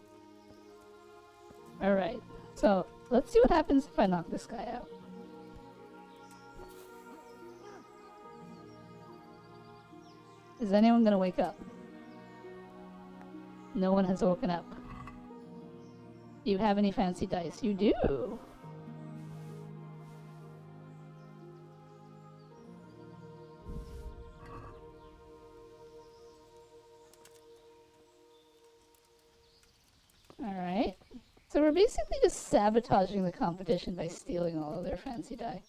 [SPEAKER 1] Alright, so let's see what happens if I knock this guy out. Is anyone gonna wake up? No one has woken up. Do you have any fancy dice? You do! Alright. So we're basically just sabotaging the competition by stealing all of their fancy die.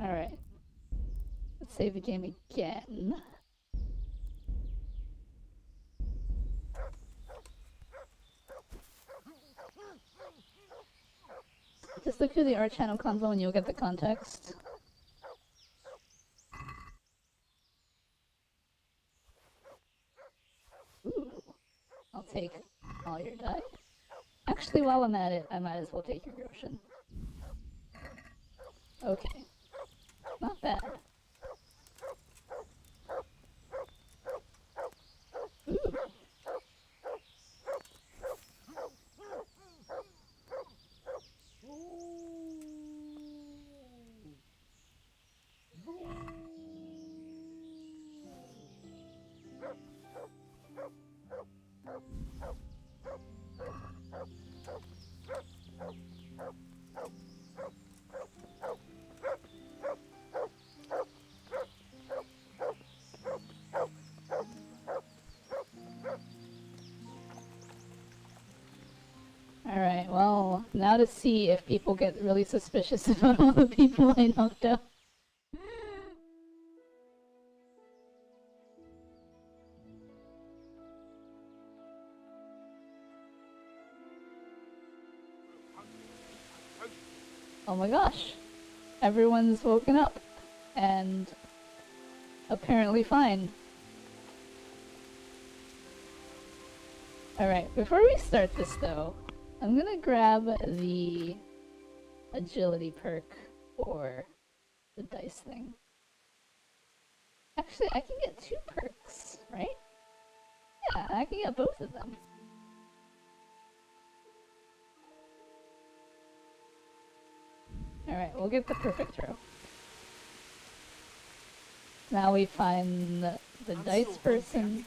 [SPEAKER 1] Alright. Let's save the game again. Just look through the art channel convo and you'll get the context. Ooh. I'll take all your die. Actually, while I'm at it, I might as well take your Roshan. Okay. Not bad. Ooh. Alright, well, now to see if people get really suspicious about all the people I knocked out. Oh my gosh. Everyone's woken up. And apparently fine. Alright, before we start this though, I'm gonna grab the agility perk for the dice thing. Actually, I can get 2 perks, right? Yeah, I can get both of them. Alright, we'll get the perfect throw. Now we find the dice person.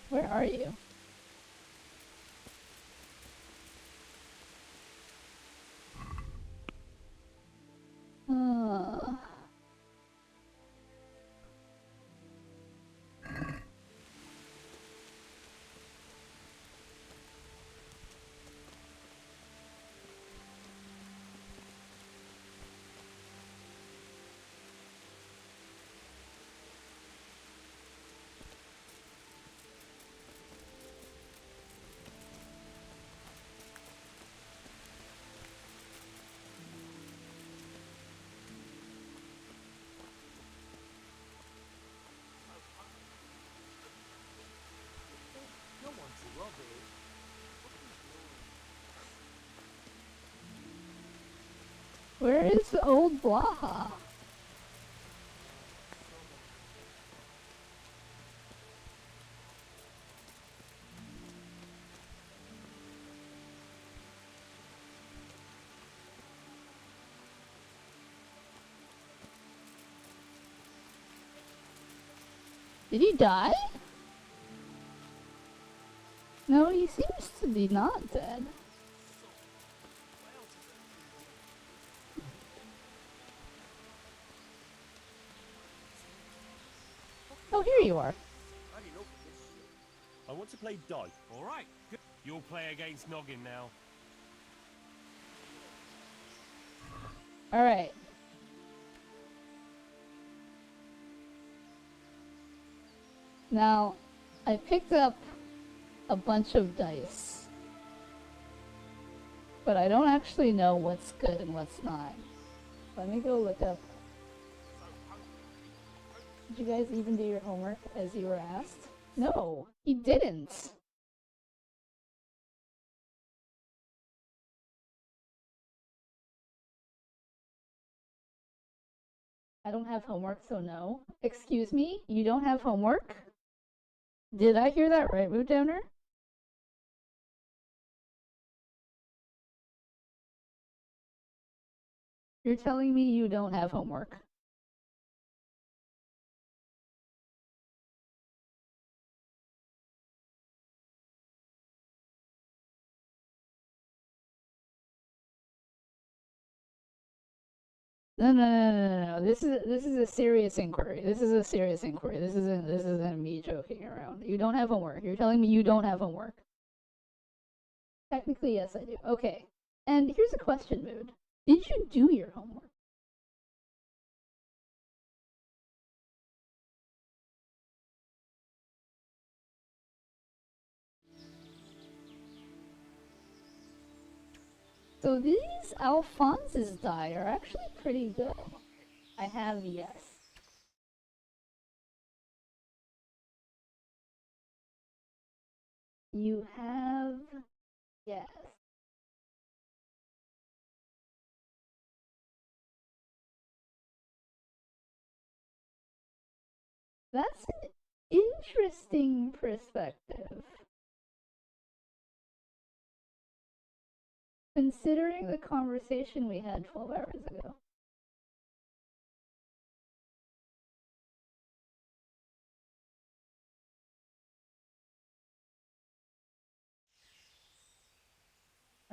[SPEAKER 1] Where are you? Where is the old Blaha? Did he die? No, he seems to be not dead. Oh, here you are.
[SPEAKER 16] I want to play dice. Alright, good. You'll play against Noggin now.
[SPEAKER 1] Alright. Now, I picked up a bunch of dice. But I don't actually know what's good and what's not. Let me go look up. Did you guys even do your homework as you were asked? No, he didn't. I don't have homework, so no. Excuse me? You don't have homework? Did I hear that right, Mood Downer? You're telling me you don't have homework. No. This is a serious inquiry. This is a serious inquiry. This isn't me joking around. You don't have homework. You're telling me you don't have homework. Technically, yes, I do. Okay. And here's a question, Mood. Did you do your homework? So these Alphonse's die are actually pretty good. I have yes. You have yes. That's an interesting perspective. Considering the conversation we had 12 hours ago.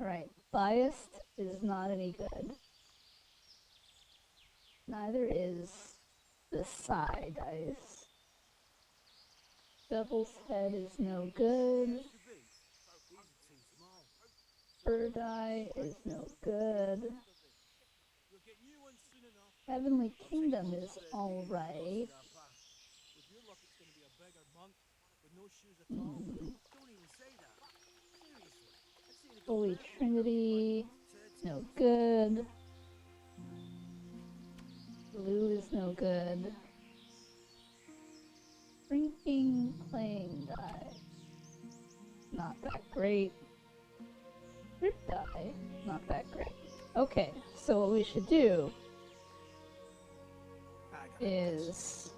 [SPEAKER 1] Alright, biased is not any good. Neither is the side dice. Devil's head is no good. Fur die is no good. Heavenly Kingdom is alright. Holy Trinity, no good. Blue is no good. Drinking, playing die. Not that great. Rip die, not that great. Okay, so what we should do is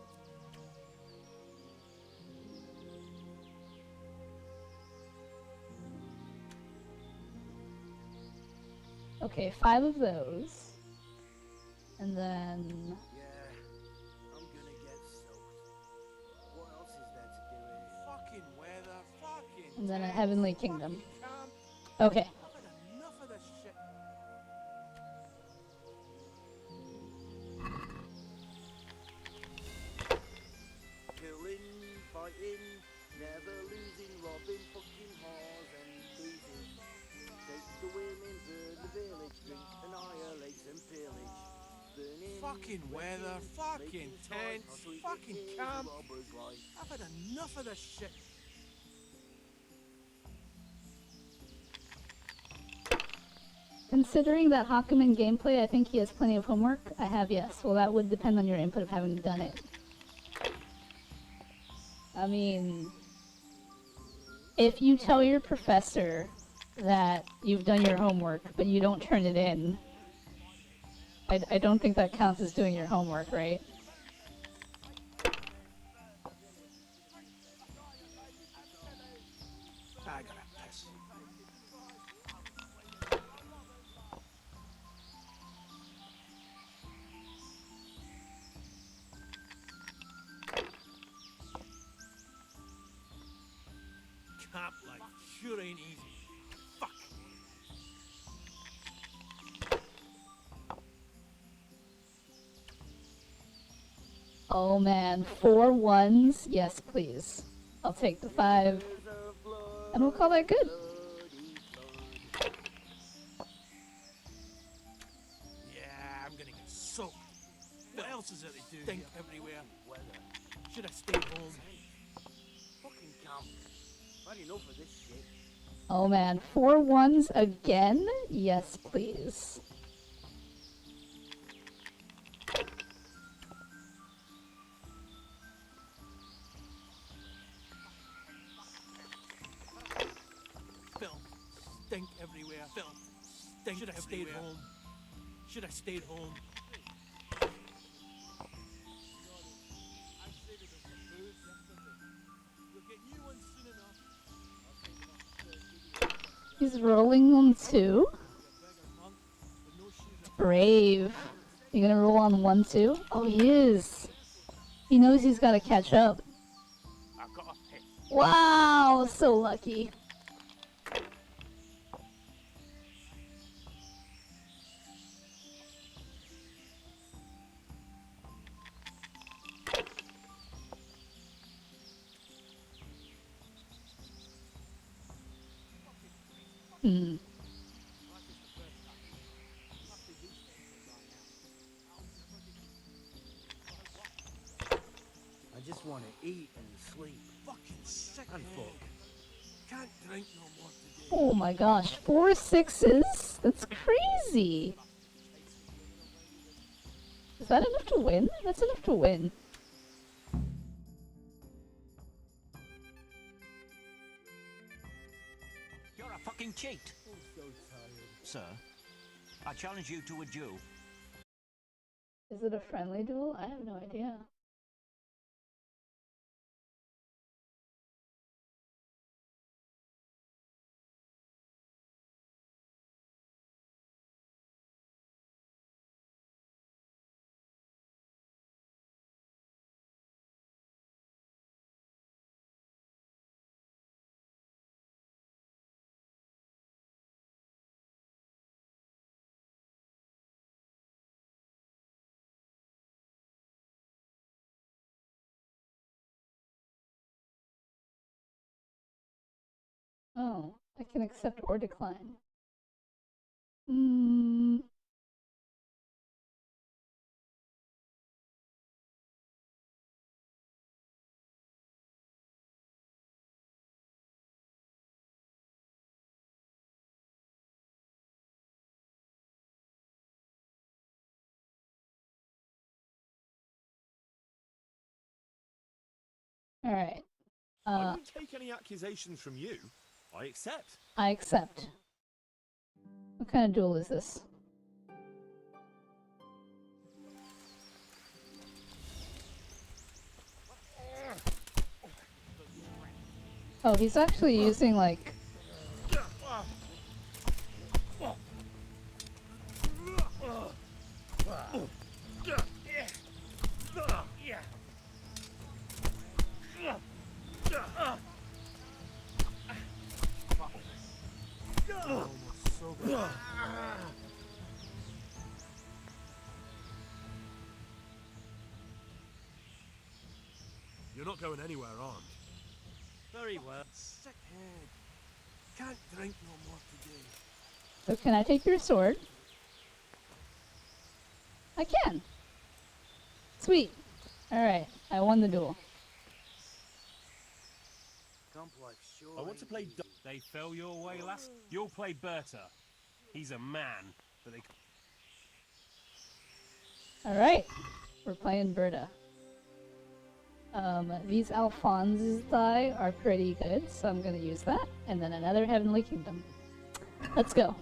[SPEAKER 1] okay, 5 of those. And then
[SPEAKER 4] I'm gonna get soaked. What else is there to do in it? Fucking weather, fucking
[SPEAKER 1] and then a
[SPEAKER 4] tent,
[SPEAKER 1] Heavenly Kingdom.
[SPEAKER 4] fucking camp.
[SPEAKER 1] Okay.
[SPEAKER 4] I've had enough of this shit. Killing, fighting, never losing, robbing fucking whores and boozing. Take the women, burn the village, drink, annihilate and pillage. Burning,
[SPEAKER 3] Fucking weather, fucking tents, fucking camp. I've had enough of this shit.
[SPEAKER 1] Considering that Hakumen gameplay, I think he has plenty of homework. I have, yes. Well, that would depend on your input of having done it. I mean, if you tell your professor that you've done your homework, but you don't turn it in, I don't think that counts as doing your homework, right?
[SPEAKER 3] I gotta piss. Camp life sure ain't easy. Fuck.
[SPEAKER 1] Oh man, 4 1s? Yes, please. I'll take the 5. And we'll call that good.
[SPEAKER 3] Yeah, I'm gonna get soaked. What else is there to do? Stink everywhere. Should have stayed home.
[SPEAKER 4] Fucking camp. I've had enough of this shit.
[SPEAKER 1] Oh man, 4 1s again? Yes, please.
[SPEAKER 3] Filth. Stink everywhere. Filth. Stink. Should have stayed home. Should have stayed home.
[SPEAKER 1] He's rolling on 2. Brave. You gonna roll on 1 too? Oh, he is. He knows he's gotta catch up. Wow, so lucky. Hmm.
[SPEAKER 4] I just want to eat and sleep.
[SPEAKER 3] Fucking sick.
[SPEAKER 4] And fuck.
[SPEAKER 3] Can't drink no more today.
[SPEAKER 1] Oh my gosh, 4 6s? That's crazy. Is that enough to win? That's enough to win.
[SPEAKER 5] You're a fucking cheat.
[SPEAKER 4] I'm so tired.
[SPEAKER 5] Sir, I challenge you to a duel.
[SPEAKER 1] Is it a friendly duel? I have no idea. Oh, I can accept or decline. Hmm. Alright.
[SPEAKER 18] I won't take any accusations from you. I accept.
[SPEAKER 1] I accept. What kind of duel is this? Oh, he's actually using like...
[SPEAKER 18] You're not going anywhere armed.
[SPEAKER 5] Very well.
[SPEAKER 18] Sick head. Can't drink no more today.
[SPEAKER 1] So can I take your sword? I can. Sweet. Alright, I won the duel.
[SPEAKER 5] I want to play.
[SPEAKER 16] They fell your way last. You'll play Berta. He's a man, but they.
[SPEAKER 1] Alright, we're playing Berta. These Alphonses die are pretty good, so I'm gonna use that. And then another Heavenly Kingdom. Let's go.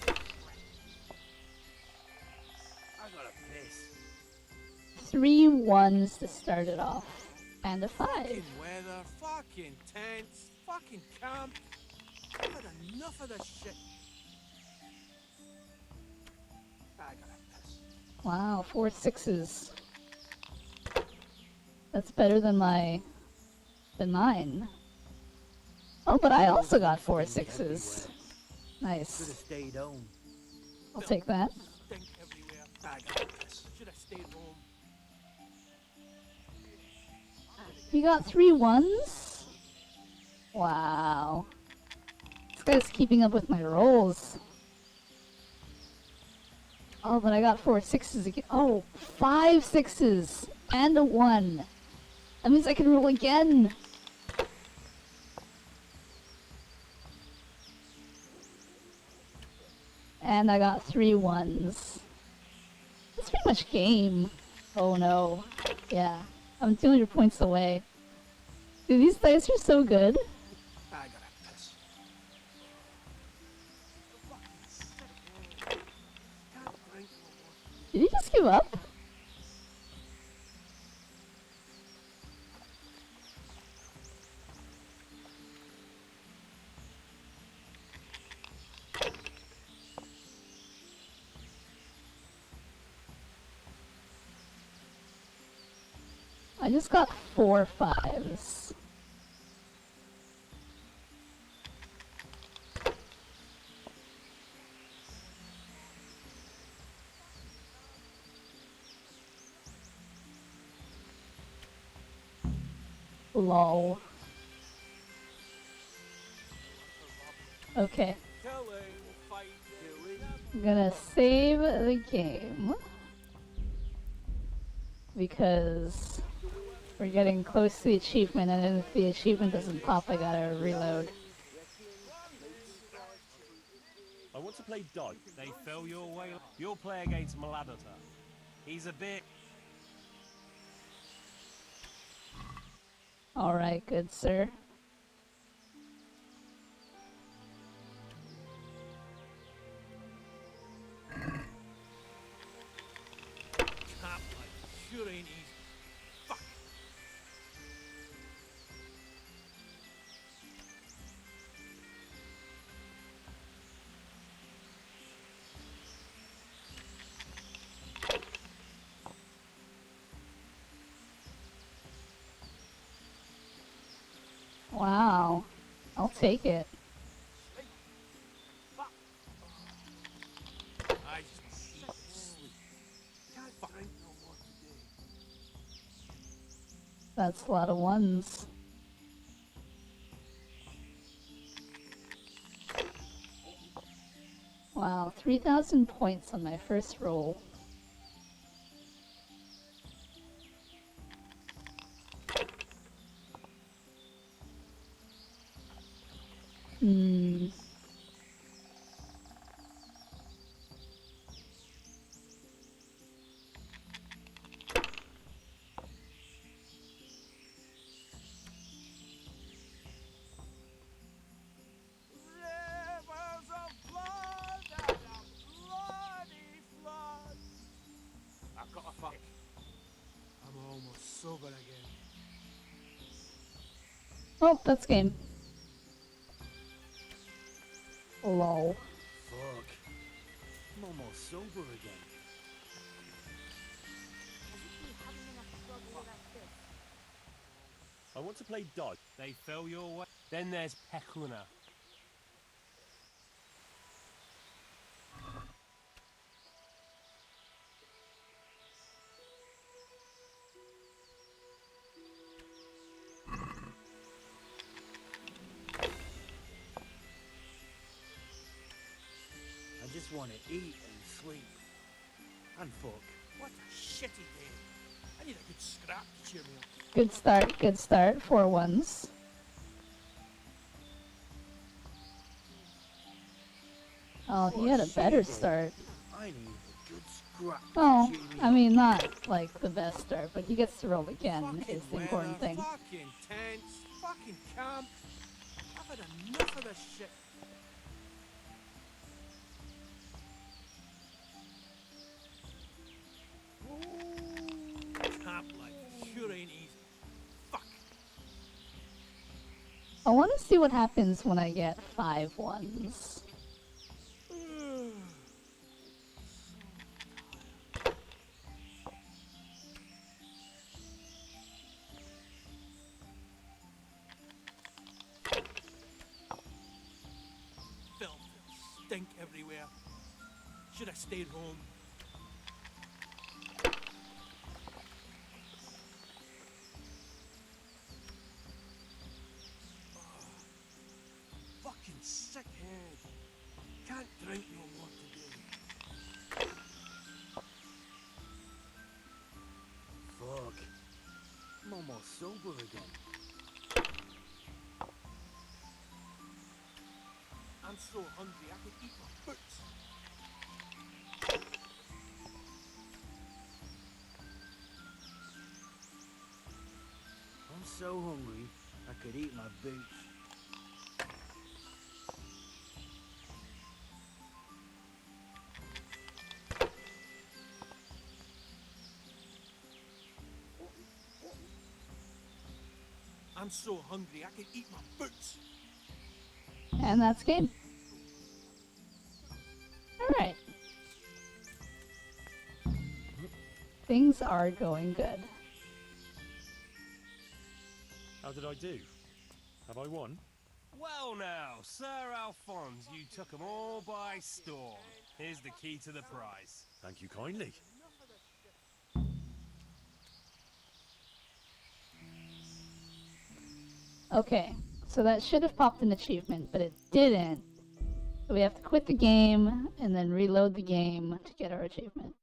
[SPEAKER 5] I gotta piss.
[SPEAKER 1] 3 1s to start it off. And a 5.
[SPEAKER 3] Fucking weather, fucking tents, fucking camp. I've had enough of this shit. I gotta piss.
[SPEAKER 1] Wow, 4 6s. That's better than mine. Oh, but I also got 4 6s. Nice.
[SPEAKER 4] Should have stayed home.
[SPEAKER 1] I'll take that.
[SPEAKER 3] Stink everywhere. I gotta piss. Should have stayed home.
[SPEAKER 1] You got 3 1s? Wow. This guy's keeping up with my rolls. Oh, but I got 4 6s again. Oh, 5 6s and a 1. That means I can roll again. And I got 3 1s. That's pretty much game. Oh no. Yeah. I'm 200 points away. Dude, these dice are so good.
[SPEAKER 3] I gotta piss.
[SPEAKER 1] Did he just give up? I just got 4 5s. Lol. Okay. I'm gonna save the game. Because we're getting close to the achievement, and if the achievement doesn't pop, I gotta reload.
[SPEAKER 5] I want to play Dog.
[SPEAKER 16] They fell your way. You'll play against Maladata. He's a bit.
[SPEAKER 1] Alright, good sir.
[SPEAKER 3] Sure ain't easy. Fuck.
[SPEAKER 1] Wow. I'll take it.
[SPEAKER 3] I just want to eat and sleep. Can't drink no more today.
[SPEAKER 1] That's a lot of 1s. Wow, 3,000 points on my first roll.
[SPEAKER 12] gotta fuck. I'm almost sober again.
[SPEAKER 1] Oh, that's game. Lol.
[SPEAKER 4] Fuck. I'm almost sober again.
[SPEAKER 18] I want to play dodge.
[SPEAKER 16] They fell your way. Then there's Pekuna.
[SPEAKER 4] I just want to eat and sleep. And fuck.
[SPEAKER 12] What a shitty day. I need a good scrap to cheer me up.
[SPEAKER 1] Good start. 4 ones. Oh, he had a better start.
[SPEAKER 4] I need a good scrap.
[SPEAKER 1] Oh, I mean, not like the best start, but he gets to roll again is the important thing.
[SPEAKER 12] Fucking tents, fucking camp. I've had enough of this shit. Camp life sure ain't easy. Fuck.
[SPEAKER 1] I want to see what happens when I get 5 ones.
[SPEAKER 12] Filth and stink everywhere. Should have stayed home. Fucking sick head. Can't drink no more today.
[SPEAKER 4] Fuck. I'm almost sober again.
[SPEAKER 12] I'm so hungry I could eat my boots.
[SPEAKER 4] I'm so hungry I could eat my boots.
[SPEAKER 12] I'm so hungry I could eat my boots.
[SPEAKER 1] And that's game. Alright. Things are going good.
[SPEAKER 18] How did I do? Have I won?
[SPEAKER 16] Well now, Sir Alphonse, you took them all by storm. Here's the key to the prize.
[SPEAKER 18] Thank you kindly.
[SPEAKER 1] Okay, so that should have popped an achievement, but it didn't. So we have to quit the game and then reload the game to get our achievement.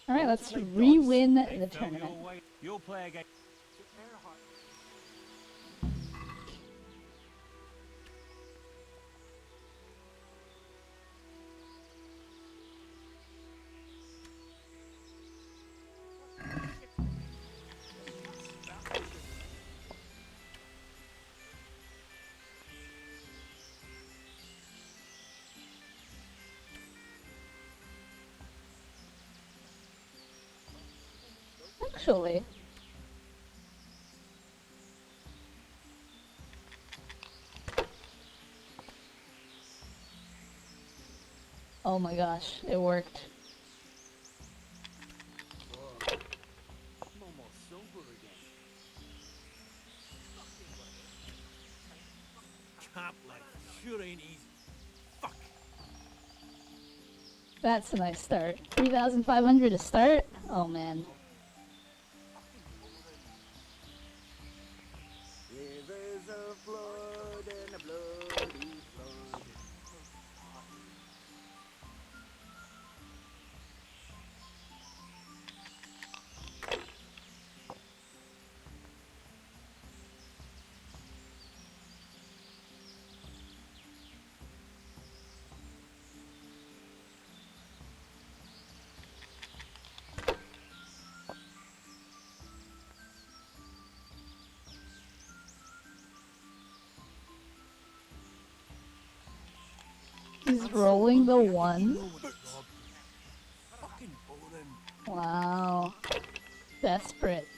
[SPEAKER 1] Alright, let's re-win the tournament.
[SPEAKER 16] You'll play again.
[SPEAKER 1] actually. Oh my gosh, it worked.
[SPEAKER 4] I'm almost sober again.
[SPEAKER 3] Camp life sure ain't easy. Fuck.
[SPEAKER 1] That's a nice start. 3,500 to start? Oh man.
[SPEAKER 4] Rivers of blood and a bloody flood.
[SPEAKER 1] He's rolling the one.
[SPEAKER 3] Fucking boring.
[SPEAKER 1] Wow. Desperate.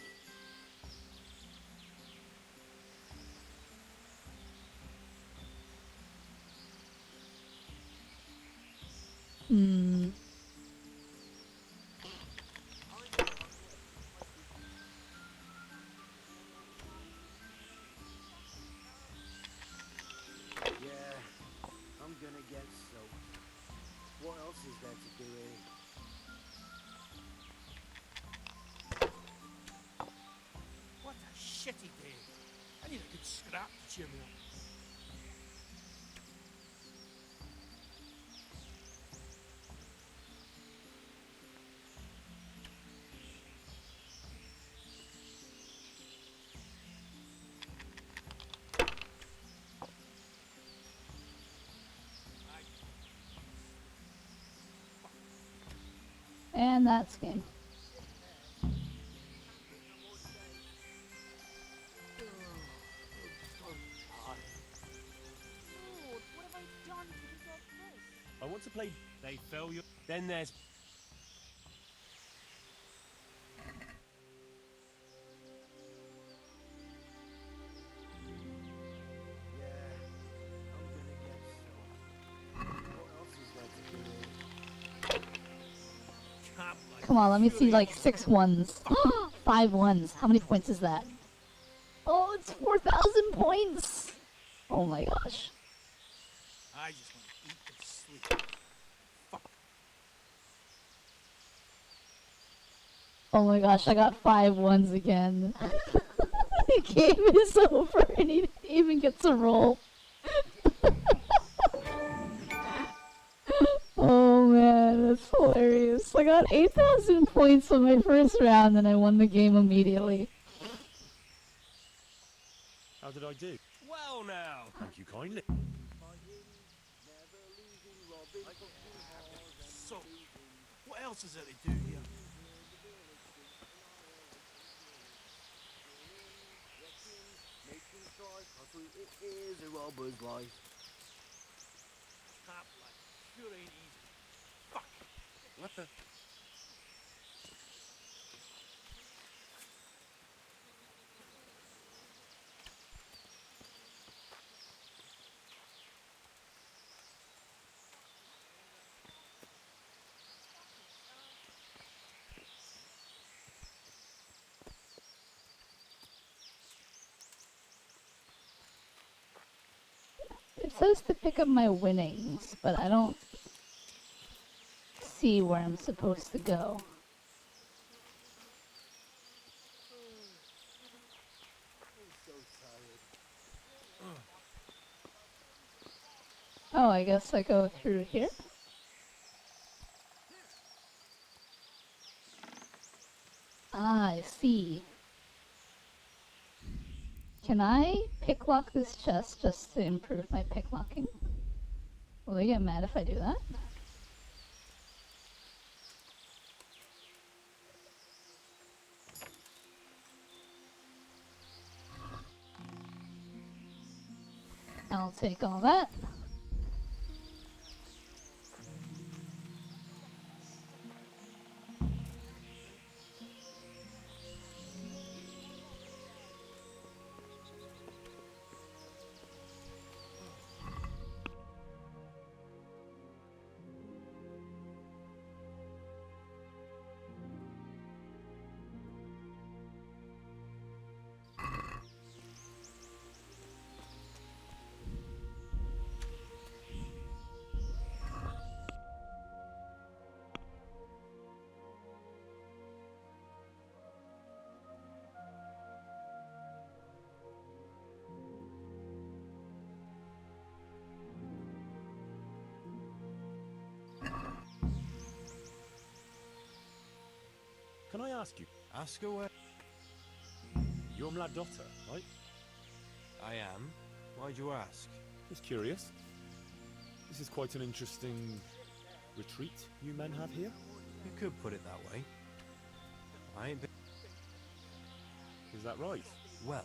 [SPEAKER 1] Hmm.
[SPEAKER 4] Yeah, I'm gonna get soaked. What else is there to do here?
[SPEAKER 3] What a shitty day. I need a good scrap to cheer me up.
[SPEAKER 1] And that's game.
[SPEAKER 16] I want to play. They fell you. Then there's.
[SPEAKER 1] Come on, let me see like 6 ones. 5 ones. How many points is that? Oh, it's 4,000 points! Oh my gosh.
[SPEAKER 3] I just want to eat and sleep.
[SPEAKER 1] Oh my gosh, I got 5 ones again. The game is over and he didn't even get to roll. Oh man, that's hilarious. I got 8,000 points on my first round and I won the game immediately.
[SPEAKER 18] How did I do?
[SPEAKER 16] Well now.
[SPEAKER 18] Thank you kindly.
[SPEAKER 3] So, what else is there to do here?
[SPEAKER 4] Making strife, hustle, it is a robber's life.
[SPEAKER 3] Camp life sure ain't easy. Fuck.
[SPEAKER 18] What the?
[SPEAKER 1] It says to pick up my winnings, but I don't see where I'm supposed to go. Oh, I guess I go through here? Ah, I see. Can I picklock this chest just to improve my picklocking? Will they get mad if I do that? I'll take all that.
[SPEAKER 8] ask you?
[SPEAKER 17] Ask away.
[SPEAKER 8] You're Mladotta, right?
[SPEAKER 17] I am. Why'd you ask?
[SPEAKER 8] Just curious. This is quite an interesting retreat you men have here.
[SPEAKER 17] You could put it that way. I ain't been...
[SPEAKER 8] Is that right?
[SPEAKER 17] Well,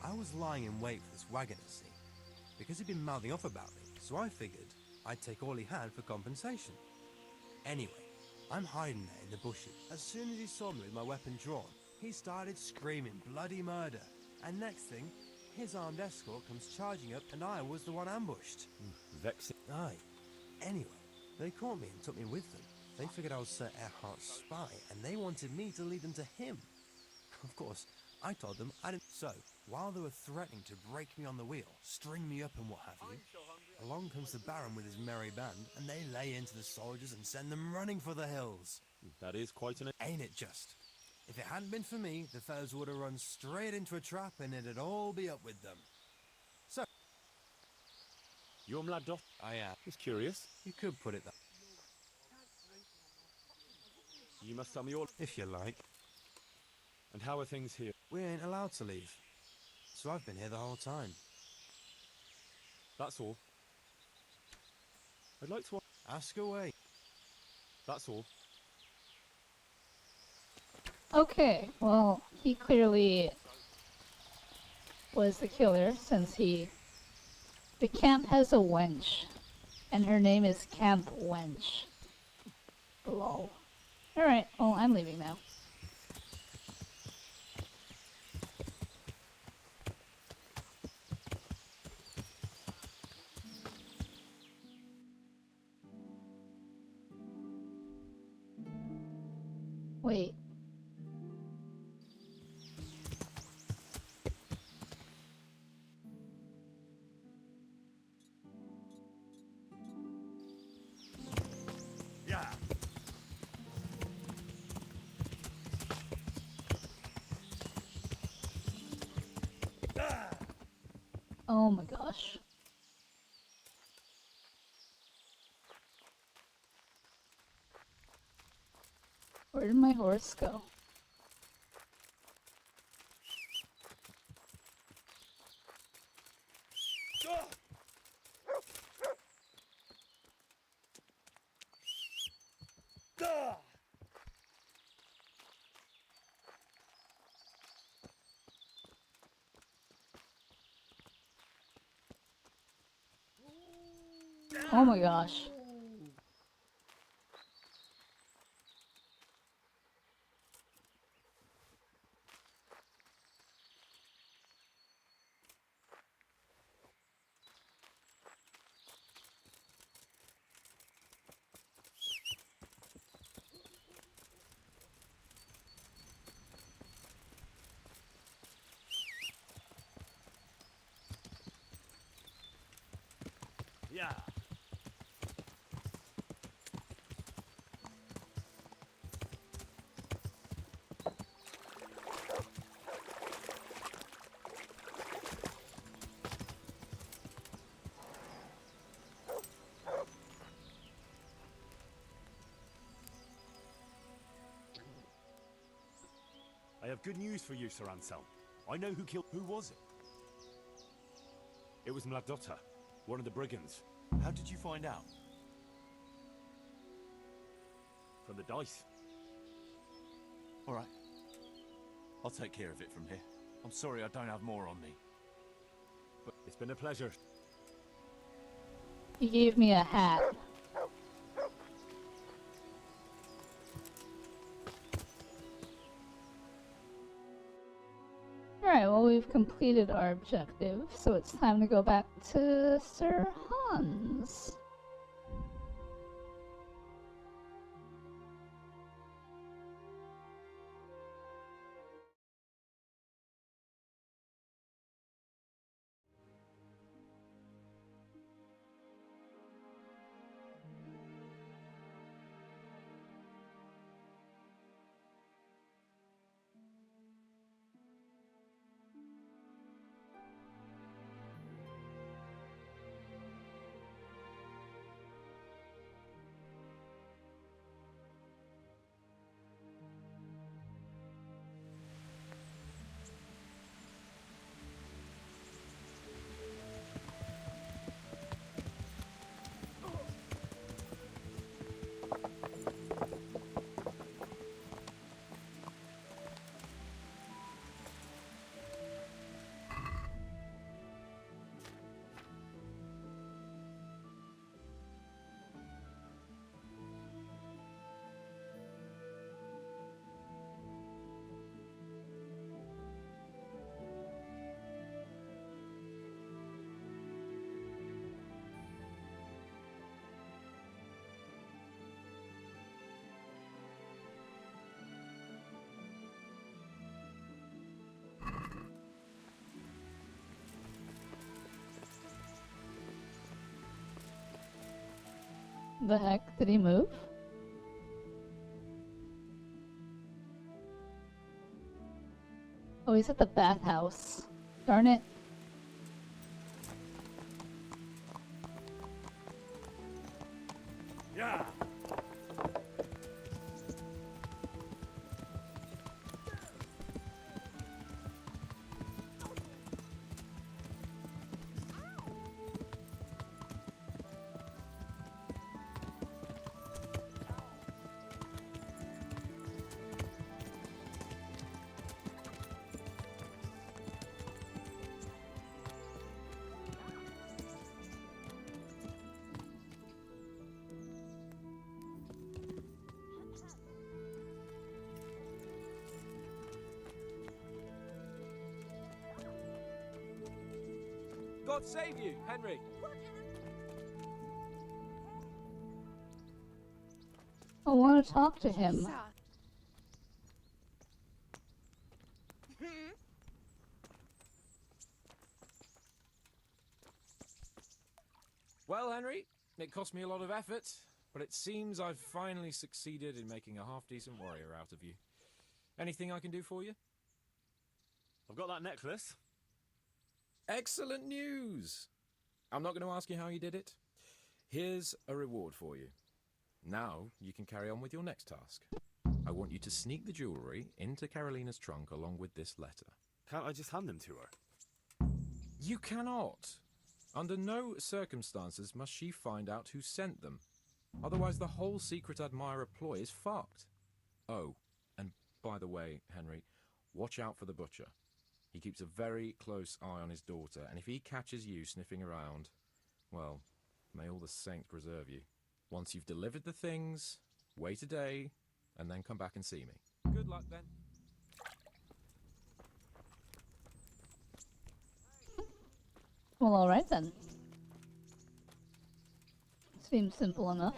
[SPEAKER 17] I was lying in wait for this wagoner, see? Because he'd been mouthing off about me, so I figured I'd take all he had for compensation. Anyway, I'm hiding there in the bushes. As soon as he saw me with my weapon drawn, he started screaming bloody murder. And next thing, his armed escort comes charging up and I was the one ambushed.
[SPEAKER 8] Vexing.
[SPEAKER 17] Aye. Anyway, they caught me and took me with them. They figured I was Sir Erhardt's spy, and they wanted me to lead them to him. Of course, I told them I didn't. So, while they were threatening to break me on the wheel, string me up and what have you, along comes the Baron with his merry band, and they lay into the soldiers and send them running for the hills.
[SPEAKER 8] That is quite an...
[SPEAKER 17] Ain't it just? If it hadn't been for me, the fellas would have run straight into a trap and it'd all be up with them. So...
[SPEAKER 8] You're Mladotta?
[SPEAKER 17] I am.
[SPEAKER 8] Just curious.
[SPEAKER 17] You could put it that...
[SPEAKER 8] You must tell me all...
[SPEAKER 17] If you like.
[SPEAKER 8] And how are things here?
[SPEAKER 17] We ain't allowed to leave. So I've been here the whole time.
[SPEAKER 8] That's all. I'd like to...
[SPEAKER 17] Ask away.
[SPEAKER 8] That's all.
[SPEAKER 1] Okay, well, he clearly was the killer since he... The camp has a wench, and her name is Camp Wench. Lol. Alright, well, I'm leaving now. Wait.
[SPEAKER 10] Yeah.
[SPEAKER 1] Oh my gosh. Where did my horse go? Oh my gosh.
[SPEAKER 10] Yeah.
[SPEAKER 8] I have good news for you, Sir Anselm. I know who killed... Who was it? It was Mladotta, one of the brigands.
[SPEAKER 13] How did you find out?
[SPEAKER 8] From the dice.
[SPEAKER 13] All right. I'll take care of it from here. I'm sorry I don't have more on me.
[SPEAKER 8] But it's been a pleasure.
[SPEAKER 1] He gave me a hat. Alright, well we've completed our objective, so it's time to go back to Sir Hans. The heck? Did he move? Oh, he's at the bathhouse. Darn it.
[SPEAKER 2] Yeah.
[SPEAKER 12] God save you, Henry!
[SPEAKER 1] I want to talk to him.
[SPEAKER 11] Well, Henry, it cost me a lot of effort, but it seems I've finally succeeded in making a half-decent warrior out of you. Anything I can do for you?
[SPEAKER 18] I've got that necklace.
[SPEAKER 11] Excellent news! I'm not going to ask you how you did it. Here's a reward for you. Now you can carry on with your next task. I want you to sneak the jewellery into Carolina's trunk along with this letter.
[SPEAKER 18] Can't I just hand them to her?
[SPEAKER 11] You cannot! Under no circumstances must she find out who sent them. Otherwise the whole secret admirer ploy is fucked. Oh, and by the way, Henry, watch out for the butcher. He keeps a very close eye on his daughter, and if he catches you sniffing around, well, may all the saints preserve you. Once you've delivered the things, wait a day, and then come back and see me. Good luck then.
[SPEAKER 1] Well, alright then. Seems simple enough.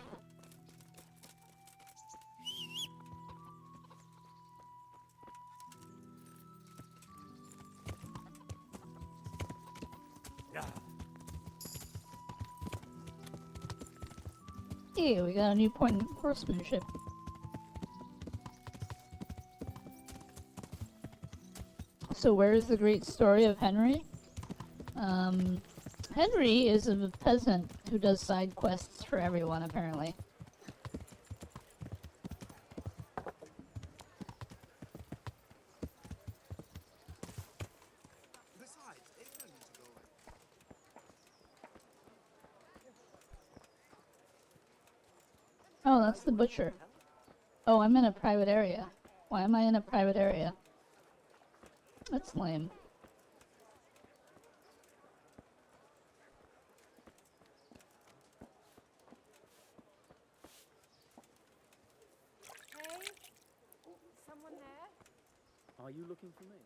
[SPEAKER 1] Hey, we got a new point in horsemanship. So where is the great story of Henry? Henry is a peasant who does side quests for everyone, apparently. Oh, that's the butcher. Oh, I'm in a private area. Why am I in a private area? That's lame.
[SPEAKER 19] Hey, someone there?
[SPEAKER 4] Are you looking for me?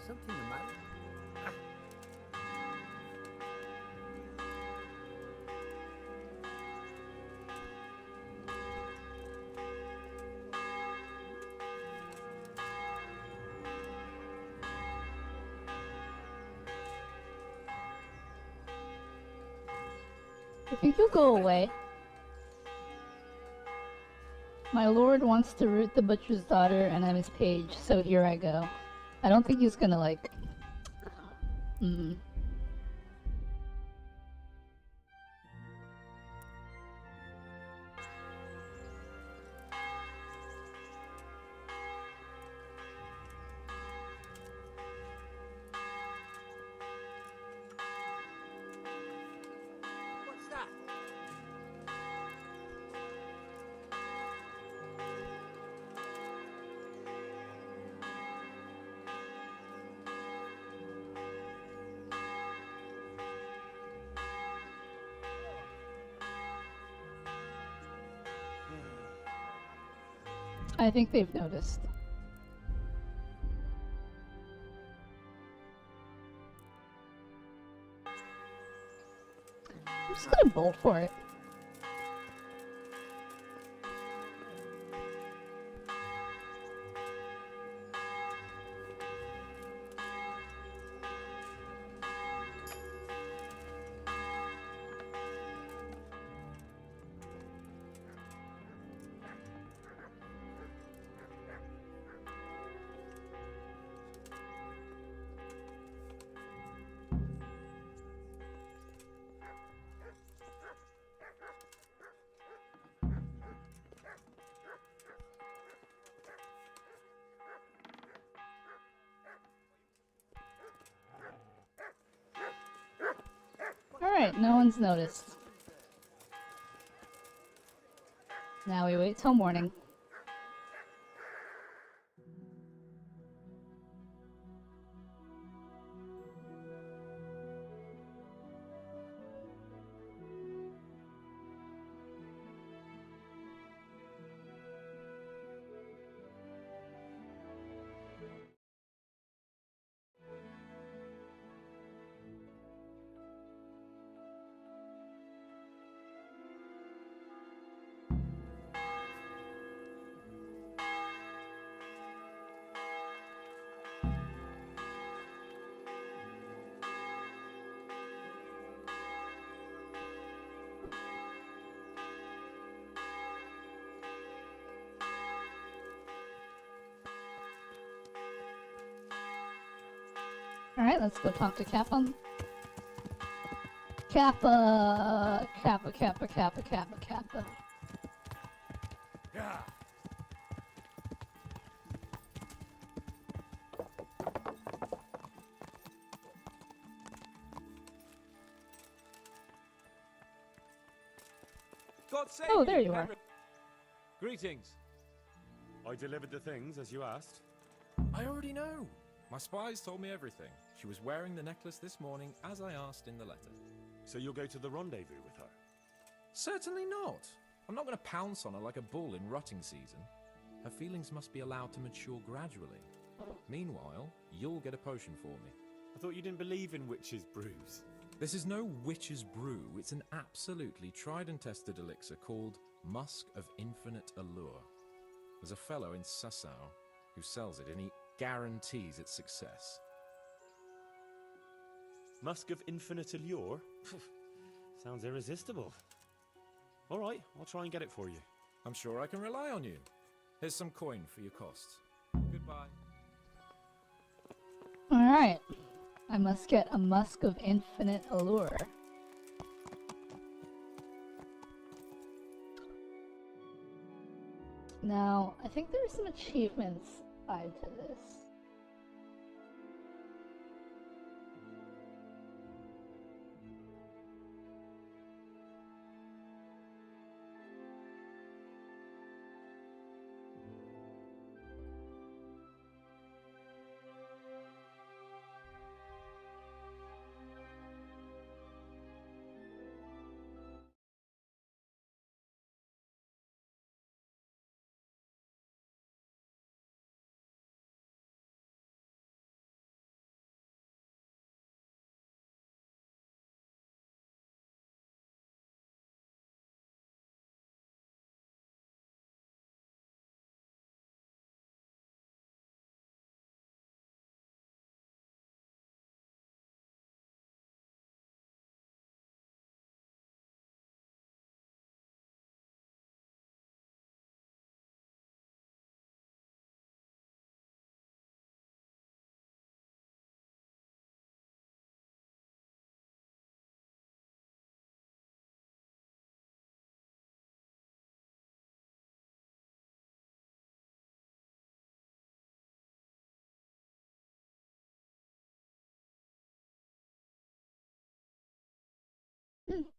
[SPEAKER 10] Something the matter?
[SPEAKER 1] If you could go away. My lord wants to root the butcher's daughter, and I'm his page, so here I go. I don't think he's gonna, like...
[SPEAKER 4] What's that?
[SPEAKER 1] I think they've noticed. I'm just gonna bolt for it. Alright, no one's noticed. Now we wait till morning. Alright, let's go talk to Capon. Kappa! Kappa, Kappa, Kappa, Kappa, Kappa.
[SPEAKER 18] Yeah.
[SPEAKER 20] God save
[SPEAKER 1] Oh, there you are.
[SPEAKER 20] Henry. Greetings.
[SPEAKER 18] I delivered the things as you asked.
[SPEAKER 11] I already know. My spies told me everything. She was wearing the necklace this morning, as I asked in the letter.
[SPEAKER 18] So you'll go to the rendezvous with her?
[SPEAKER 11] Certainly not. I'm not going to pounce on her like a bull in rutting season. Her feelings must be allowed to mature gradually. Meanwhile, you'll get a potion for me.
[SPEAKER 18] I thought you didn't believe in witches' brews.
[SPEAKER 11] This is no witch's brew. It's an absolutely tried and tested elixir called Musk of Infinite Allure. There's a fellow in Sassau who sells it, and he guarantees its success.
[SPEAKER 18] Musk of Infinite Allure? Sounds irresistible. All right, I'll try and get it for you.
[SPEAKER 11] I'm sure I can rely on you. Here's some coin for your costs. Goodbye.
[SPEAKER 1] Alright. I must get a Musk of Infinite Allure. Now, I think there's some achievements tied to this.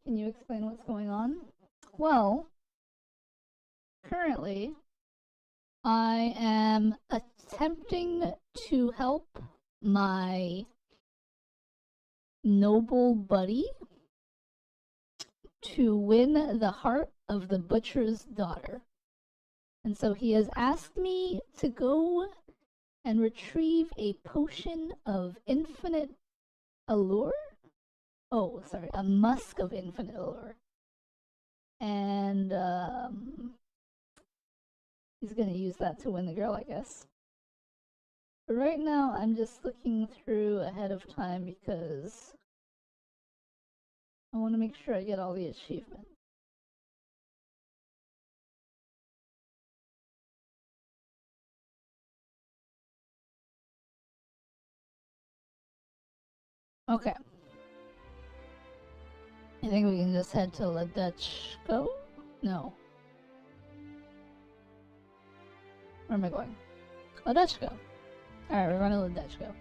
[SPEAKER 1] Can you explain what's going on? Well, currently, I am attempting to help my noble buddy to win the heart of the butcher's daughter. And so he has asked me to go and retrieve a potion of infinite allure? Oh, sorry, a musk of infinite allure. And, he's gonna use that to win the girl, I guess. But right now, I'm just looking through ahead of time because I want to make sure I get all the achievements. Okay. I think we can just head to Ledechko? No. Where am I going? Ledechko. Alright, we're going to Ledechko.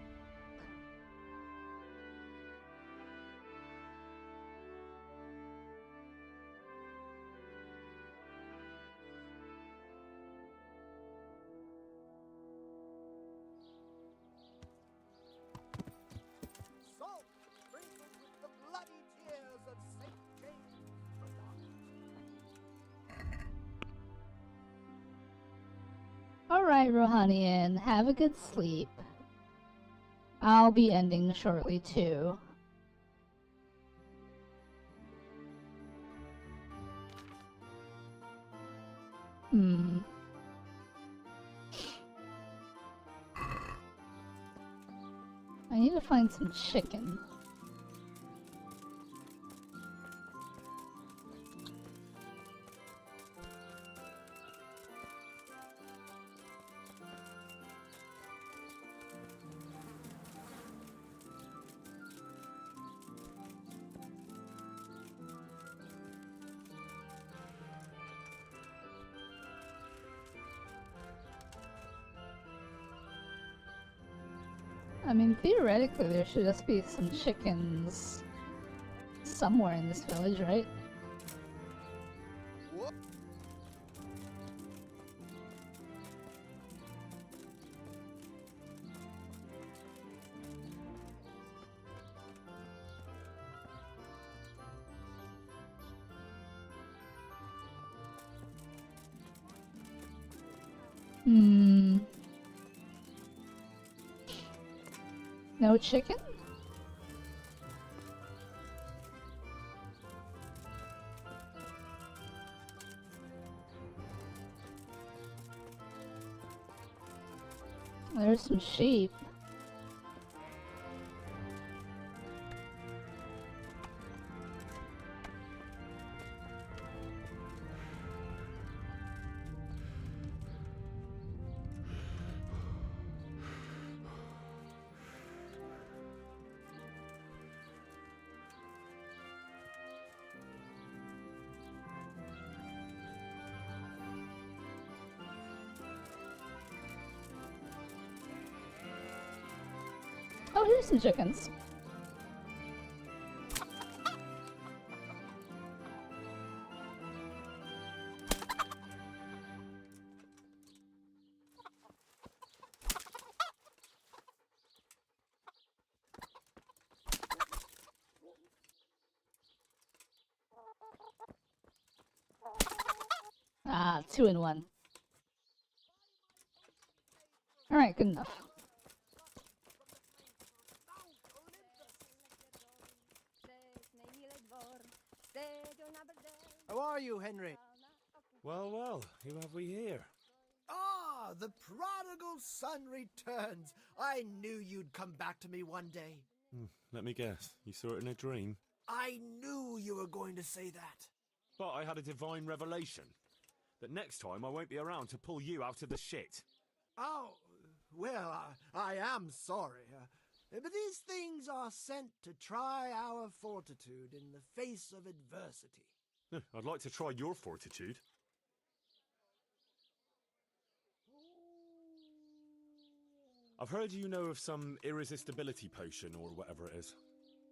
[SPEAKER 4] Salt sprinkled with the bloody tears of Saint James the Lord.
[SPEAKER 1] Alright, Rohanian, have a good sleep. I'll be ending shortly too. I need to find some chicken. I mean, theoretically, there should just be some chickens somewhere in this village, right? No chicken? There's some sheep. Oh, here's some chickens. Ah, 2 in 1. Alright, good enough.
[SPEAKER 3] How are you, Henry?
[SPEAKER 18] Well, well, who have we here?
[SPEAKER 3] Ah, the prodigal son returns. I knew you'd come back to me one day.
[SPEAKER 18] Let me guess, you saw it in a dream?
[SPEAKER 3] I knew you were going to say that.
[SPEAKER 18] But I had a divine revelation. That next time I won't be around to pull you out of the shit.
[SPEAKER 3] Oh, well, I am sorry. But these things are sent to try our fortitude in the face of adversity.
[SPEAKER 18] I'd like to try your fortitude. I've heard you know of some irresistibility potion or whatever it is.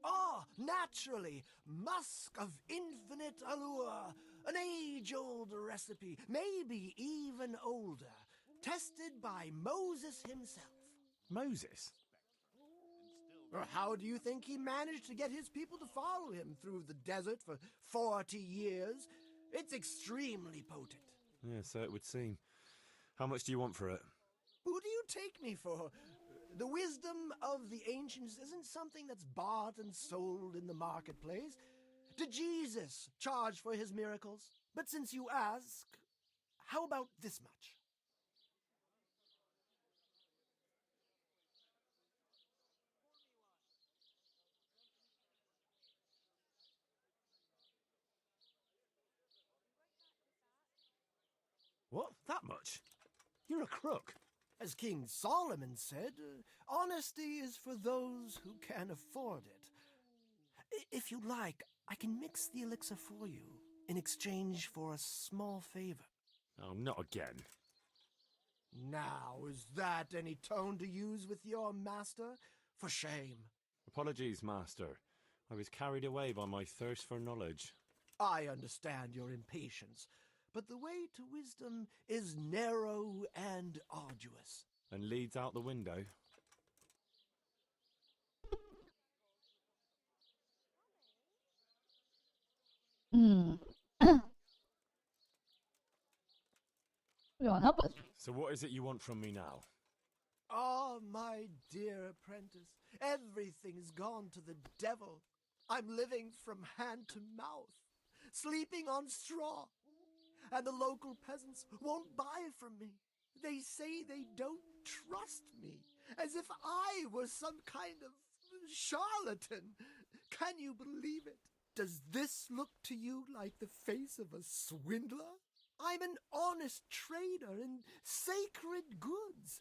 [SPEAKER 3] Ah, naturally! Musk of infinite allure! An age-old recipe, maybe even older. Tested by Moses himself.
[SPEAKER 18] Moses?
[SPEAKER 3] How do you think he managed to get his people to follow him through the desert for 40 years? It's extremely potent.
[SPEAKER 18] Yeah, so it would seem.
[SPEAKER 8] How much do you want for it?
[SPEAKER 3] Who do you take me for? The wisdom of the ancients isn't something that's bought and sold in the marketplace. Did Jesus charge for his miracles? But since you ask, how about this much?
[SPEAKER 8] What? That much? You're a crook.
[SPEAKER 3] As King Solomon said, honesty is for those who can afford it. If you like, I can mix the elixir for you in exchange for a small favor.
[SPEAKER 8] Oh, not again.
[SPEAKER 3] Now, is that any tone to use with your master? For shame.
[SPEAKER 8] Apologies, Master. I was carried away by my thirst for knowledge.
[SPEAKER 3] I understand your impatience, but the way to wisdom is narrow and arduous.
[SPEAKER 8] And leads out the window.
[SPEAKER 1] Hmm. You want help us?
[SPEAKER 8] So what is it you want from me now?
[SPEAKER 3] Ah, my dear apprentice, everything's gone to the devil. I'm living from hand to mouth, sleeping on straw, and the local peasants won't buy from me. They say they don't trust me, as if I was some kind of charlatan. Can you believe it? Does this look to you like the face of a swindler? I'm an honest trader in sacred goods,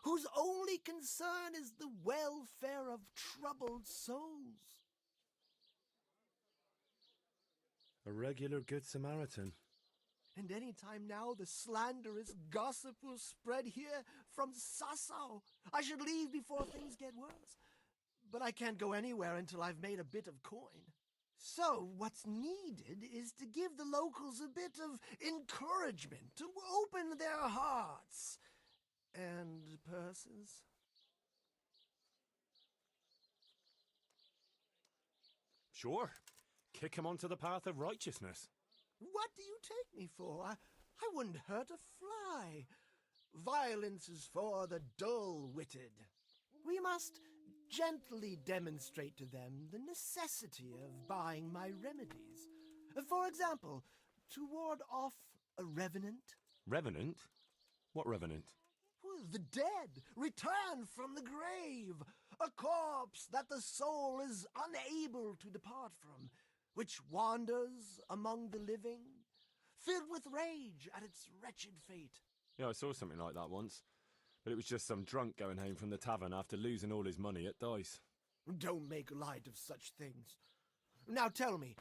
[SPEAKER 3] whose only concern is the welfare of troubled souls.
[SPEAKER 8] A regular good Samaritan.
[SPEAKER 3] And any time now the slanderous gossip will spread here from Sassau. I should leave before things get worse. But I can't go anywhere until I've made a bit of coin. So what's needed is to give the locals a bit of encouragement, to open their hearts and purses.
[SPEAKER 8] Sure. Kick him onto the path of righteousness.
[SPEAKER 3] What do you take me for? I wouldn't hurt a fly. Violence is for the dull-witted. We must gently demonstrate to them the necessity of buying my remedies. For example, to ward off a revenant.
[SPEAKER 8] Revenant? What revenant?
[SPEAKER 3] The dead return from the grave, a corpse that the soul is unable to depart from, which wanders among the living, filled with rage at its wretched fate.
[SPEAKER 8] Yeah, I saw something like that once. But it was just some drunk going home from the tavern after losing all his money at dice.
[SPEAKER 3] Don't make light of such things. Now tell me,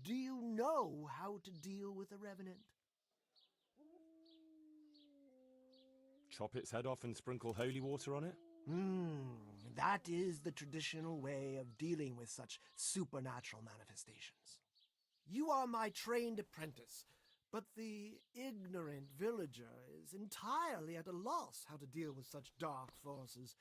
[SPEAKER 3] do you know how to deal with a revenant?
[SPEAKER 8] Chop its head off and sprinkle holy water on it?
[SPEAKER 3] That is the traditional way of dealing with such supernatural manifestations. You are my trained apprentice, but the ignorant villager is entirely at a loss how to deal with such dark forces.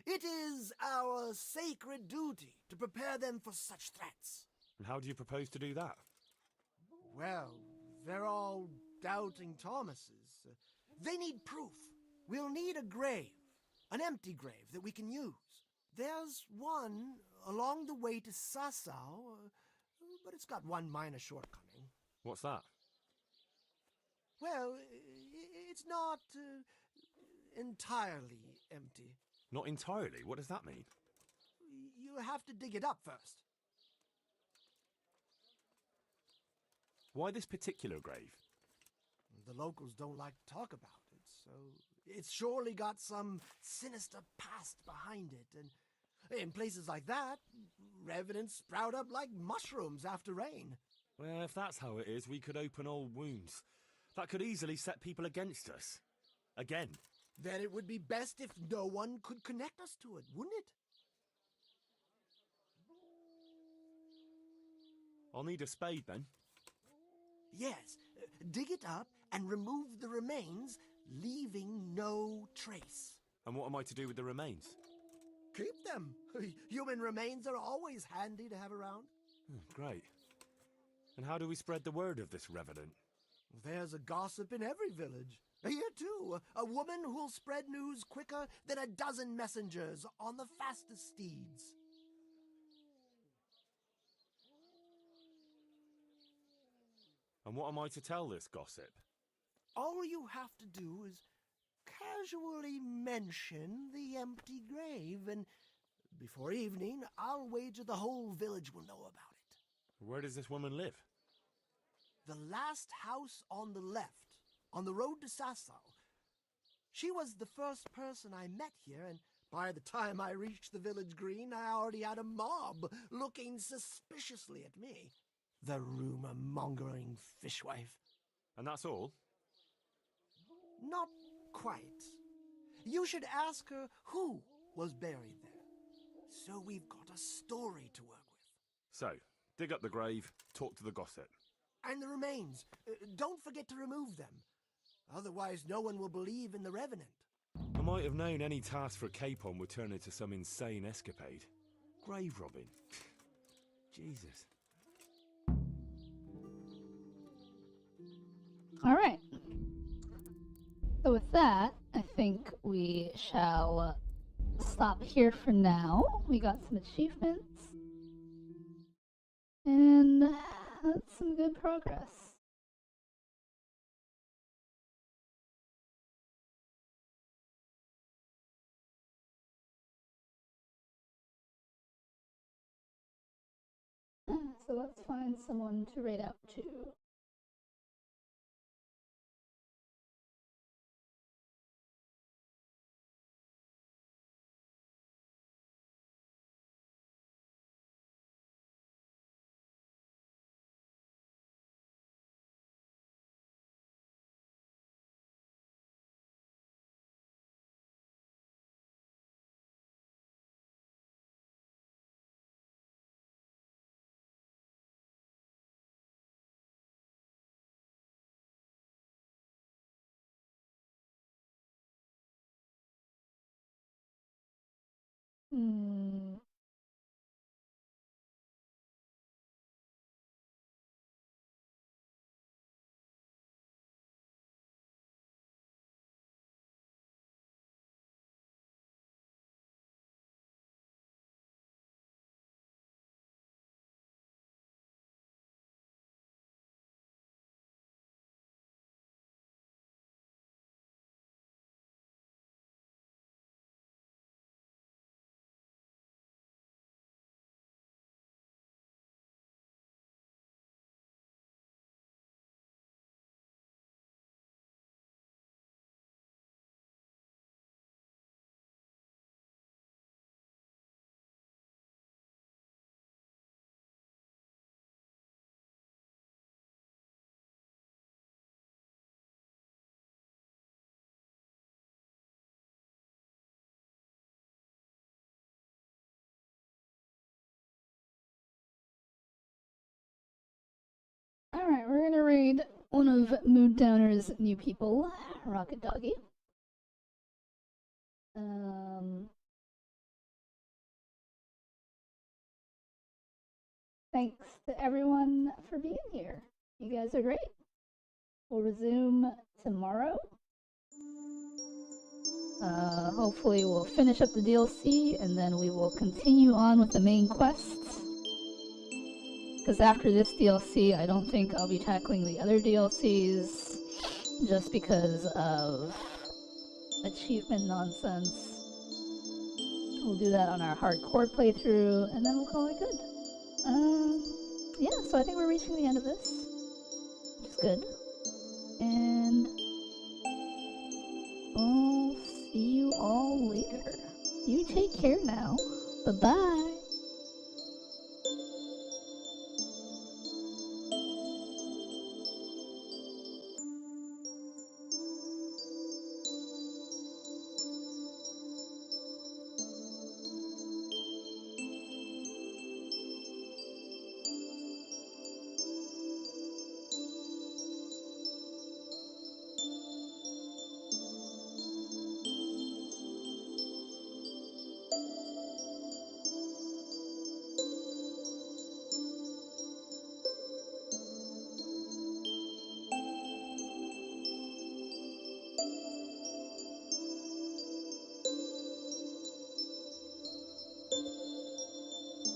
[SPEAKER 3] It is our sacred duty to prepare them for such threats.
[SPEAKER 8] And how do you propose to do that?
[SPEAKER 3] Well, they're all doubting Thomases. They need proof. We'll need a grave, an empty grave that we can use. There's one along the way to Sassau, but it's got one minor shortcoming.
[SPEAKER 8] What's that?
[SPEAKER 3] Well, it's not entirely empty.
[SPEAKER 8] Not entirely? What does that mean?
[SPEAKER 3] You have to dig it up first.
[SPEAKER 8] Why this particular grave?
[SPEAKER 3] The locals don't like to talk about it, so it's surely got some sinister past behind it. And in places like that, revenants sprout up like mushrooms after rain.
[SPEAKER 8] Well, if that's how it is, we could open old wounds. That could easily set people against us. Again.
[SPEAKER 3] Then it would be best if no one could connect us to it, wouldn't it?
[SPEAKER 8] I'll need a spade then.
[SPEAKER 3] Yes, dig it up and remove the remains, leaving no trace.
[SPEAKER 8] And what am I to do with the remains?
[SPEAKER 3] Keep them. Human remains are always handy to have around.
[SPEAKER 8] Great. And how do we spread the word of this revenant?
[SPEAKER 3] There's a gossip in every village. Here too, a woman who'll spread news quicker than a dozen messengers on the fastest steeds.
[SPEAKER 8] And what am I to tell this gossip?
[SPEAKER 3] All you have to do is casually mention the empty grave, and before evening, I'll wager the whole village will know about it.
[SPEAKER 8] Where does this woman live?
[SPEAKER 3] The last house on the left, on the road to Sassau. She was the first person I met here, and by the time I reached the village green, I already had a mob looking suspiciously at me. The rumor-mongering fishwife.
[SPEAKER 8] And that's all?
[SPEAKER 3] Not quite. You should ask her who was buried there. So we've got a story to work with.
[SPEAKER 8] So, dig up the grave, talk to the gossip.
[SPEAKER 3] And the remains. Don't forget to remove them. Otherwise, no one will believe in the Revenant.
[SPEAKER 8] I might have known any task for Capon would turn into some insane escapade. Grave robbing. Jesus.
[SPEAKER 1] All right. So with that, I think we shall stop here for now. We got some achievements. And that's some good progress. So let's find someone to raid out to. Alright, we're gonna raid one of Mood Downer's new people, Rocket Doggy. Thanks to everyone for being here. You guys are great. We'll resume tomorrow. Hopefully we'll finish up the DLC and then we will continue on with the main quests. Because after this DLC, I don't think I'll be tackling the other DLCs just because of achievement nonsense. We'll do that on our hardcore playthrough and then we'll call it good. Yeah, so I think we're reaching the end of this, which is good. And I'll see you all later. You take care now. Bye-bye.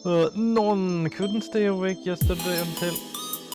[SPEAKER 21] None couldn't stay awake yesterday until